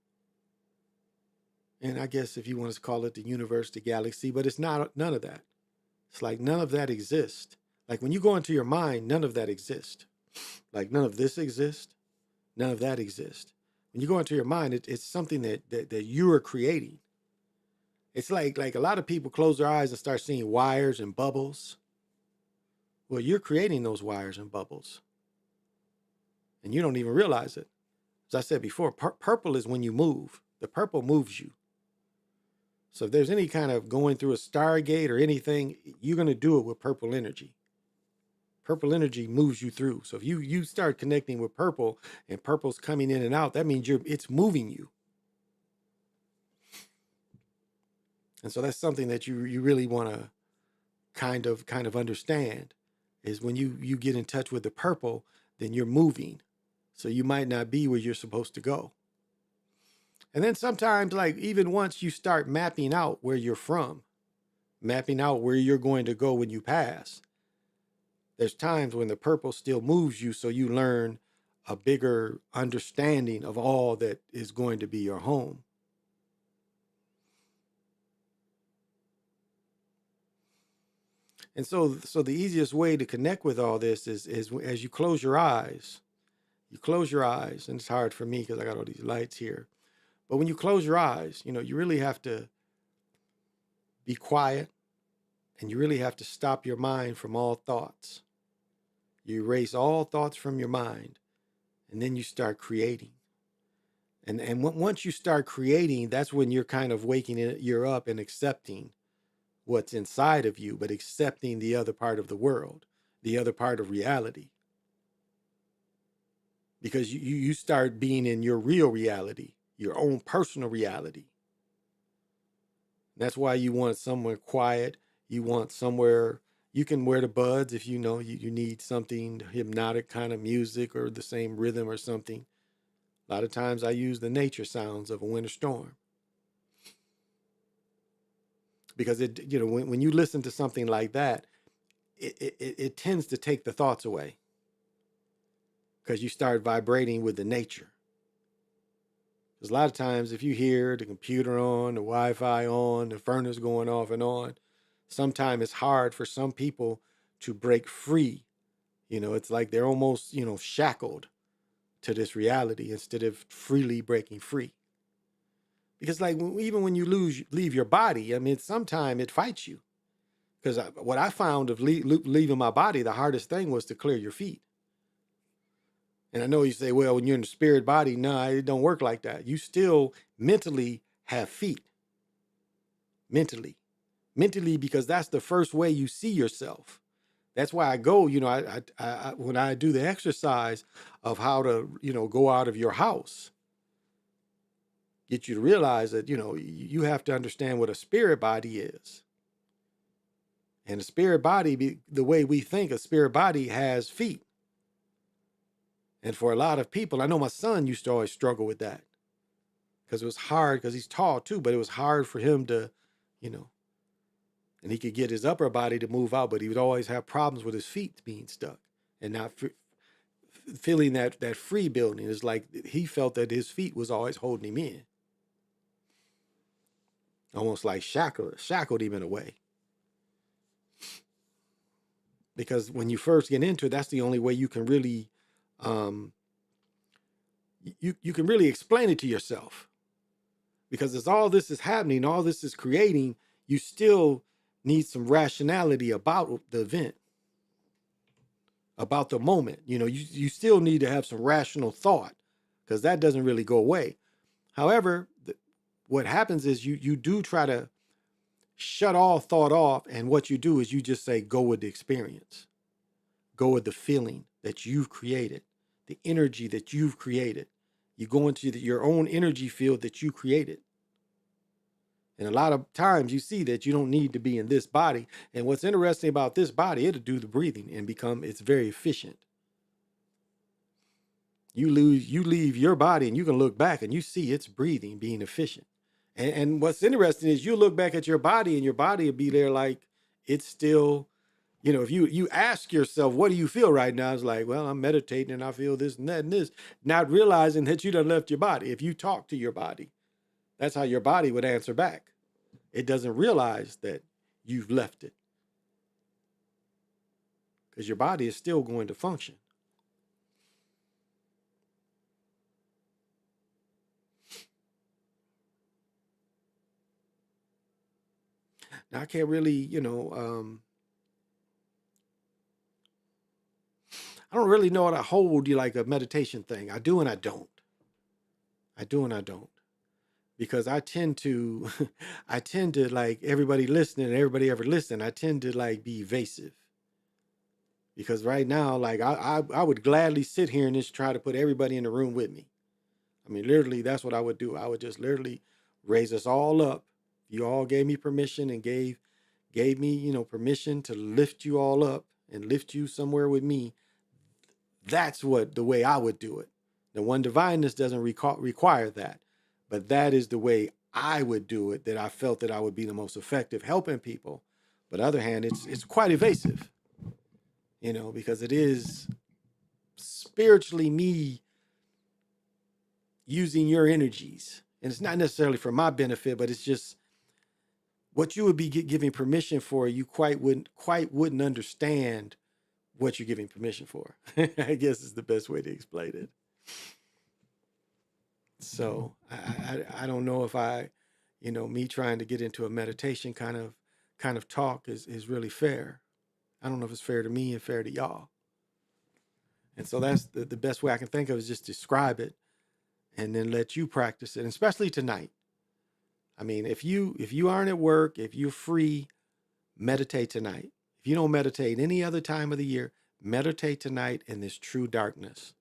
And I guess if you want to call it the universe, the galaxy, but it's not none of that. It's like none of that exists. Like when you go into your mind, none of that exists. Like none of this exists. None of that exists. When you go into your mind, it's something that you are creating. It's like a lot of people close their eyes and start seeing wires and bubbles. Well, you're creating those wires and bubbles. And you don't even realize it. As I said before, purple is when you move. The purple moves you. So if there's any kind of going through a stargate or anything, you're going to do it with purple energy. Purple energy moves you through. So if you start connecting with purple and purple's coming in and out, that means it's moving you. And so that's something that you really want to kind of understand, is when you get in touch with the purple, then you're moving. So you might not be where you're supposed to go. And then sometimes, like, even once you start mapping out where you're from, mapping out where you're going to go when you pass, there's times when the purple still moves you, so you learn a bigger understanding of all that is going to be your home. And so the easiest way to connect with all this is as you close your eyes. You close your eyes, and it's hard for me because I got all these lights here. But when you close your eyes, you really have to be quiet, and you really have to stop your mind from all thoughts. You erase all thoughts from your mind, and then you start creating. And once you start creating, that's when you're kind of you're up and accepting what's inside of you, but accepting the other part of the world, the other part of reality. Because you start being in your real reality, your own personal reality. That's why you want somewhere quiet. You want somewhere you can wear the buds if you need something hypnotic kind of music or the same rhythm or something. A lot of times I use the nature sounds of a winter storm. Because when you listen to something like that, it tends to take the thoughts away. Because you start vibrating with the nature. Because a lot of times if you hear the computer on, the Wi-Fi on, the furnace going off and on, sometimes it's hard for some people to break free. It's like they're almost, shackled to this reality instead of freely breaking free. Because like even when you leave your body, I mean, sometimes it fights you. Because what I found of leaving my body, the hardest thing was to clear your feet. And I know you say, well, when you're in the spirit body, no, it don't work like that. You still mentally have feet. Mentally, because that's the first way you see yourself. That's why I go, I when I do the exercise of how to, go out of your house, get you to realize that, you have to understand what a spirit body is. And a spirit body, the way we think, a spirit body has feet. And for a lot of people, I know my son used to always struggle with that because it was hard, because he's tall too, but it was hard for him to, and he could get his upper body to move out, but he would always have problems with his feet being stuck and not feeling that free building. It's like he felt that his feet was always holding him in. Almost like shackled him in a way. Because when you first get into it, that's the only way you can really, you can really explain it to yourself. Because as all this is happening, all this is creating, you still need some rationality about the event, about the moment. You still need to have some rational thought, because that doesn't really go away. However, what happens is you do try to shut all thought off, and what you do is you just say, go with the experience. Go with the feeling that you've created, the energy that you've created. You go into your own energy field that you created. And a lot of times you see that you don't need to be in this body. And what's interesting about this body, it'll do the breathing and it's very efficient. You leave your body and you can look back and you see it's breathing, being efficient. And what's interesting is you look back at your body and your body will be there like it's still, if you ask yourself, what do you feel right now? It's like, well, I'm meditating and I feel this and that and this, not realizing that you done left your body. If you talk to your body, that's how your body would answer back. It doesn't realize that you've left it, because your body is still going to function. Now, I can't really, I don't really know how to hold you like a meditation thing. I do and I don't. I do and I don't. Because I tend to, like everybody listening and everybody ever listen, I tend to like be evasive. Because right now, like I would gladly sit here and just try to put everybody in the room with me. I mean, literally, that's what I would do. I would just literally raise us all up. You all gave me permission and gave me, permission to lift you all up and lift you somewhere with me. That's the way I would do it. The one divineness doesn't require that, but that is the way I would do it, that I felt that I would be the most effective helping people. But on the other hand, it's quite evasive, because it is spiritually me using your energies. And it's not necessarily for my benefit, but it's just what you would be giving permission for. You wouldn't understand what you're giving permission for. I guess is the best way to explain it. So I don't know if me trying to get into a meditation kind of talk is really fair. I don't know if it's fair to me and fair to y'all. And so that's the best way I can think of is just describe it and then let you practice it, and especially tonight. I mean, if you aren't at work, if you're free, meditate tonight. If you don't meditate any other time of the year, meditate tonight in this true darkness.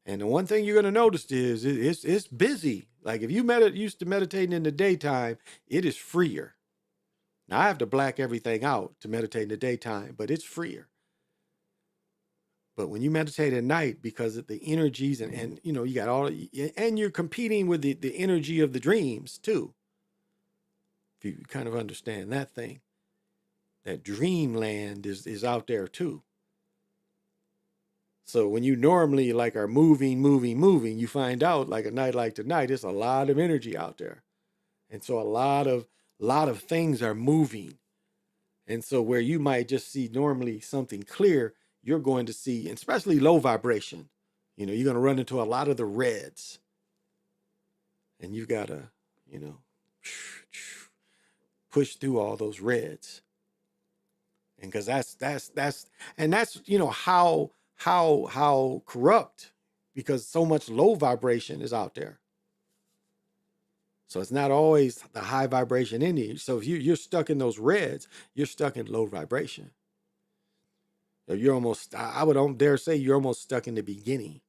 And the one thing you're going to notice is it's busy. Like if you used to meditating in the daytime, it is freer. Now I have to black everything out to meditate in the daytime, but it's freer. But when you meditate at night, because of the energies and you got and you're competing with the energy of the dreams too. If you kind of understand that thing, that dreamland is out there too. So when you normally like are moving, you find out like a night like tonight, it's a lot of energy out there. And so a lot of things are moving. And so where you might just see normally something clear, you're going to see, especially low vibration, you're going to run into a lot of the reds. And you've got to, push through all those reds. And because that's how corrupt, because so much low vibration is out there. So it's not always the high vibration in you. So if you're stuck in those reds, you're stuck in low vibration. So you're almost, I would dare say you're almost stuck in the beginning.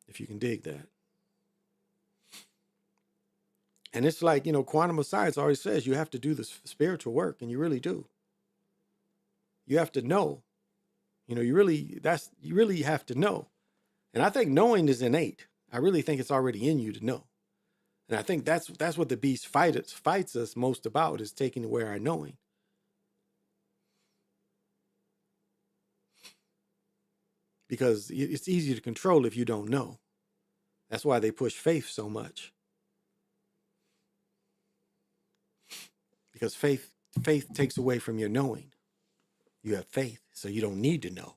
If you can dig that. And it's like, quantum of science always says you have to do this spiritual work, and you really do. You have to know. You really have to know. And I think knowing is innate. I really think it's already in you to know. And I think that's what the beast fights us most about, is taking away our knowing. Because it's easy to control if you don't know. That's why they push faith so much. Because faith takes away from your knowing. You have faith, so you don't need to know.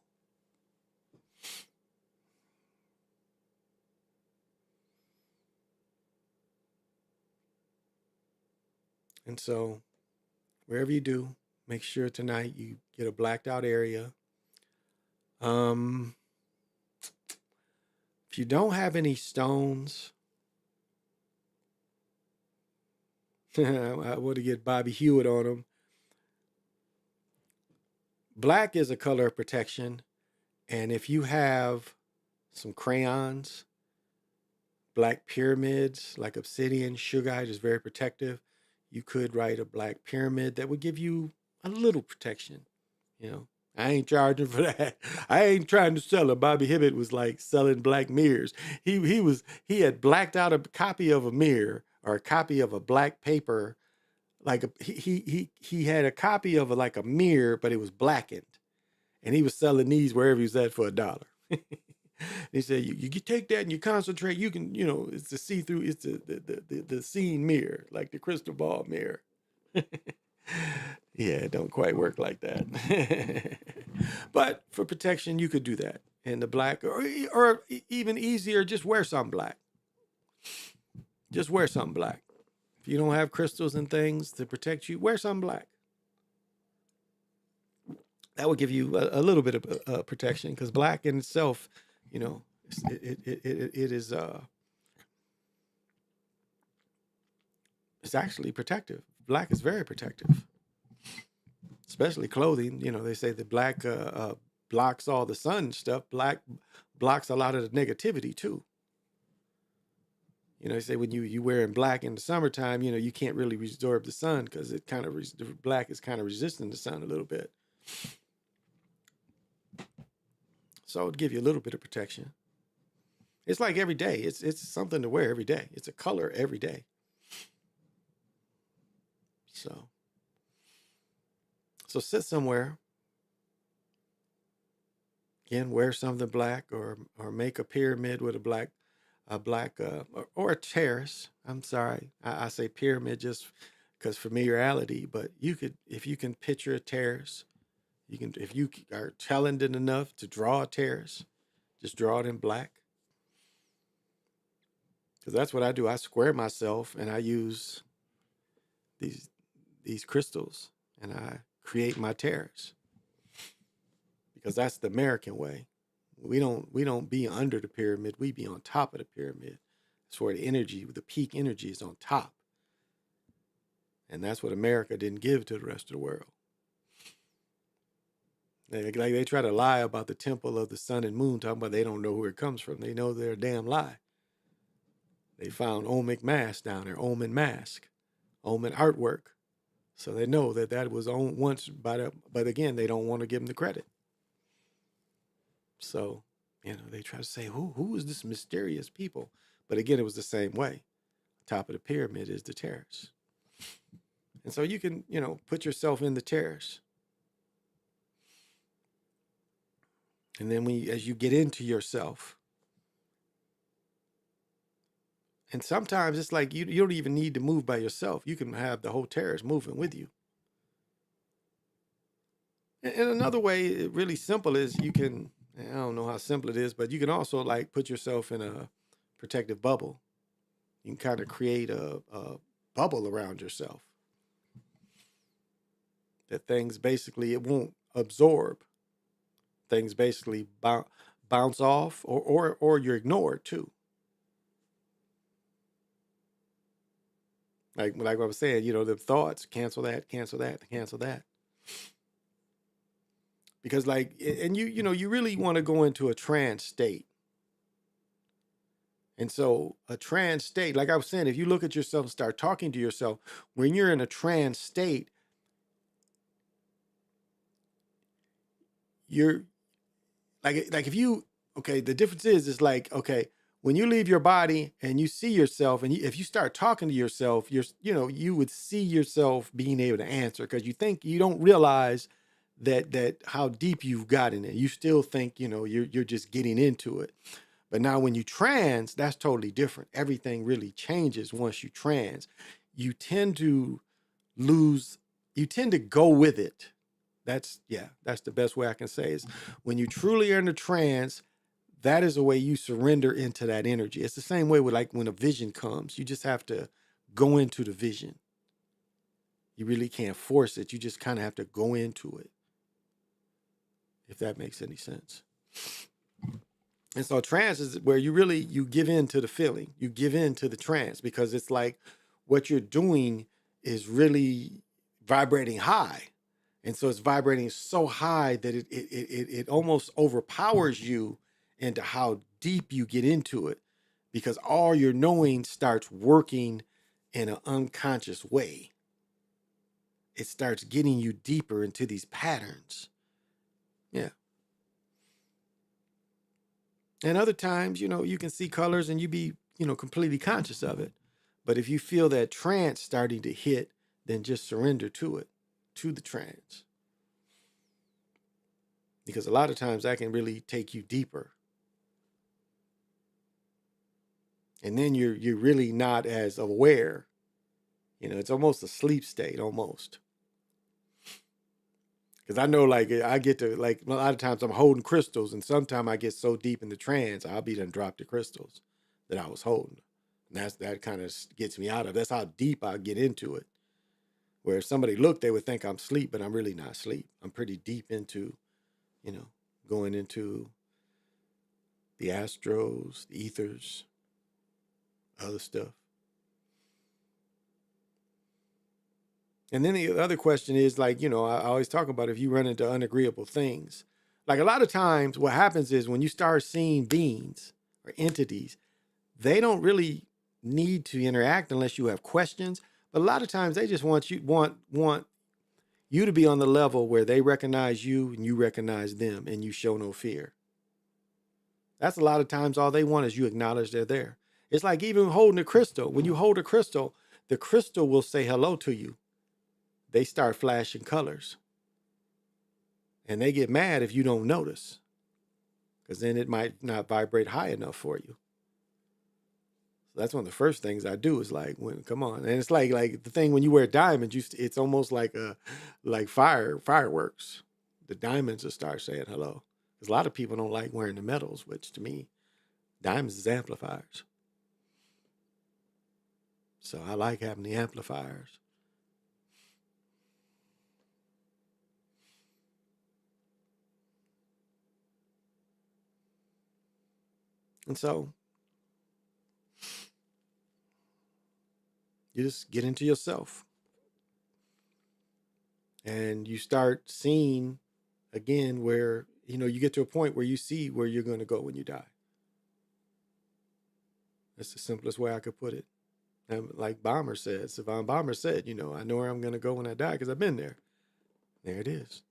And so, wherever you do, make sure tonight you get a blacked out area. If you don't have any stones, I want to get Bobby Hewitt on them. Black is a color of protection. And if you have some crayons, black pyramids like obsidian, sugarite is very protective. You could write a black pyramid that would give you a little protection. I ain't charging for that. I ain't trying to sell it. Bobby Hibbett was like selling black mirrors. He had blacked out a copy of a mirror or a copy of a black paper. Like he had a copy of a mirror, but it was blackened. And he was selling these wherever he was at for $1. He said, you take that and you concentrate, you can, it's the see-through, it's the seen mirror, like the crystal ball mirror. Yeah, it don't quite work like that. But for protection, you could do that. And the black, or even easier, just wear something black. Just wear something black. If you don't have crystals and things to protect you, wear something black. That would give you a little bit of protection, because black in itself, you know, it is it's actually protective. Black is very protective, especially clothing. You know, they say that black blocks all the sun stuff. Black blocks a lot of the negativity too. You know, they say when you wearing black in the summertime, you know, you can't really absorb the sun because it kind of black is kind of resisting the sun a little bit. So it'd give you a little bit of protection. It's like every day. It's something to wear every day. It's a color every day. So sit somewhere. Again, wear something black, or make a pyramid with a black or a terrace. I'm sorry, I say pyramid just because familiarity. But you could, if you can picture a terrace, you can. If you are talented enough to draw a terrace, just draw it in black. Because that's what I do. I square myself, and I use these crystals, and I create my terrace. Because that's the American way. We don't be under the pyramid. We be on top of the pyramid. That's where the energy, the peak energy, is on top. And that's what America didn't give to the rest of the world. They try to lie about the temple of the sun and moon, talking about they don't know where it comes from. They know they're a damn lie. They found Olmec mask down there, Omen mask, Omen artwork. So they know that was owned once but again, they don't want to give them the credit. So, you know, they try to say, who is this mysterious people? But again, it was the same way. Top of the pyramid is the terrace. And so you can, you know, put yourself in the terrace. And then as you get into yourself, and sometimes it's like you don't even need to move by yourself. You can have the whole terrace moving with you. And another way, really simple, is you can, I don't know how simple it is, but you can also like put yourself in a protective bubble. You can kind of create a bubble around yourself that things basically, it won't absorb. Things basically bounce off, or you're ignored too. Like what I was saying, you know, the thoughts, cancel that, cancel that, cancel that. Because like, and you know, you really want to go into a trance state. And so a trance state, like I was saying, if you look at yourself and start talking to yourself, when you're in a trance state, you're like if you, okay, the difference is like, okay, when you leave your body and you see yourself, and if you start talking to yourself, you would see yourself being able to answer, because you don't realize that how deep you've gotten it. You still think, you know, you're just getting into it. But now when you trance, that's totally different. Everything really changes once you trance. You tend to go with it. That's the best way I can say is when you truly are in a trance, that is the way you surrender into that energy. It's the same way with like when a vision comes. You just have to go into the vision. You really can't force it. You just kind of have to go into it, if that makes any sense. And so trance is where you give in to the feeling. You give in to the trance, because it's like what you're doing is really vibrating high. And so it's vibrating so high that it almost overpowers you into how deep you get into it, because all your knowing starts working in an unconscious way. It starts getting you deeper into these patterns. Yeah. And other times, you know, you can see colors and you be, you know, completely conscious of it. But if you feel that trance starting to hit, then just surrender to it, to the trance. Because a lot of times that can really take you deeper. And then you're really not as aware. You know, it's almost a sleep state, almost. Because I know, like, I get to, like, a lot of times I'm holding crystals, and sometimes I get so deep in the trance, I'll be done drop the crystals that I was holding. That kind of gets me out of. That's how deep I get into it. Where if somebody looked, they would think I'm asleep, but I'm really not asleep. I'm pretty deep into, going into the astros, the ethers, other stuff. And then the other question is like, I always talk about if you run into unagreeable things. Like a lot of times what happens is when you start seeing beings or entities, they don't really need to interact unless you have questions. But a lot of times they just want you to be on the level where they recognize you and you recognize them and you show no fear. That's a lot of times all they want is you acknowledge they're there. It's like even holding a crystal. When you hold a crystal, the crystal will say hello to you. They start flashing colors. And they get mad if you don't notice, because then it might not vibrate high enough for you. So that's one of the first things I do is like, come on. And it's like the thing when you wear diamonds, it's almost like fireworks. The diamonds will start saying hello. Because a lot of people don't like wearing the metals, which to me, diamonds is amplifiers. So I like having the amplifiers. And so you just get into yourself. And you start seeing again where, you get to a point where you see where you're going to go when you die. That's the simplest way I could put it. And like Savon Bomber said, I know where I'm going to go when I die because I've been there. There it is.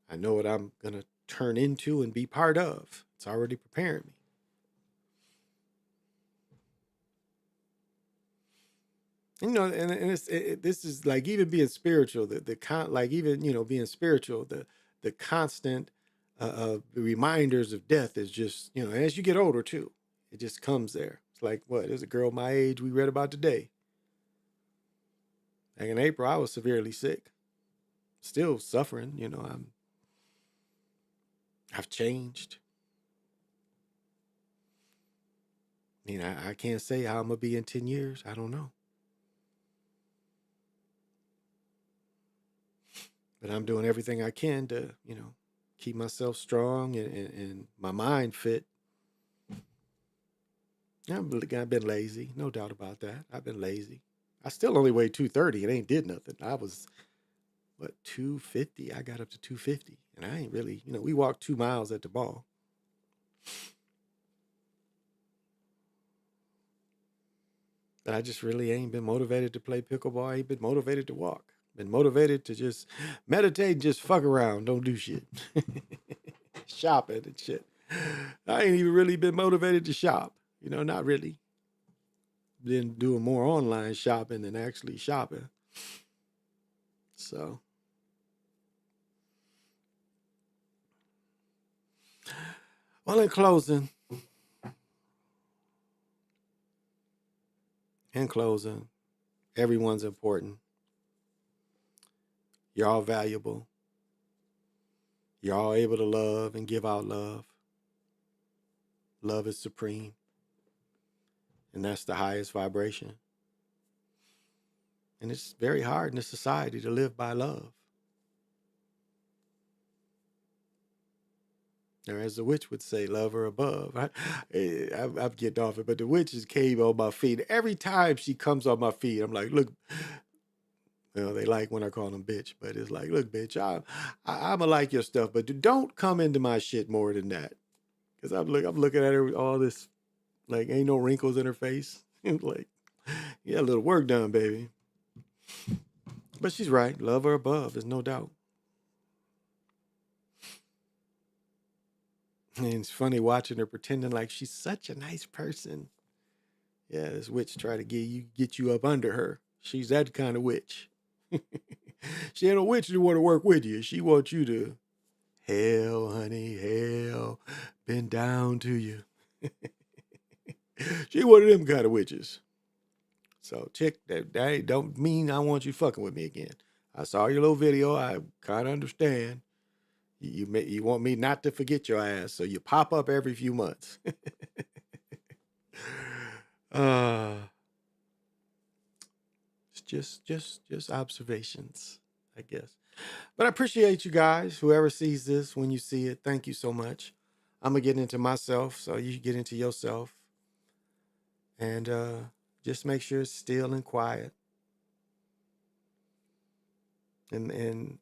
I know what I'm going to turn into and be part of. It's already preparing me. And this is like even being spiritual, being spiritual, the constant reminders of death is just, as you get older too, it just comes there. It's like, there's a girl my age we read about today. Like in April, I was severely sick, still suffering, I've changed. I can't say how I'm going to be in 10 years. I don't know. But I'm doing everything I can to, keep myself strong and my mind fit. I've been lazy, no doubt about that. I've been lazy. I still only weigh 230 and ain't did nothing. I was, 250? I got up to 250. And I ain't really, we walked 2 miles at the ball. But I just really ain't been motivated to play pickleball. I ain't been motivated to walk. Been motivated to just meditate and just fuck around. Don't do shit. Shopping and shit. I ain't even really been motivated to shop. Not really. Been doing more online shopping than actually shopping. So. Well, in closing, everyone's important. You're all valuable. You're all able to love and give out love. Love is supreme. And that's the highest vibration. And it's very hard in this society to live by love. Or as the witch would say, love her above. I'm getting off it, but the witch just came on my feet. Every time she comes on my feet, I'm like, look, they like when I call them bitch, but it's like, look, bitch, I'ma like your stuff, but don't come into my shit more than that. Because I'm looking at her, all this, like, ain't no wrinkles in her face. Like, yeah, a little work done, baby. But she's right. Love her above, there's no doubt. And it's funny watching her pretending like she's such a nice person. Yeah, this witch try to get you up under her. She's that kind of witch. She ain't a witch that want to work with you. She wants you to, hell, honey, hell, bend down to you. She one of them kind of witches. So, chick, that don't mean I want you fucking with me again. I saw your little video. I kind of understand. You want me not to forget your ass, so you pop up every few months. It's just observations, I guess. But I appreciate you guys. Whoever sees this, when you see it, thank you so much. I'm gonna get into myself, so you get into yourself, and just make sure it's still and quiet. And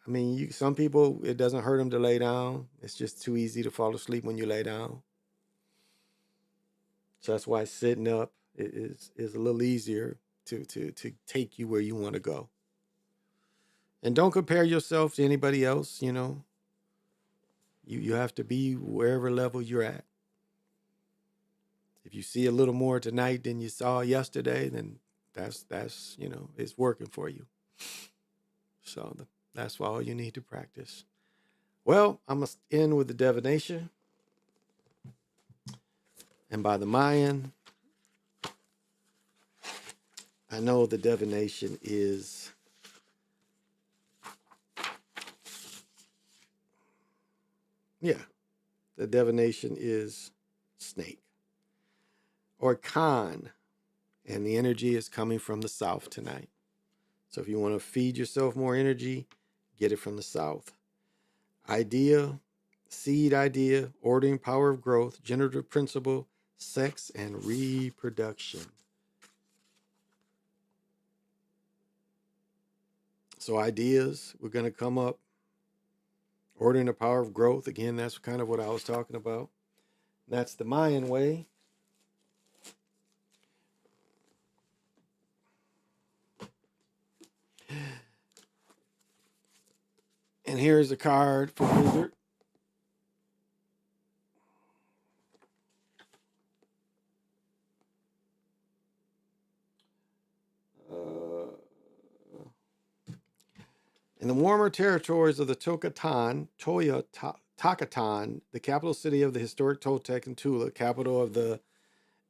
I mean, some people, it doesn't hurt them to lay down. It's just too easy to fall asleep when you lay down. So that's why sitting up is a little easier to take you where you want to go. And don't compare yourself to anybody else. You have to be wherever level you're at. If you see a little more tonight than you saw yesterday, then that's it's working for you. So that's all you need to practice. Well, I must end with the divination. And by the Mayan, I know the divination is the divination is snake or Khan, and the energy is coming from the south tonight. So if you want to feed yourself more energy, get it from the south. Idea, seed idea, ordering power of growth, generative principle, sex, and reproduction. So ideas, we're going to come up. Ordering the power of growth. Again, that's kind of what I was talking about. That's the Mayan way. And here's a card for Wizard. In the warmer territories of the Tokatan, the capital city of the historic Toltec and Tula, capital of the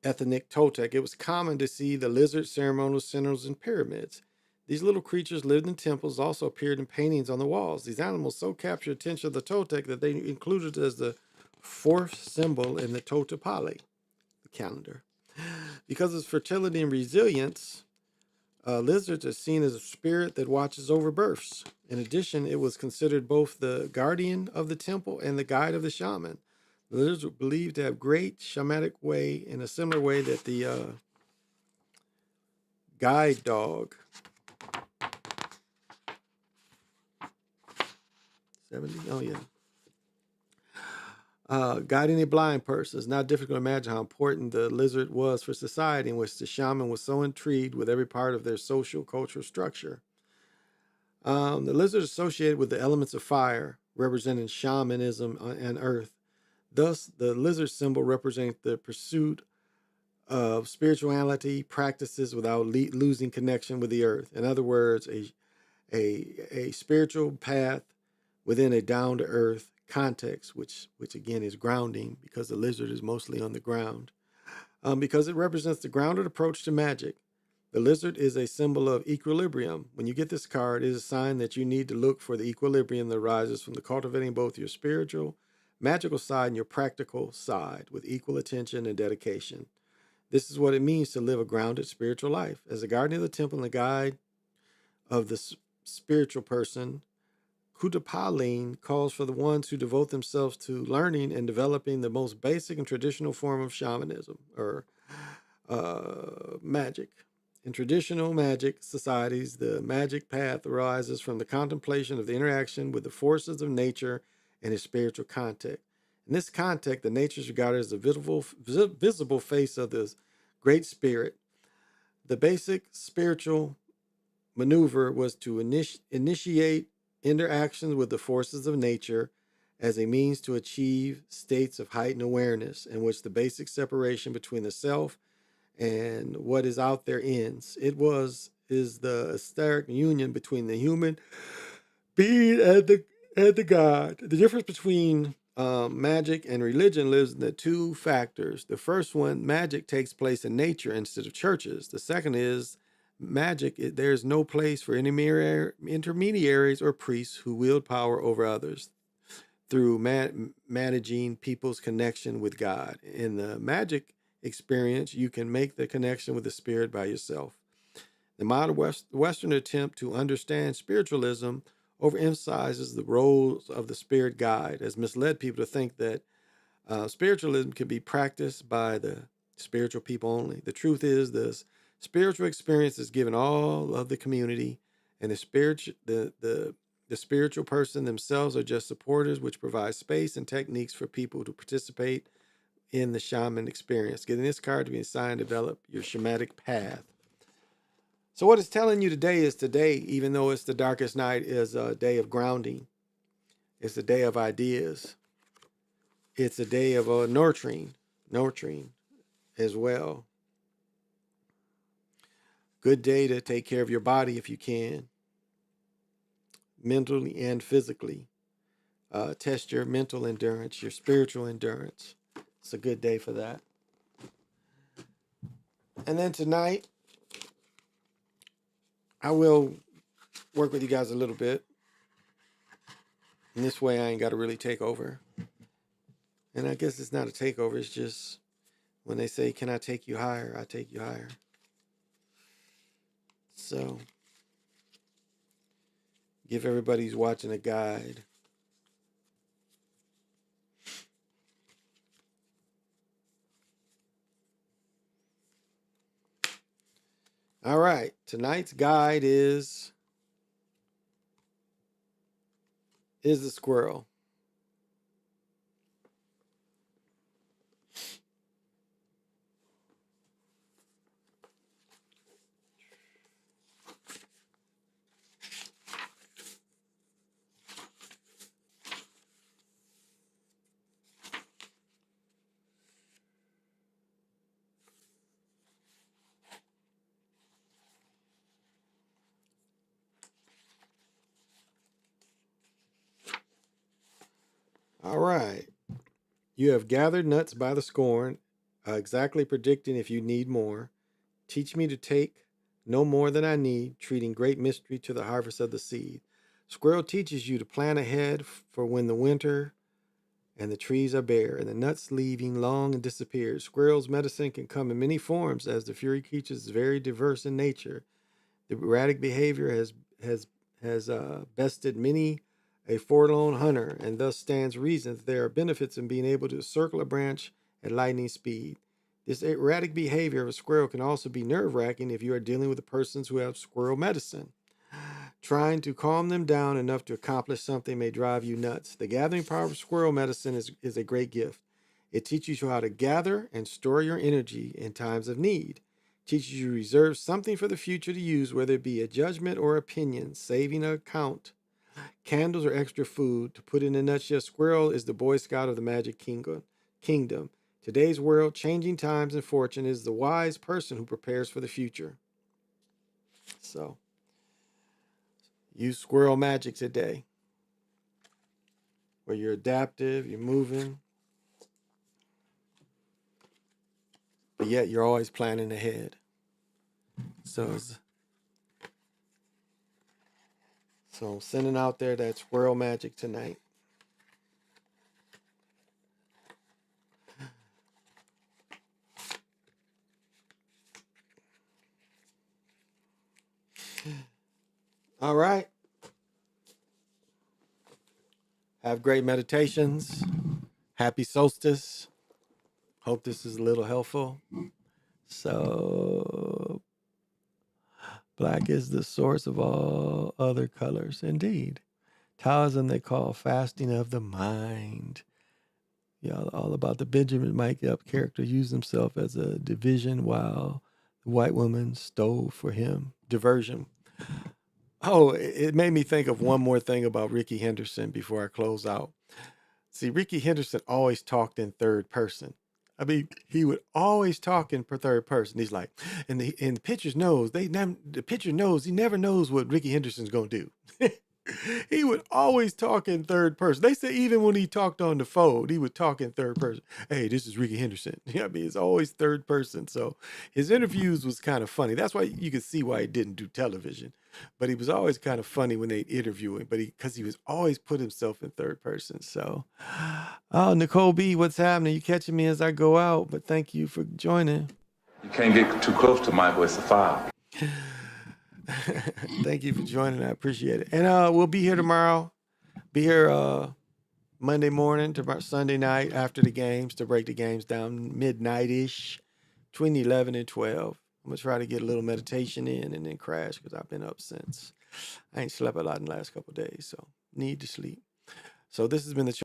ethnic Toltec, it was common to see the lizard ceremonial centers and pyramids. These little creatures lived in temples, also appeared in paintings on the walls. These animals so captured the attention of the Toltec that they included it as the fourth symbol in the Totapali, the calendar. Because of its fertility and resilience, lizards are seen as a spirit that watches over births. In addition, it was considered both the guardian of the temple and the guide of the shaman. The lizards were believed to have great shamanic way in a similar way that the guide dog 70? Oh, yeah. Guiding a blind person. It's not difficult to imagine how important the lizard was for society, in which the shaman was so intrigued with every part of their social, cultural structure. The lizard is associated with the elements of fire, representing shamanism and earth. Thus, the lizard symbol represents the pursuit of spirituality practices without losing connection with the earth. In other words, a spiritual path within a down-to-earth context, which again is grounding, because the lizard is mostly on the ground. Because it represents the grounded approach to magic. The lizard is a symbol of equilibrium. When you get this card, it is a sign that you need to look for the equilibrium that arises from the cultivating both your spiritual, magical side and your practical side with equal attention and dedication. This is what it means to live a grounded spiritual life. As a guardian of the temple and the guide of the spiritual person, Kutapalin calls for the ones who devote themselves to learning and developing the most basic and traditional form of shamanism, or magic. In traditional magic societies, the magic path arises from the contemplation of the interaction with the forces of nature and its spiritual context. In this context, the nature is regarded as the visible face of the Great Spirit. The basic spiritual maneuver was to initiate interactions with the forces of nature as a means to achieve states of heightened awareness in which the basic separation between the self and what is out there ends. Is the etheric union between the human being and the God. The difference between magic and religion lives in the two factors. The first one, magic takes place in nature instead of churches. The second is magic, there's no place for intermediaries or priests who wield power over others through managing people's connection with God. In the magic experience, you can make the connection with the spirit by yourself. The modern Western attempt to understand spiritualism overemphasizes the roles of the spirit guide, has misled people to think that spiritualism can be practiced by the spiritual people only. The truth is, the spiritual experience is given all of the community, and the spiritual person themselves are just supporters, which provide space and techniques for people to participate in the shaman experience. Getting this card to be assigned, develop your shamanic path. So what it's telling you today is today, even though it's the darkest night, is a day of grounding. It's a day of ideas. It's a day of nurturing as well. Good day to take care of your body if you can, mentally and physically. Test your mental endurance, your spiritual endurance. It's a good day for that. And then tonight, I will work with you guys a little bit. And this way I ain't got to really take over. And I guess it's not a takeover. It's just when they say, can I take you higher? I take you higher. So give everybody who's watching a guide. All right. Tonight's guide is the squirrel. All right. You have gathered nuts by the scorn, exactly predicting if you need more. Teach me to take no more than I need, treating great mystery to the harvest of the seed. Squirrel teaches you to plan ahead for when the winter and the trees are bare, and the nuts leaving long and disappear. Squirrel's medicine can come in many forms, as the fury creature is very diverse in nature. The erratic behavior has bested many a forlorn hunter, and thus stands reason that there are benefits in being able to circle a branch at lightning speed. This erratic behavior of a squirrel can also be nerve-wracking if you are dealing with persons who have squirrel medicine. Trying to calm them down enough to accomplish something may drive you nuts. The gathering power of squirrel medicine is a great gift. It teaches you how to gather and store your energy in times of need. It teaches you to reserve something for the future to use, whether it be a judgment or opinion, saving an account, candles, or extra food. To put in a nutshell, squirrel is the Boy Scout of the Magic Kingdom. Today's world, changing times and fortune, is the wise person who prepares for the future. So, use squirrel magic today, where you're adaptive, you're moving, but yet you're always planning ahead. So I'm sending out there that squirrel magic tonight. All right. Have great meditations. Happy solstice. Hope this is a little helpful. So, black is the source of all other colors. Indeed. Taoism they call fasting of the mind. Yeah, all about the Benjamin Mike Up character used himself as a division while the white woman stole for him. Diversion. Oh, it made me think of one more thing about Ricky Henderson before I close out. See, Ricky Henderson always talked in third person. I mean, he would always talk in third person. He's like, and the pitcher knows he never knows what Ricky Henderson's gonna do. He would always talk in third person. They say even when he talked on the phone, he would talk in third person. Hey, this is Ricky Henderson. You know what I mean? It's always third person. So his interviews was kind of funny. That's why you could see why he didn't do television. But he was always kind of funny when they interview him. But because he was always put himself in third person. So, oh, Nicole B, what's happening? You catching me as I go out? But thank you for joining. You can't get too close to Michael. It's a foul. Thank you for joining. I appreciate it. And we'll be here tomorrow. Be here Monday morning to Sunday night after the games to break the games down midnight-ish, between 11 and 12. I'm going to try to get a little meditation in and then crash because I've been up since. I ain't slept a lot in the last couple of days, so need to sleep. So this has been the